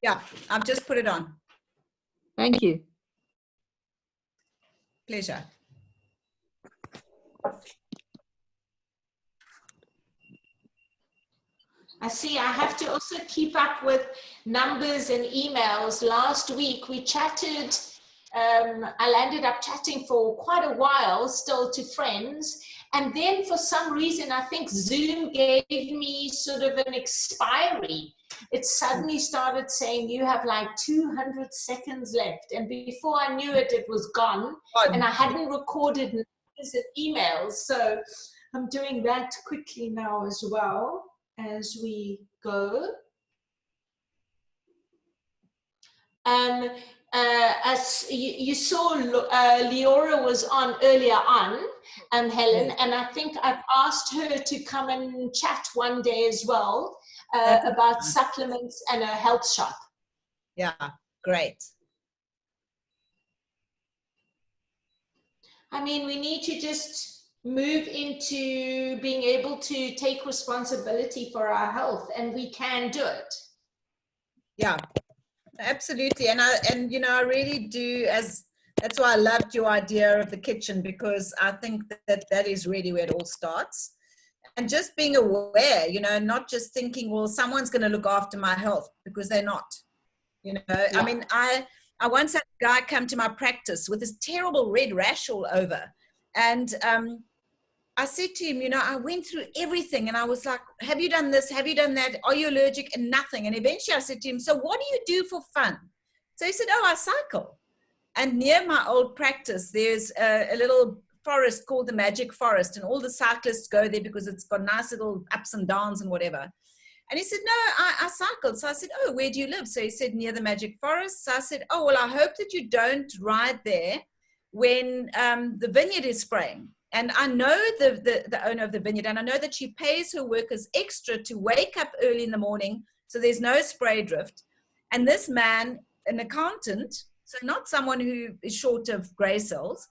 Yeah, I've just put it on. Thank you. Pleasure. I see I have to also keep up with numbers and emails. Last week we chatted, I landed up chatting for quite a while still to friends. And then for some reason, I think Zoom gave me sort of an expiry. It suddenly started saying you have like 200 seconds left. And before I knew it, it was gone. And I hadn't recorded numbers and emails. So I'm doing that quickly now as well as we go. As you saw, Leora was on earlier on, Helen, and I think I've asked her to come and chat one day as well about supplements and a health shop. Yeah, great. I mean, we need to just move into being able to take responsibility for our health, and we can do it. Yeah, absolutely. And you know, I really do, that's why I loved your idea of the kitchen, because I think that is really where it all starts. And just being aware, you know, not just thinking, well, someone's going to look after my health, because they're not. You know, yeah. I mean, I once had a guy come to my practice with this terrible red rash all over. And I said to him, you know, I went through everything, and I was like, have you done this? Have you done that? Are you allergic? And nothing. And eventually I said to him, so what do you do for fun? So he said, oh, I cycle. And near my old practice, there's a little forest called the Magic Forest, and all the cyclists go there because it's got nice little ups and downs and whatever. And he said, no, I cycled. So I said, oh, where do you live? So he said, near the Magic Forest. So I said, oh, well, I hope that you don't ride there when the vineyard is spraying. And I know the owner of the vineyard, and I know that she pays her workers extra to wake up early in the morning so there's no spray drift. And this man, an accountant, so not someone who is short of gray cells,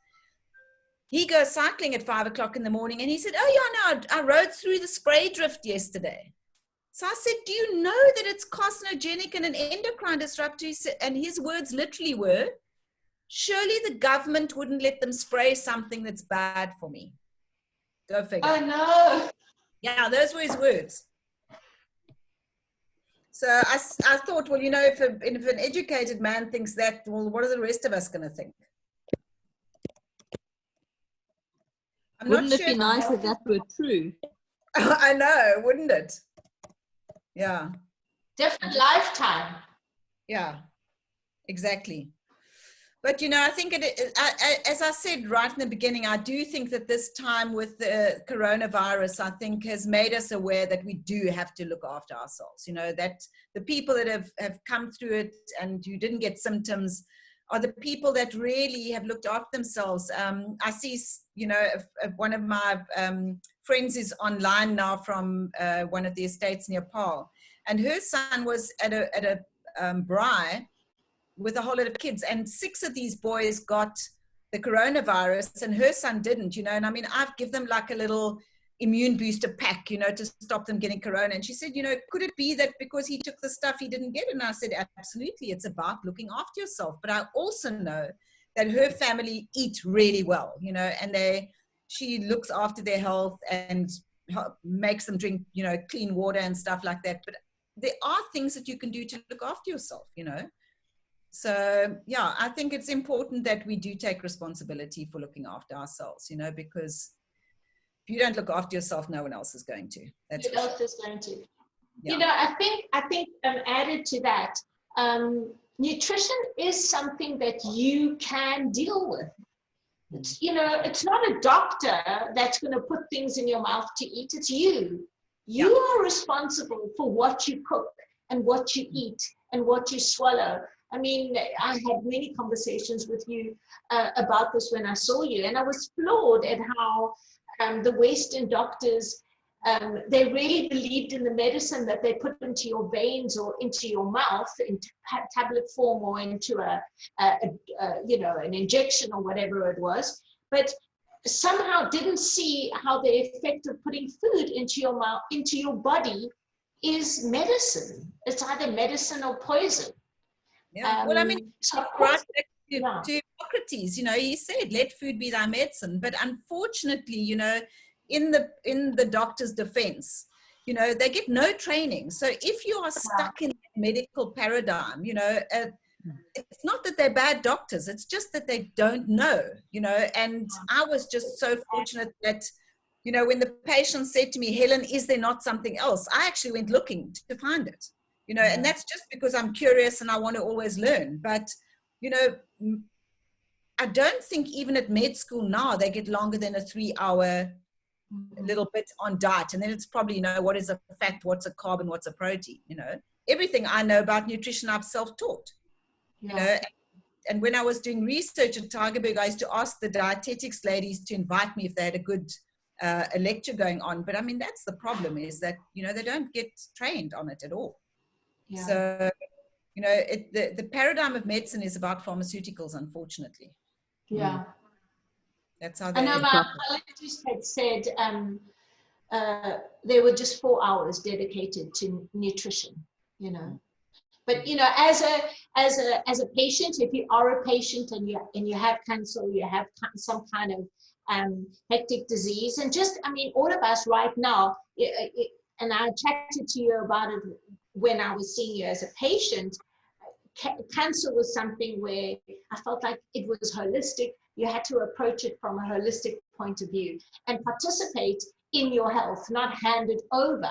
he goes cycling at 5 o'clock in the morning, and he said, oh, yeah, no, I rode through the spray drift yesterday. So I said, do you know that it's carcinogenic and an endocrine disruptor? And his words literally were, surely the government wouldn't let them spray something that's bad for me. Go figure. Oh, no. Yeah, those were his words. So I thought, well, you know, if an educated man thinks that, well, what are the rest of us going to think? Wouldn't it be nice if that were true? I know, wouldn't it? Yeah. Different lifetime. Yeah, exactly. But, you know, I think, as I said right in the beginning, I do think that this time with the coronavirus, I think has made us aware that we do have to look after ourselves. You know, that the people that have come through it and who didn't get symptoms are the people that really have looked after themselves. I see, you know, one of my friends is online now from one of the estates near Paarl, and her son was at a braai with a whole lot of kids, and 6 of these boys got the coronavirus, and her son didn't, you know. And I mean, I've given them like a little immune booster pack, you know, to stop them getting corona. And she said, you know, could it be that because he took the stuff he didn't get? And I said, absolutely, it's about looking after yourself. But I also know that her family eat really well, you know, and she looks after their health and makes them drink, you know, clean water and stuff like that. But there are things that you can do to look after yourself, you know. So, yeah, I think it's important that we do take responsibility for looking after ourselves, you know, because if you don't look after yourself, no one else is going to. Who else is going to? Yeah. You know, I think added to that, nutrition is something that you can deal with. It's, you know, it's not a doctor that's going to put things in your mouth to eat. It's you. You are responsible for what you cook and what you eat and what you swallow. I mean, I had many conversations with you about this when I saw you, and I was floored at how the Western doctors, they really believed in the medicine that they put into your veins or into your mouth, into tablet form or into you know, an injection or whatever it was, but somehow didn't see how the effect of putting food into your mouth, into your body, is medicine. It's either medicine or poison. Yeah, well, I mean, so right back to Hippocrates, you know, he said, let food be thy medicine. But unfortunately, you know, in the doctor's defense, you know, they get no training. So if you are stuck in the medical paradigm, you know, it's not that they're bad doctors, it's just that they don't know, you know. And I was just so fortunate that, you know, when the patient said to me, Helen, is there not something else? I actually went looking to find it. You know, and that's just because I'm curious and I want to always learn. But, you know, I don't think even at med school now they get longer than a 3-hour little bit on diet. And then it's probably, you know, what is a fat, what's a carb, and what's a protein, you know. Everything I know about nutrition, I've self-taught, you know. And when I was doing research at Tygerberg, I used to ask the dietetics ladies to invite me if they had a good a lecture going on. But I mean, that's the problem, is that, you know, they don't get trained on it at all. Yeah. So, you know, the paradigm of medicine is about pharmaceuticals, unfortunately. Yeah. That's how I know my oncologist had said there were just 4 hours dedicated to nutrition, you know. But you know, as a patient, if you are a patient and you have cancer, or you have some kind of hectic disease, and just, I mean, all of us right now, and I chatted to you about it when I was seeing you as a patient. Cancer was something where I felt like it was holistic. You had to approach it from a holistic point of view and participate in your health, not hand it over,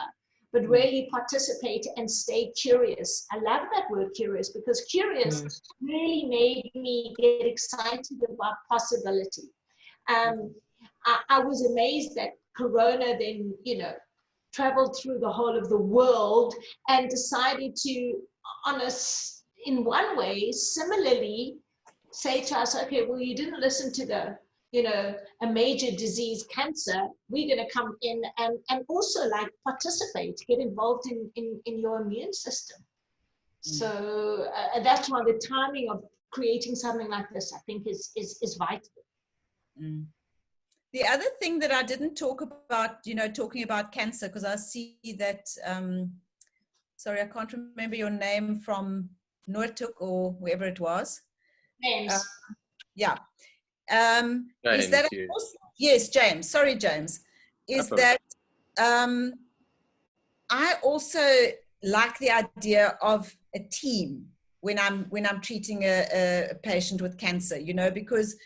but really participate and stay curious. I love that word curious, because curious really made me get excited about possibility. I was amazed that Corona then, you know, traveled through the whole of the world and decided to, in one way, similarly say to us, okay, well, you didn't listen to the, you know, a major disease, cancer. We're going to come in and also like participate, get involved in your immune system. So that's why the timing of creating something like this, I think, is vital. The other thing that I didn't talk about, you know, talking about cancer, because I see that, sorry, I can't remember your name, from Noortuk or wherever it was. James. Yeah. James, is that yes. Yes, James. Sorry, James. Is that I also like the idea of a team when I'm treating a patient with cancer, you know, because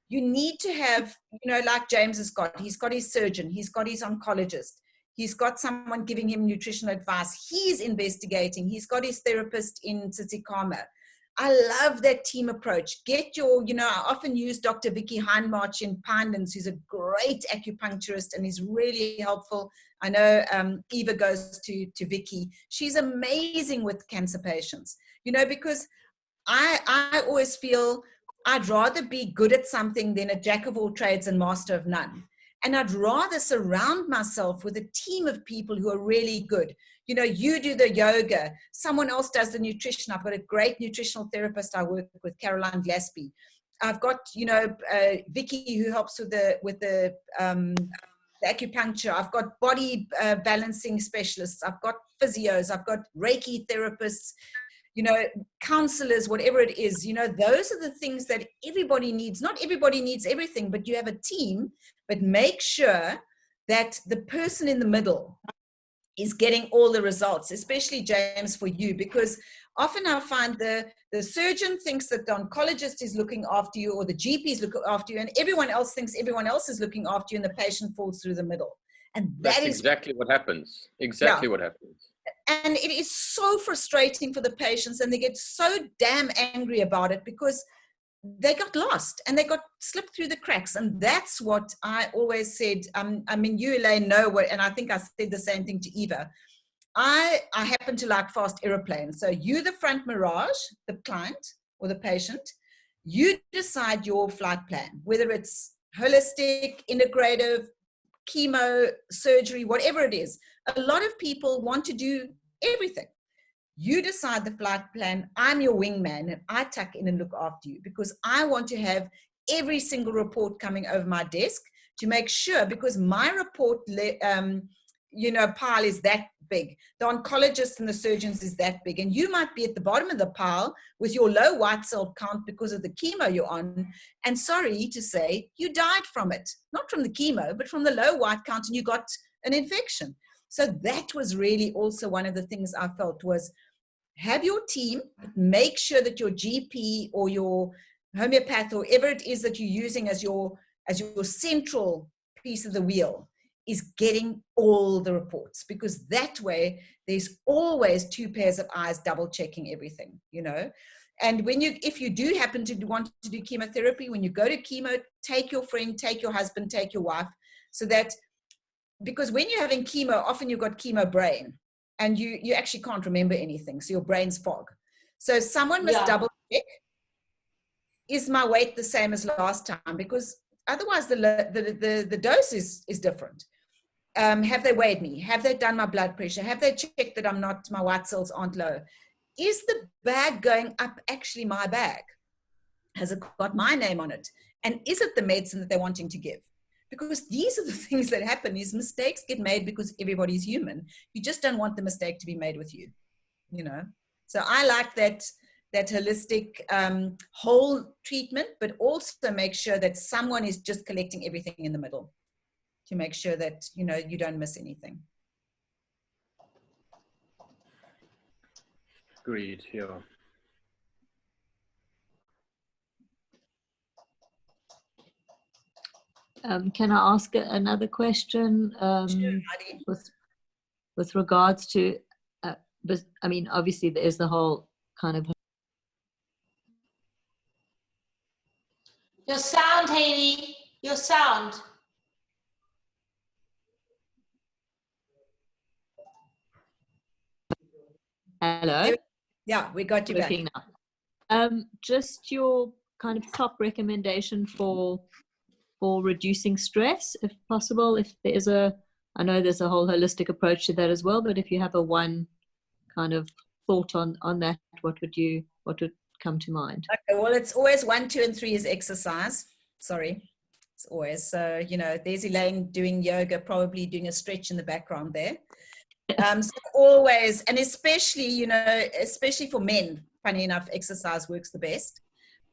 you need to have, you know, like James has got, he's got his surgeon, he's got his oncologist, he's got someone giving him nutritional advice, he's investigating, he's got his therapist in Tsitsikamma. I love that team approach. Get your, you know, I often use Dr. Vicky Heinmarch in Pinelands, who's a great acupuncturist and is really helpful. I know Eva goes to Vicky. She's amazing with cancer patients, you know, because I always feel I'd rather be good at something than a jack of all trades and master of none. And I'd rather surround myself with a team of people who are really good. You know, you do the yoga, someone else does the nutrition. I've got a great nutritional therapist I work with, Caroline Glasby. I've got, you know, Vicky, who helps with the acupuncture. I've got body balancing specialists. I've got physios. I've got Reiki therapists, you know, counselors, whatever it is. You know, those are the things that everybody needs. Not everybody needs everything, but you have a team. But make sure that the person in the middle is getting all the results, especially, James, for you, because often I find the surgeon thinks that the oncologist is looking after you, or the GP is looking after you, and everyone else thinks everyone else is looking after you, and the patient falls through the middle. And that's exactly what happens. Exactly what happens. And it is so frustrating for the patients, and they get so damn angry about it because they got lost and they got slipped through the cracks. And that's what I always said. I mean, you, Elaine, know what, and I think I said the same thing to Eva. I happen to like fast airplanes. So you, the front mirage, the client or the patient, you decide your flight plan, whether it's holistic, integrative, chemo, surgery, whatever it is. A lot of people want to do everything. You decide the flight plan. I'm your wingman, and I tuck in and look after you because I want to have every single report coming over my desk to make sure, because my report, you know, pile is that big. The oncologist and the surgeons is that big. And you might be at the bottom of the pile with your low white cell count because of the chemo you're on. And sorry to say, you died from it. Not from the chemo, but from the low white count, and you got an infection. So that was really also one of the things I felt was, have your team, make sure that your GP or your homeopath or whatever it is that you're using as your central piece of the wheel is getting all the reports, because that way there's always two pairs of eyes double checking everything, you know. And when if you do happen to want to do chemotherapy, when you go to chemo, take your friend, take your husband, take your wife, so that, because when you're having chemo, often you've got chemo brain and you actually can't remember anything. So your brain's fog. So someone must double check, is my weight the same as last time? Because otherwise the dose is different. Have they weighed me? Have they done my blood pressure? Have they checked that my white cells aren't low? Is the bag going up actually my bag? Has it got my name on it? And is it the medicine that they're wanting to give? Because these are the things that happen, is mistakes get made because everybody's human. You just don't want the mistake to be made with you, you know? So I like that holistic whole treatment, but also make sure that someone is just collecting everything in the middle to make sure that, you know, you don't miss anything. Agreed, yeah. Can I ask another question with regards to, I mean, obviously there's the whole kind of... Your sound, Haley, your sound. Hello? Yeah, we got you back. Now. Just your kind of top recommendation for reducing stress, if possible, if there's I know there's a whole holistic approach to that as well, but if you have a one kind of thought on that, what would come to mind? Okay, well, it's always 1, 2, and 3 is exercise. Sorry, it's always. So, you know, there's Elaine doing yoga, probably doing a stretch in the background there. So always, and especially, you know, especially for men, funny enough, exercise works the best.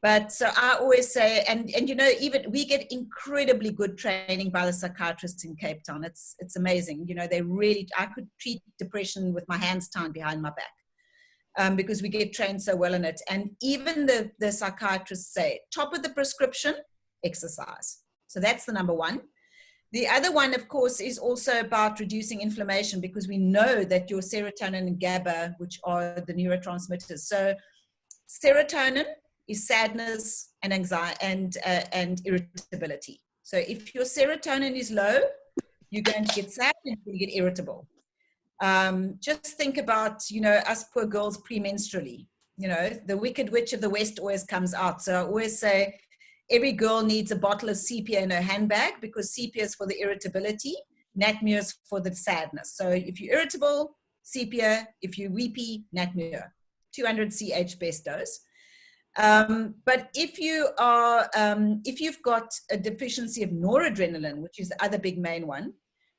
But so I always say, and you know, even we get incredibly good training by the psychiatrists in Cape Town. It's amazing. You know, they really, I could treat depression with my hands tied behind my back because we get trained so well in it. And even the psychiatrists say, top of the prescription, exercise. So that's the number one. The other one, of course, is also about reducing inflammation, because we know that your serotonin and GABA, which are the neurotransmitters. So serotonin is sadness and anxiety and irritability. So if your serotonin is low, you're going to get sad and you're going to get irritable. Just think about, you know, us poor girls premenstrually. You know, the Wicked Witch of the West always comes out. So I always say, every girl needs a bottle of sepia in her handbag, because sepia is for the irritability, Natmur is for the sadness. So if you're irritable, sepia. If you're weepy, Natmur. 200 CH best dose. But if you are, if you've got a deficiency of noradrenaline, which is the other big main one,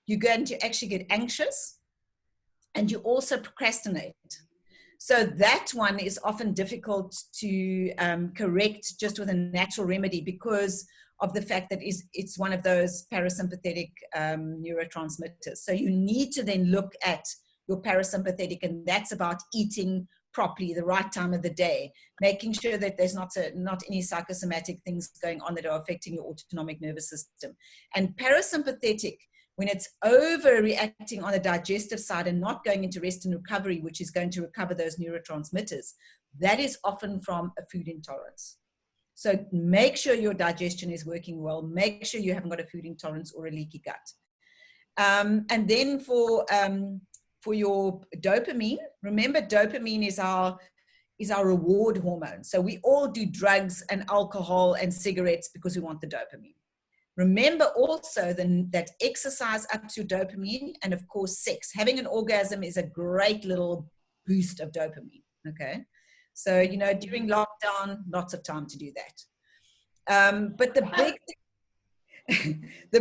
you're going to actually get anxious, and you also procrastinate. So that one is often difficult to correct just with a natural remedy, because of the fact that it's one of those parasympathetic neurotransmitters. So you need to then look at your parasympathetic, and that's about eating properly, the right time of the day, making sure that there's not any psychosomatic things going on that are affecting your autonomic nervous system. And parasympathetic, when it's overreacting on the digestive side and not going into rest and recovery, which is going to recover those neurotransmitters, that is often from a food intolerance. So make sure your digestion is working well. Make sure you haven't got a food intolerance or a leaky gut. And then for your dopamine, remember dopamine is our reward hormone. So we all do drugs and alcohol and cigarettes because we want the dopamine. Remember also that exercise ups your dopamine, and of course sex. Having an orgasm is a great little boost of dopamine, okay? So, you know, during lockdown, lots of time to do that. But the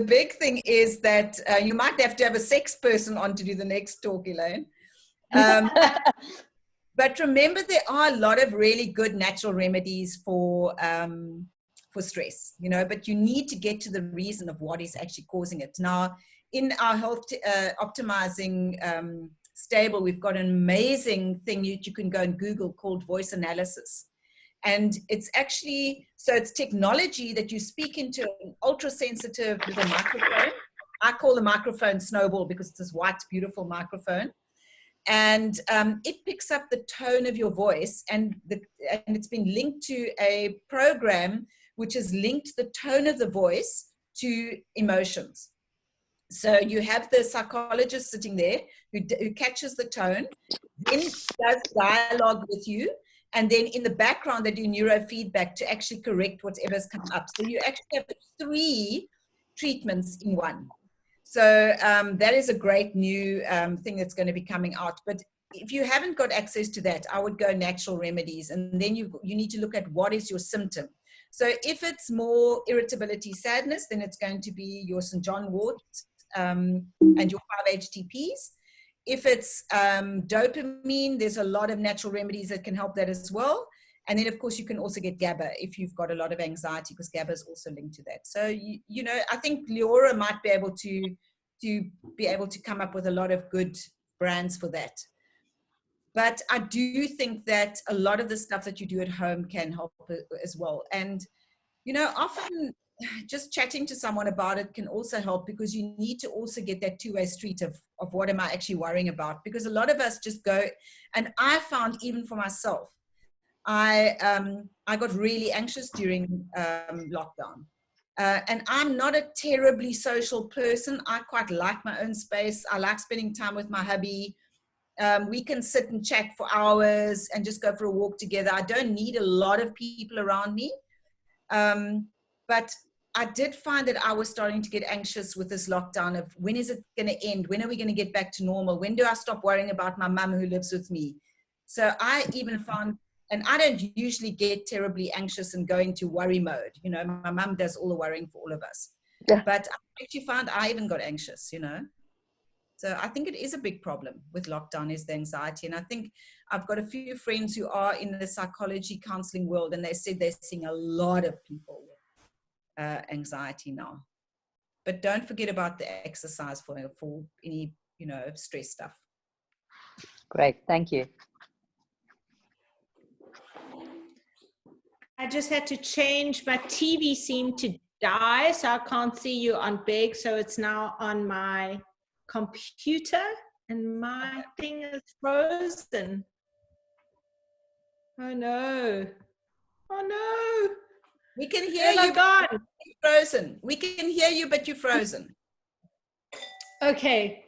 big thing is that you might have to have a sex person on to do the next talk, Elaine. But remember, there are a lot of really good natural remedies for stress, you know, but you need to get to the reason of what is actually causing it. Now, in our health optimizing stable, we've got an amazing thing you can go and Google called voice analysis. And it's actually, so it's technology that you speak into an ultra-sensitive little microphone. I call the microphone Snowball because it's this white, beautiful microphone. And it picks up the tone of your voice, and it's been linked to a program which has linked the tone of the voice to emotions. So you have the psychologist sitting there who catches the tone, then does dialogue with you, and then in the background they do neurofeedback to actually correct whatever's come up. So you actually have 3 treatments in one. So that is a great new thing that's going to be coming out. But if you haven't got access to that, I would go natural remedies, and then you need to look at what is your symptom. So if it's more irritability, sadness, then it's going to be your St. John wort and your 5-HTPs. If it's dopamine, there's a lot of natural remedies that can help that as well. And then, of course, you can also get GABA if you've got a lot of anxiety, because GABA is also linked to that. So, you know, I think Leora might be able to come up with a lot of good brands for that. But I do think that a lot of the stuff that you do at home can help as well. And, you know, often just chatting to someone about it can also help, because you need to also get that two-way street of what am I actually worrying about? Because a lot of us just go, and I found even for myself, I got really anxious during lockdown. And I'm not a terribly social person. I quite like my own space. I like spending time with my hubby. We can sit and chat for hours and just go for a walk together. I don't need a lot of people around me. But I did find that I was starting to get anxious with this lockdown of when is it going to end? When are we going to get back to normal? When do I stop worrying about my mum who lives with me? So I even found, and I don't usually get terribly anxious and go into worry mode. You know, my mum does all the worrying for all of us. Yeah. But I actually found I even got anxious, you know. So I think it is a big problem with lockdown is the anxiety. And I think I've got a few friends who are in the psychology counseling world, and they said they're seeing a lot of people with anxiety now. But don't forget about the exercise for any, you know, stress stuff. Great, thank you. I just had to change, my TV seemed to die, so I can't see you on big, so it's now on my computer, and my thing is frozen. Oh no. Oh no. We can hear you, but you're frozen. We can hear you, but you're frozen. Okay.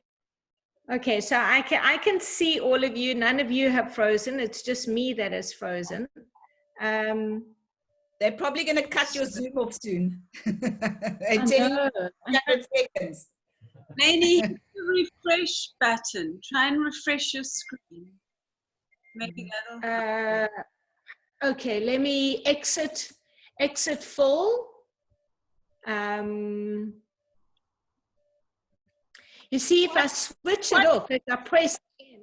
Okay, so I can see all of you. None of you have frozen. It's just me that is frozen. They're probably going to cut your Zoom off soon. They tell you 100 seconds. Maybe the refresh button. Try and refresh your screen. Maybe that'll. Okay, let me exit full. You see, if I switch it off, if I press end,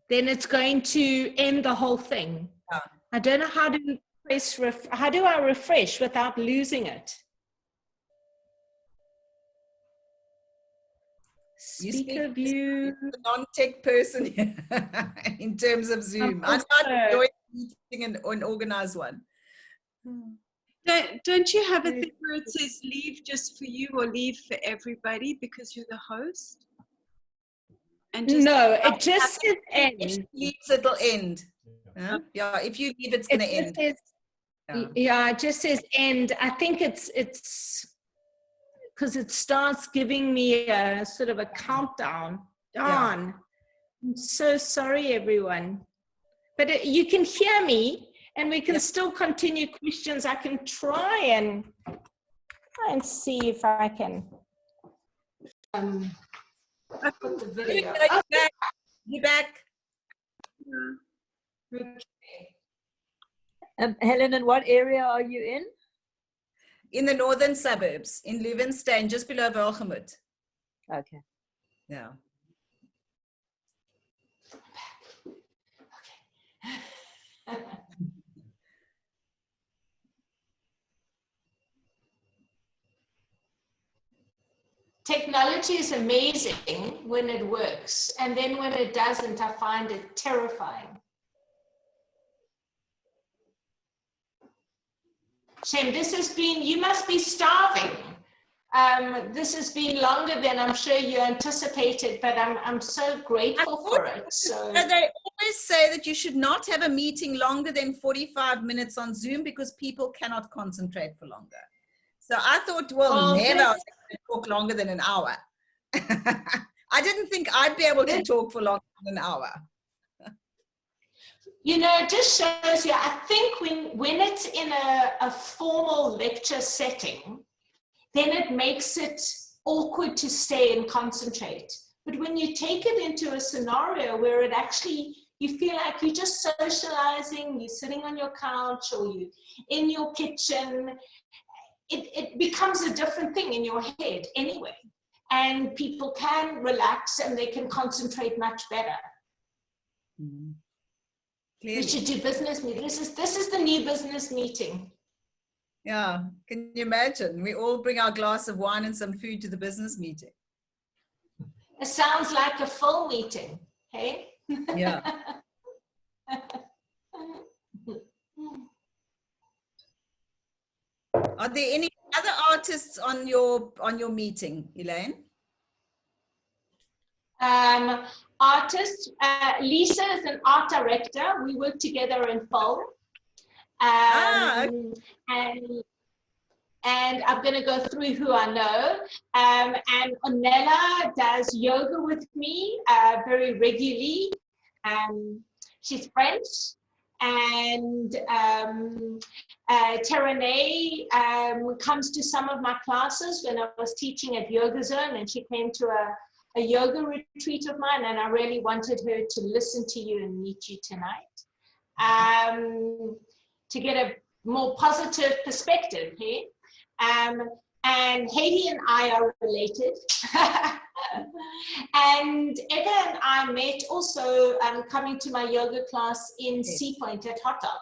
then it's going to end the whole thing. Yeah. I don't know how to press how do I refresh without losing it? Speaker view. A non-tech person here in terms of Zoom. I might join a meeting and organize one. Don't you have a thing where it says leave just for you or leave for everybody because you're the host? And just no, it just says end. It'll end. Yeah, if you leave, it's going to end. Yeah, it just says end. I think it's because it starts giving me a sort of a countdown. Darn. Yeah. I'm so sorry, everyone. But you can hear me, and we can still continue questions. I can try and see if I can put the video. You're back. Okay. Helen, in what area are you in? In the northern suburbs, in Leuvenstein, just below Welgemoot. Okay. Yeah. Okay. Technology is amazing when it works, and then when it doesn't, I find it terrifying. Shem, this has been, you must be starving. This has been longer than I'm sure you anticipated, but I'm so grateful for it. So they always say that you should not have a meeting longer than 45 minutes on Zoom because people cannot concentrate for longer. So I thought, well, never talk longer than an hour. I didn't think I'd be able to talk for longer than an hour. You know, it just shows you, I think when it's in a formal lecture setting, then it makes it awkward to stay and concentrate. But when you take it into a scenario where it actually you feel like you're just socializing, you're sitting on your couch or you in your kitchen. It becomes a different thing in your head anyway. And people can relax and they can concentrate much better. Mm-hmm. We should do business meeting. This is the new business meeting. Yeah, can you imagine? We all bring our glass of wine and some food to the business meeting. It sounds like a full meeting, hey? Yeah. Are there any other artists on your meeting, Elaine? Artists, Lisa is an art director. We work together in film. And I'm going to go through who I know. And Onella does yoga with me very regularly. She's French. And Terenee comes to some of my classes when I was teaching at Yoga Zone, and she came to a yoga retreat of mine, and I really wanted her to listen to you and meet you tonight to get a more positive perspective here. And Haiti and I are related. And Eva and I met also coming to my yoga class in Sea Point at Hot Dog.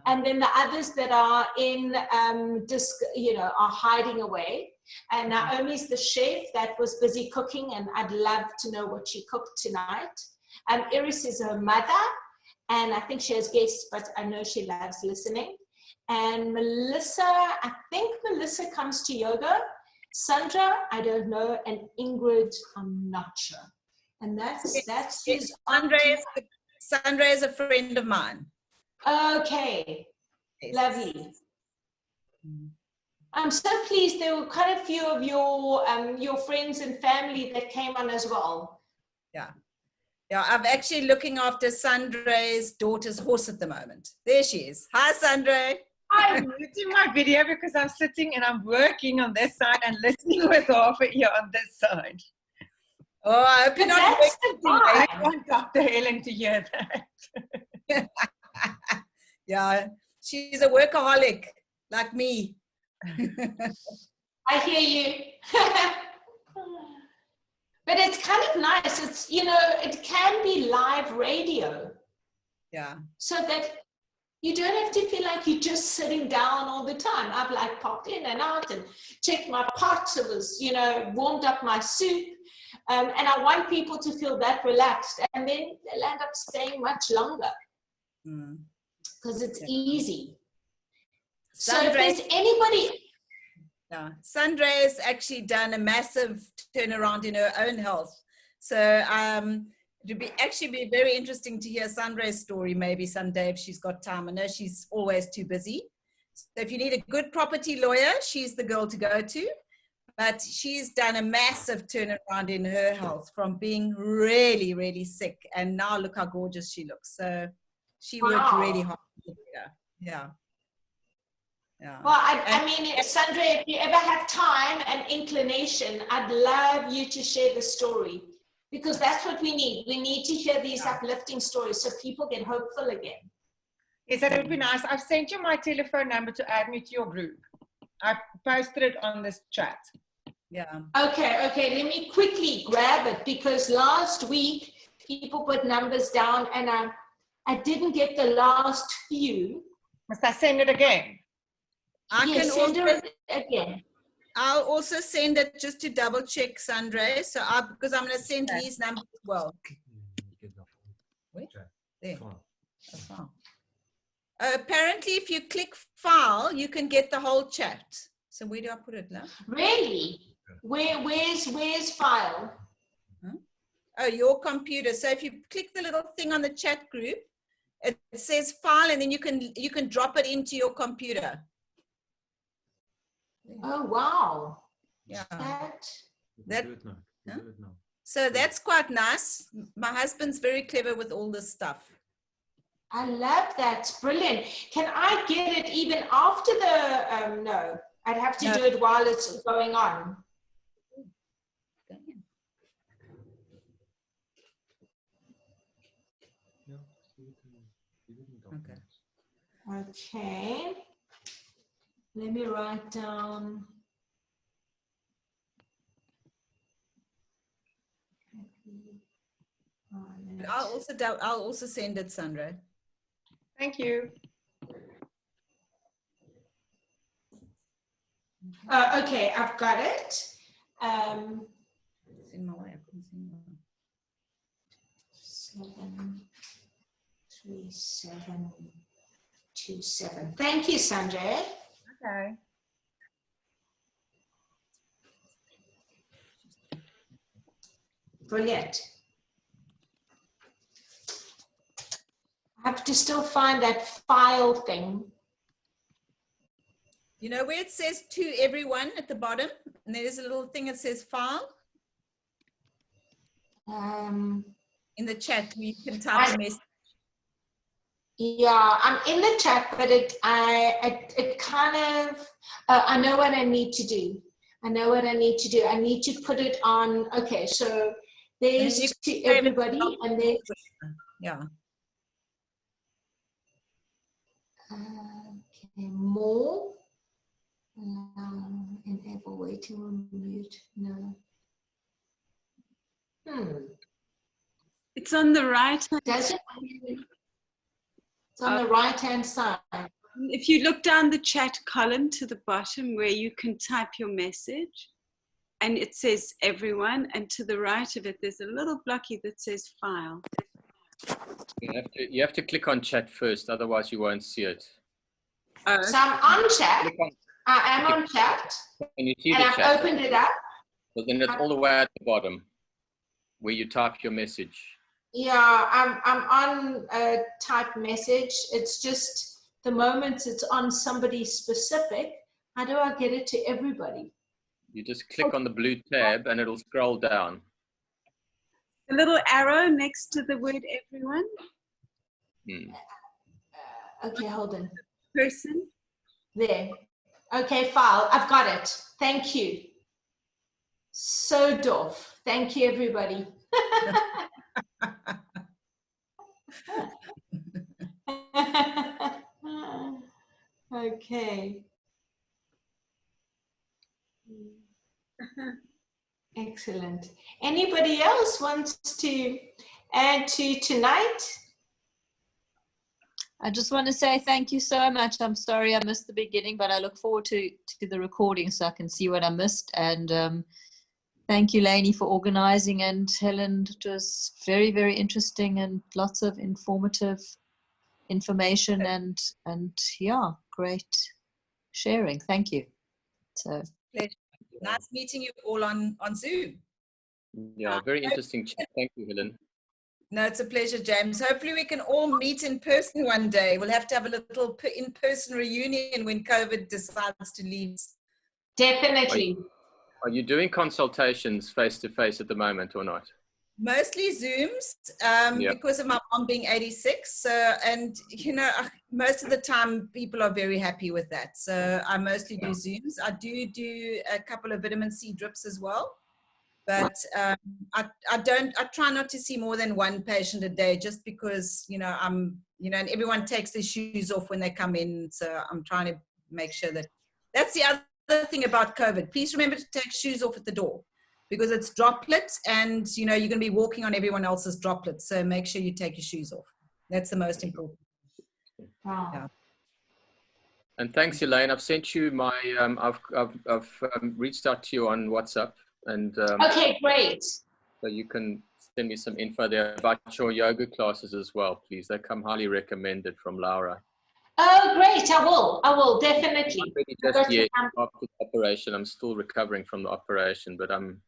And then the others that are in, are hiding away. And Naomi's the chef that was busy cooking, and I'd love to know what she cooked tonight. Iris is her mother, and I think she has guests, but I know she loves listening. And Melissa, I think Melissa comes to yoga. Sandra, I don't know, and Ingrid, I'm not sure. And that's Sandra is a friend of mine. Okay, yes. Lovely. I'm so pleased there were quite a few of your friends and family that came on as well. Yeah. Yeah, I'm actually looking after Sandra's daughter's horse at the moment. There she is. Hi, Sandra. I'm muting my video because I'm sitting and I'm working on this side and listening with half an ear on this side. Oh, I hope you're not I want Dr. Helen to hear that. Yeah, she's a workaholic like me. I hear you. But it's kind of nice. It's, it can be live radio. Yeah. So that you don't have to feel like you're just sitting down all the time. I've like popped in and out and checked my pots. It was, warmed up my soup. And I want people to feel that relaxed. And then they'll end up staying much longer. Because it's easy. So if there's anybody... Yeah, Sandra has actually done a massive turnaround in her own health. So it would actually be very interesting to hear Sandra's story maybe someday if she's got time. I know she's always too busy. So if you need a good property lawyer, she's the girl to go to. But she's done a massive turnaround in her health from being really, really sick. And now look how gorgeous she looks. So she worked really hard. Yeah. Yeah. Well, I mean, Sandra, if you ever have time and inclination, I'd love you to share the story, because that's what we need. We need to hear these uplifting stories so people get hopeful again. Yes, that would be nice. I've sent you my telephone number to add me to your group. I've posted it on this chat. Yeah. Okay. Let me quickly grab it, because last week people put numbers down and I didn't get the last few. Must I send it again? Yes, send it again. I'll also send it just to double check, Sandra. So because I'm going to send his number as well. There. Apparently, if you click file, you can get the whole chat. So where do I put it now? Really? Where's file? Huh? Oh, your computer. So if you click the little thing on the chat group, it says file, and then you can drop it into your computer. Oh wow! Yeah. So that's quite nice. My husband's very clever with all this stuff. I love that. It's brilliant. Can I get it even after the? No, I'd have to do it while it's going on. Okay. Okay. Let me write down. I'll also send it, Sandra. Thank you. Okay, I've got it. It's in my way. I couldn't see it. 73727. Thank you, Sanjay. Okay. Brilliant. I have to still find that file thing. You know where it says to everyone at the bottom, and there's a little thing that says file? In the chat, you can type a message. Yeah, I'm in the chat, but it kind of, I know what I need to do. I know what I need to do. I need to put it on, okay, so there's to everybody, and then, yeah. Okay, more. Enable waiting room mute. No. It's on the right hand Does it? It's on the right hand side. If you look down the chat column to the bottom where you can type your message, and it says everyone, and to the right of it there's a little blocky that says file. You have to click on chat first, otherwise you won't see it. So I'm on chat. I am on chat. And you see and the I've chat. opened it up. So then it's all the way at the bottom where you type your message. Yeah, I'm on a type message. It's just the moment it's on somebody specific, how do I get it to everybody? You just click on the blue tab and it'll scroll down. A little arrow next to the word everyone. Okay, hold on. Person. There. Okay, file. I've got it. Thank you. So doof. Thank you, everybody. Okay. Excellent. Anybody else wants to add to tonight? I just want to say thank you so much. I'm sorry I missed the beginning, but I look forward to the recording so I can see what I missed. And thank you, Lainey, for organizing, and Helen. It was very, very interesting and lots of informative information and yeah, great sharing. Thank you. So nice meeting you all on Zoom. Yeah, very interesting chat. Thank you, Helen. No, it's a pleasure, James. Hopefully we can all meet in person one day. We'll have to have a little in-person reunion when COVID decides to leave. Definitely. Are you doing consultations face-to-face at the moment or not? Mostly Zooms, because of my mom being 86. So, and you know, most of the time people are very happy with that. So I mostly do Zooms. I do a couple of vitamin C drips as well. But I try not to see more than one patient a day, just because, and everyone takes their shoes off when they come in. So I'm trying to make sure that's the other thing about COVID. Please remember to take shoes off at the door, because it's droplets, and you're going to be walking on everyone else's droplets. So make sure you take your shoes off. That's the most important. Wow. Yeah. And thanks, Elaine. I've sent you my, I've reached out to you on WhatsApp. And okay, great. So you can send me some info there about your yoga classes as well, please. They come highly recommended from Laura. Oh, great. I will, definitely. Just yet after the operation. I'm still recovering from the operation, but I'm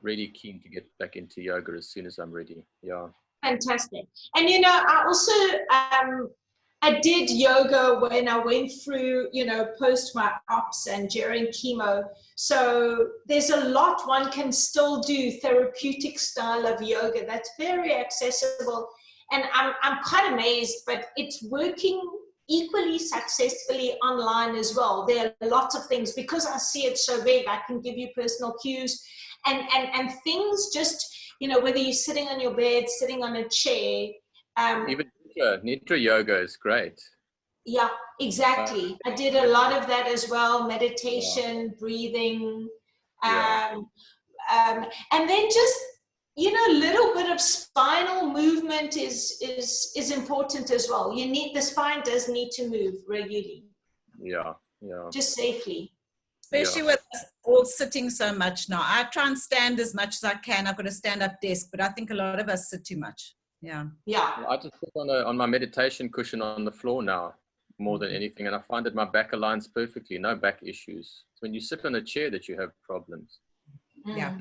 really keen to get back into yoga as soon as I'm ready. Yeah. Fantastic. And I also I did yoga when I went through, post my ops and during chemo. So there's a lot one can still do, therapeutic style of yoga that's very accessible. And I'm quite amazed, but it's working equally successfully online as well. There are lots of things, because I see it so big, I can give you personal cues and things just, whether you're sitting on your bed, sitting on a chair, Nidra yoga is great. Yeah, exactly. I did a lot of that as well. Meditation, breathing, and then just, you know, a little bit of spinal movement is important as well. The spine does need to move regularly. Yeah. Just safely. Especially with us all sitting so much now. I try and stand as much as I can. I've got a stand-up desk, but I think a lot of us sit too much. Yeah. I just sit on my meditation cushion on the floor now, more than anything, and I find that my back aligns perfectly. No back issues. It's when you sit on a chair that you have problems. Yeah.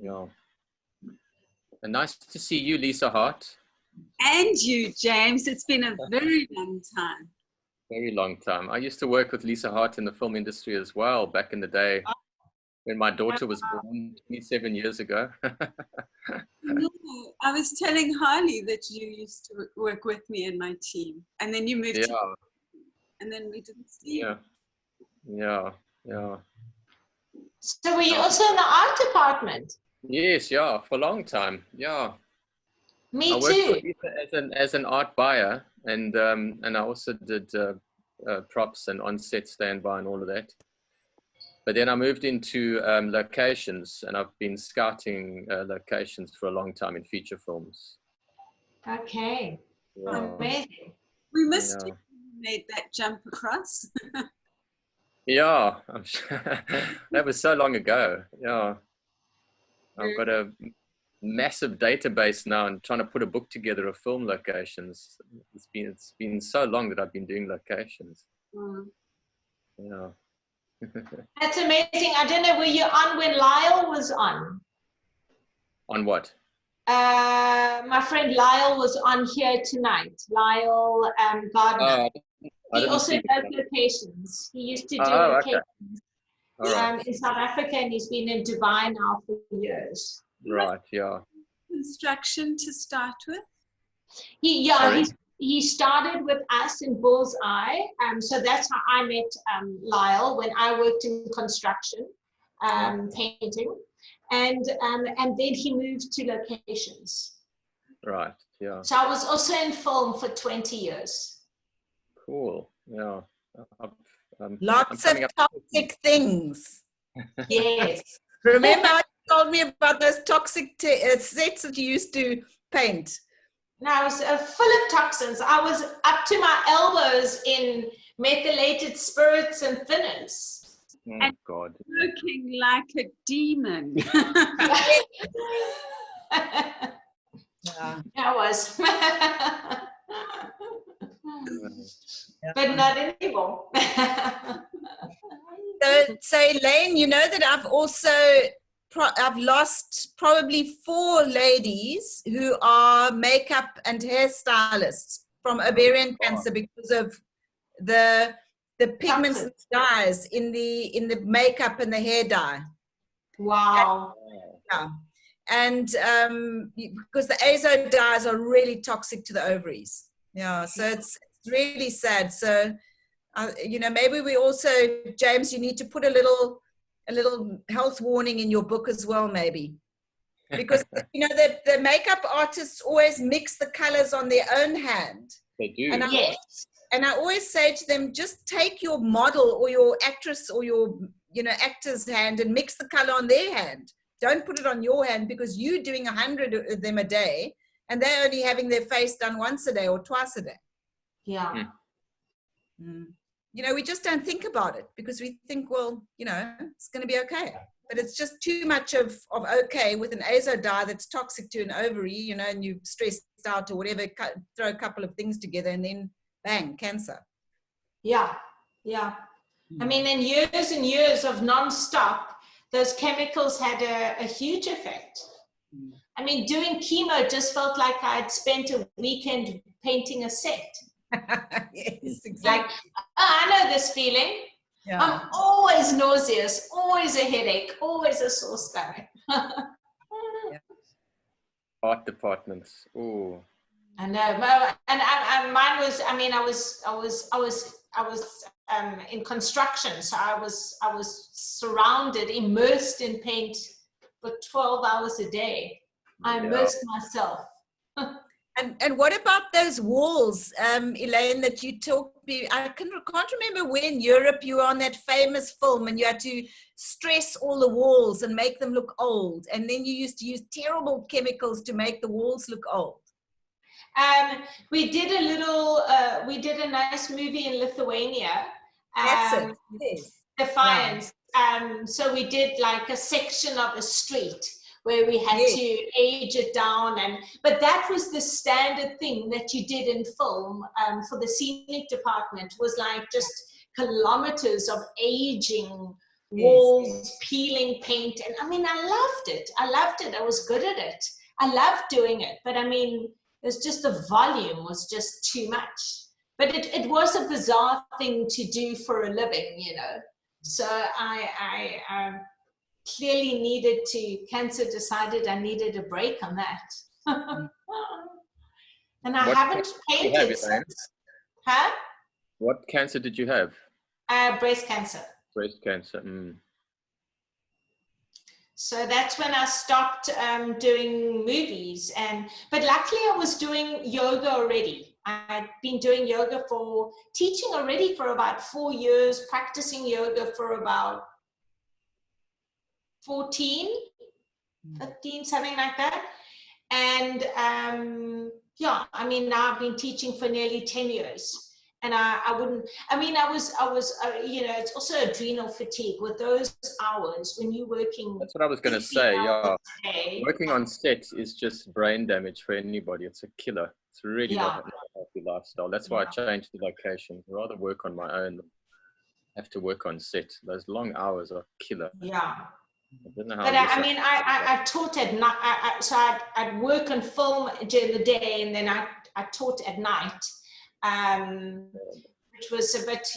Yeah. And nice to see you, Lisa Hart. And you, James. It's been a very long time. Very long time. I used to work with Lisa Hart in the film industry as well back in the day when my daughter was born 27 years ago. No, I was telling Harley that you used to work with me and my team, and then you moved to, and then we didn't see you. Yeah. So were you also in the art department? Yes, for a long time. Yeah. Me I worked too. for Lisa as an art buyer, and I also did props and on-set standby and all of that. But then I moved into locations, and I've been scouting locations for a long time in feature films. Okay. Yeah. Amazing. We missed you when you made that jump across. Yeah, I'm sure. That was so long ago. Yeah. I've got a massive database now and trying to put a book together of film locations. It's been so long that I've been doing locations. Yeah. That's amazing. I don't know, were you on when Lyle was on? On what? My friend Lyle was on here tonight. Lyle Gardner. He also does locations. He used to do locations in South Africa, and he's been in Dubai now for years. Right, yeah. Construction to start with? He started with us in Bullseye. So that's how I met Lyle when I worked in construction, painting. And then he moved to locations. Right, yeah. So I was also in film for 20 years. Cool, yeah. Lots of toxic things. Yes. Remember how you told me about those toxic sets that you used to paint? No, I was full of toxins. I was up to my elbows in methylated spirits and thinners. Oh, and God. Looking like a demon. Yeah. I was. But not anymore. So Elaine, you know that I've also I've lost probably 4 ladies who are makeup and hairstylists from ovarian cancer because of the pigments and dyes in the makeup and the hair dye. Wow. And because the azo dyes are really toxic to the ovaries. Yeah, so it's really sad. So, you know, maybe we also, James, you need to put a little health warning in your book as well, maybe. Because, you know, the makeup artists always mix the colors on their own hand. They do. And I always say to them, just take your model or your actress or your, you know, actor's hand and mix the color on their hand. Don't put it on your hand, because you're doing 100 of them a day and they're only having their face done once a day or twice a day. Yeah. You know, we just don't think about it because we think, well, you know, it's going to be okay. But it's just too much of okay with an azo dye that's toxic to an ovary, you know, and you're stressed out or whatever, throw a couple of things together and then bang, cancer. Yeah. I mean, in years and years of non-stop, those chemicals had a huge effect. I mean, doing chemo just felt like I'd spent a weekend painting a set. Yes, exactly. Like, I know this feeling. Yeah. I'm always nauseous, always a headache, always a sore stomach. Art departments. Oh. I know, and mine was. I mean, I was in construction, so I was surrounded, immersed in paint for 12 hours a day. I immersed myself. And what about those walls, Elaine, that you talked me? I can't remember when in Europe you were on that famous film and you had to stress all the walls and make them look old. And then you used to use terrible chemicals to make the walls look old. We did we did a nice movie in Lithuania. That's it. Yes. Defiance. Yeah. So we did like a section of a street where we had to age it down, but that was the standard thing that you did in film for the scenic department, was like just kilometers of aging walls, peeling paint, and I mean I loved it. I was good at it. I loved doing it, but I mean it was just the volume was just too much. But it was a bizarre thing to do for a living, you know. So I clearly needed to, cancer decided I needed a break on that. And I haven't painted since. Huh? What cancer did you have? Breast cancer. Breast cancer. Mm. So that's when I stopped doing movies. But luckily I was doing yoga already. I'd been doing yoga teaching already for about 4 years, practicing yoga for about 14, 15, something like that. And yeah, I mean, now I've been teaching for nearly 10 years. And I was, you know, it's also adrenal fatigue with those hours when you're working. That's what I was going to say. Yeah. Working on set is just brain damage for anybody. It's a killer. It's really not a healthy lifestyle. That's why I changed the location. I'd rather work on my own than have to work on set. Those long hours are killer. Yeah. I don't know how. But I mean, I taught at night. So I'd work on film during the day, and then I taught at night. Which was a bit,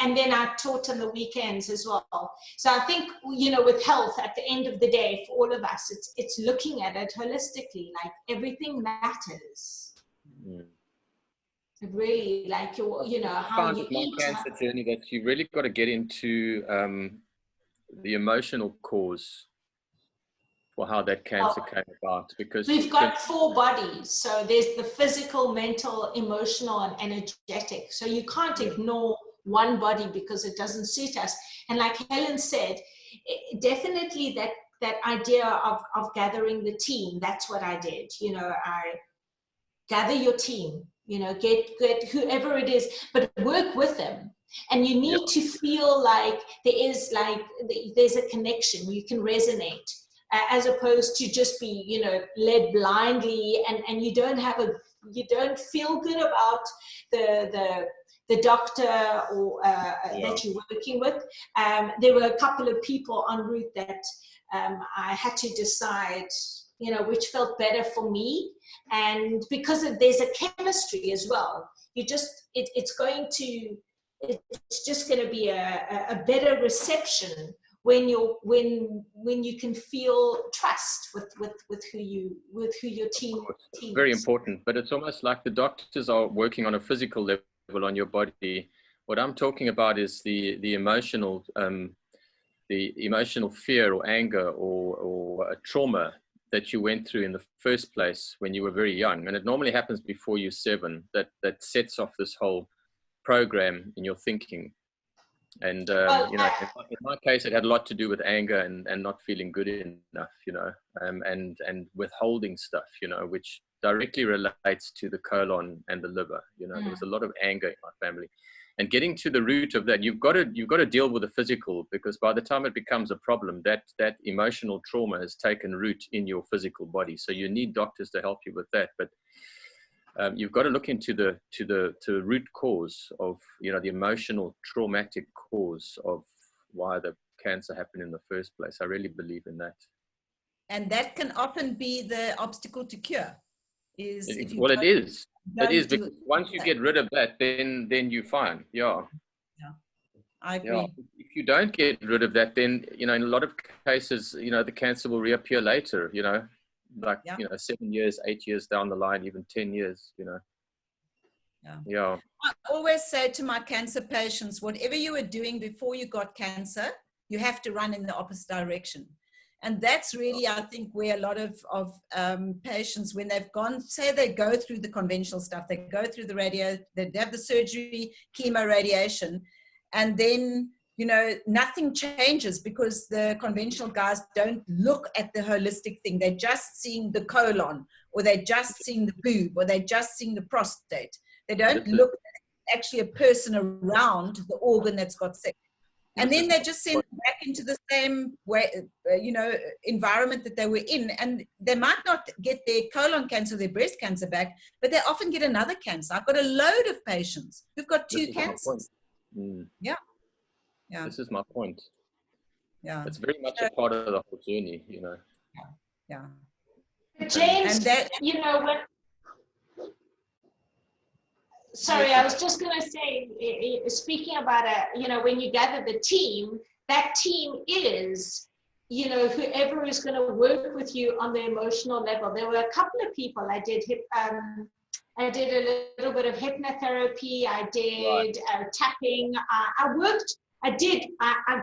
and then I taught on the weekends as well. So I think, you know, with health at the end of the day, for all of us, it's looking at it holistically, like everything matters. Mm. It really, like, you know, how you eat. My cancer journey, that you really got to get into the emotional cause for how that cancer came about, because we've got 4 bodies. So there's the physical, mental, emotional, and energetic. So you can't ignore one body because it doesn't suit us. And like Helen said, definitely that idea of gathering the team, that's what I did. You know, I gather your team, you know, get whoever it is, but work with them. And you need to feel like there's a connection, you can resonate. As opposed to just be, you know, led blindly, and you don't feel good about the doctor or that you're working with. There were a couple of people en route that I had to decide, you know, which felt better for me, and because there's a chemistry as well. It's just going to be a better reception when you can feel trust with who your team is. Very important, but it's almost like the doctors are working on a physical level on your body. What I'm talking about is the emotional fear or anger or a trauma that you went through in the first place when you were very young, and it normally happens before you're 7. That sets off this whole program in your thinking. And you know, in my case, it had a lot to do with anger and not feeling good enough, you know, and withholding stuff, you know, which directly relates to the colon and the liver. You know, there was a lot of anger in my family, and getting to the root of that, you've got to deal with the physical, because by the time it becomes a problem, that emotional trauma has taken root in your physical body. So you need doctors to help you with that, but you've got to look into the root cause of, you know, the emotional traumatic cause of why the cancer happened in the first place. I really believe in that. And that can often be the obstacle to cure. It is because once you get rid of that, then you're fine. Yeah, I agree. Yeah. If you don't get rid of that, then, you know, in a lot of cases, you know, the cancer will reappear later, you know, like, you know, 7 years, 8 years down the line, even 10 years, you know. Yeah. I always say to my cancer patients, whatever you were doing before you got cancer, you have to run in the opposite direction. And that's really, I think, where a lot of patients, when they've gone, say they go through the conventional stuff, they go through the radio, they have the surgery, chemo, radiation, and then, you know, nothing changes because the conventional guys don't look at the holistic thing. They're just seeing the colon, or they're just seeing the boob, or they're just seeing the prostate. They don't look at actually a person around the organ that's got sick. And then they just send them back into the same way, you know, environment that they were in. And they might not get their colon cancer, their breast cancer back, but they often get another cancer. I've got a load of patients who've got 2 cancers. Yeah. Yeah. This is my point. Yeah. It's very much a part of the whole journey, you know. Yeah. James, and that, you know, when, sorry, I was just going to say, speaking about, you know, when you gather the team, that team is, you know, whoever is going to work with you on the emotional level. There were a couple of people I did a little bit of hypnotherapy. I did tapping. I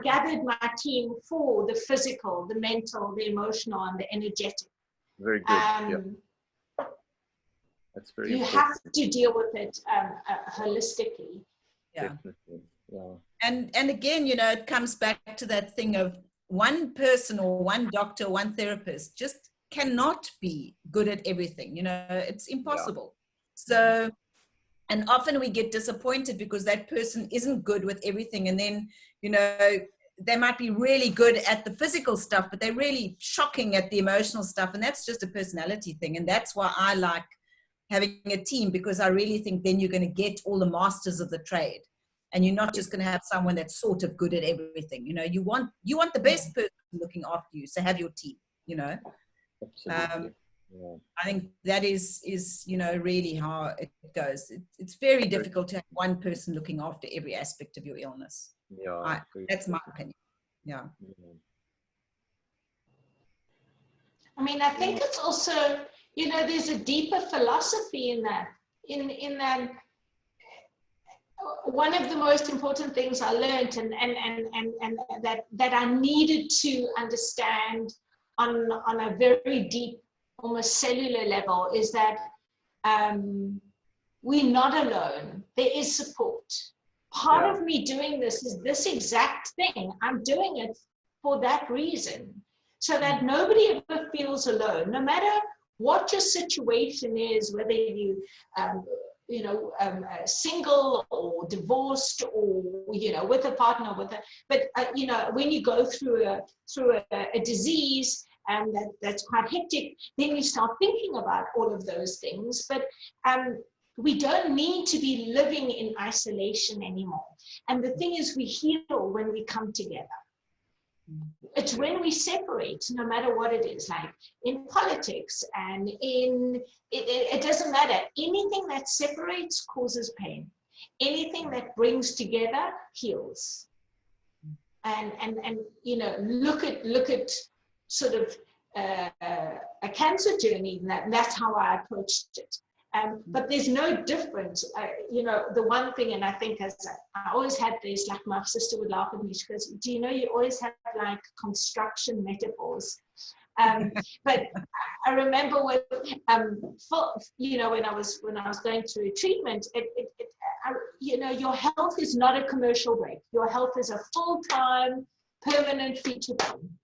gathered my team for the physical, the mental, the emotional, and the energetic. Very good. Yeah. That's very important. Have to deal with it holistically. Yeah. Definitely. Yeah. And again, you know, it comes back to that thing of one person or one doctor, one therapist just cannot be good at everything. You know, it's impossible. So, and often we get disappointed because that person isn't good with everything. And then, you know, they might be really good at the physical stuff, but they're really shocking at the emotional stuff. And that's just a personality thing. And that's why I like having a team, because I really think then you're going to get all the masters of the trade, and you're not just going to have someone that's sort of good at everything. You know, you want the best person looking after you. So have your team, you know. Absolutely. I think that is, you know, really how it goes. It's very difficult to have one person looking after every aspect of your illness. Yeah. That's my opinion. Yeah. I mean, I think it's also, you know, there's a deeper philosophy in that. In that, one of the most important things I learned, and that I needed to understand on a very deep, almost cellular level, is that we're not alone. There is support. Part of me doing this is this exact thing. I'm doing it for that reason, so that nobody ever feels alone, no matter what your situation is, whether you, you know, single or divorced, or, you know, with a partner, but you know, when you go through a disease, and that's quite hectic, then you start thinking about all of those things. But we don't need to be living in isolation anymore. And the thing is, we heal when we come together. It's when we separate, no matter what it is, like in politics and it doesn't matter. Anything that separates causes pain. Anything that brings together heals. And you know, look at sort of a cancer journey. That's how I approached it. But there's no difference. You know, the one thing, and I think I always had this, like my sister would laugh at me, she goes, do you know, you always have like construction metaphors. But I remember when, you know, when I was going through treatment, you know, your health is not a commercial break. Your health is a full-time, permanent feature film.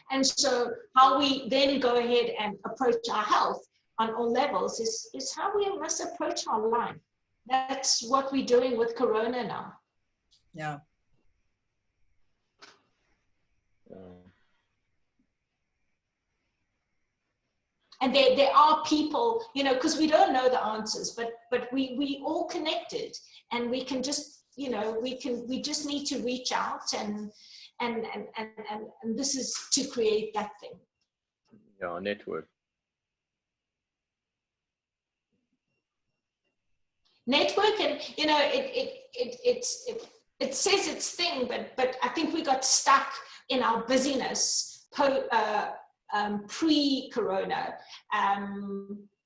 And so how we then go ahead and approach our health on all levels is how we must approach our life. That's what we're doing with Corona now. Yeah. And there are people, you know, because we don't know the answers, but we all connected, and we can just, you know, we just need to reach out, and this is to create that thing. Yeah, network. Network, and you know, it says its thing, but I think we got stuck in our busyness pre-corona.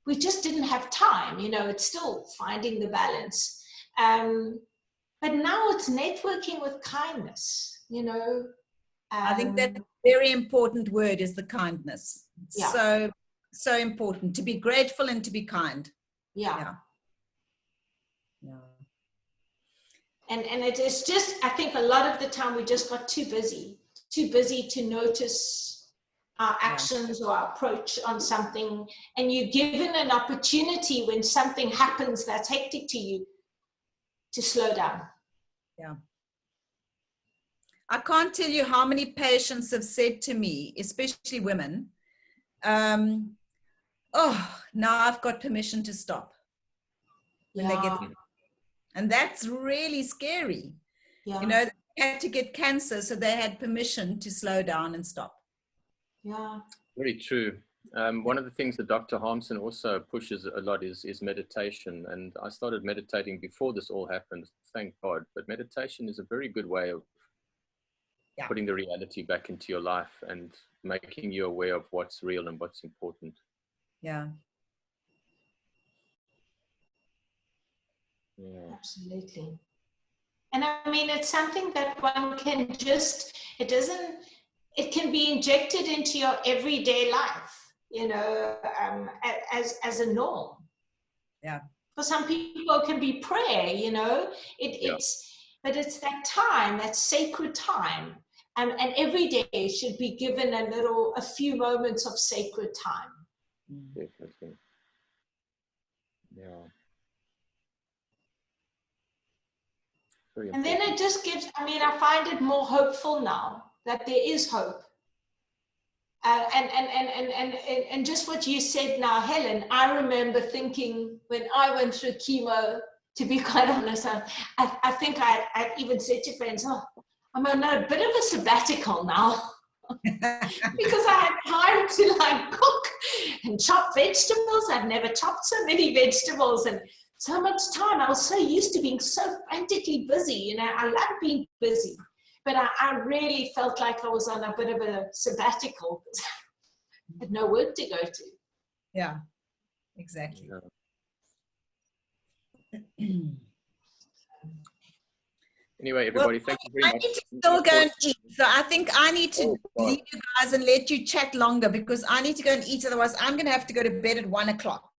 We just didn't have time. You know, it's still finding the balance. But now it's networking with kindness. You know, I think that very important word is the kindness. Yeah. So important to be grateful and to be kind. Yeah. Yeah. And it is just, I think a lot of the time we just got too busy to notice our actions or our approach on something. And you're given an opportunity when something happens that's hectic to you to slow down. Yeah. I can't tell you how many patients have said to me, especially women, oh, now I've got permission to stop. When they get, and that's really scary. Yeah. You know, they had to get cancer, so they had permission to slow down and stop. Yeah. Very true. One of the things that Dr. Harmson also pushes a lot is meditation. And I started meditating before this all happened, thank God. But meditation is a very good way of putting the reality back into your life and making you aware of what's real and what's important. Yeah. Yeah. Absolutely. And I mean, it's something that one can just, it can be injected into your everyday life, you know, as a norm. Yeah. For some people it can be prayer, you know, but it's that time, that sacred time. And every day should be given a few moments of sacred time. Definitely. Yeah. And then it just gives, I mean, I find it more hopeful now that there is hope. And just what you said now, Helen, I remember thinking when I went through chemo, to be quite honest, I think I even said to friends, oh, I'm on a bit of a sabbatical now. Because I had time to like cook and chop vegetables. I've never chopped so many vegetables and so much time. I was so used to being so frantically busy, you know, I love being busy. But I really felt like I was on a bit of a sabbatical. I had no work to go to. Yeah, exactly. Anyway, everybody, thank you very much. I need to still go and eat. So I think I need to leave you guys and let you chat longer because I need to go and eat. Otherwise, I'm going to have to go to bed at 1 o'clock.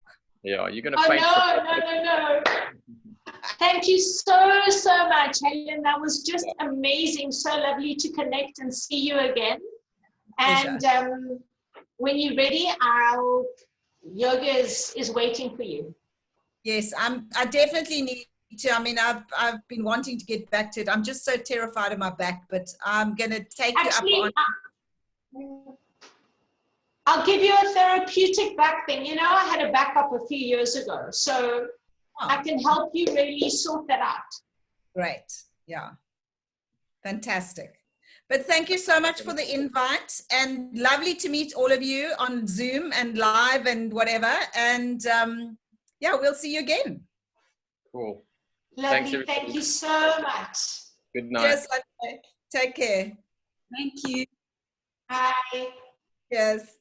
Yeah, you're going to faint. No. Thank you so much, Helen. That was just amazing. So lovely to connect and see you again. And when you're ready, yoga is waiting for you. Yes, I definitely need to. I mean, I've been wanting to get back to it. I'm just so terrified of my back, but I'm going to take you up on. I'll give you a therapeutic back thing. You know, I had a back up a few years ago, so I can help you really sort that out. Great. Yeah. Fantastic. But thank you so much for the invite and lovely to meet all of you on Zoom and live and whatever. And yeah, we'll see you again. Cool. Lovely. Thank you so much. Good night. Yes, take care. Thank you. Bye. Yes.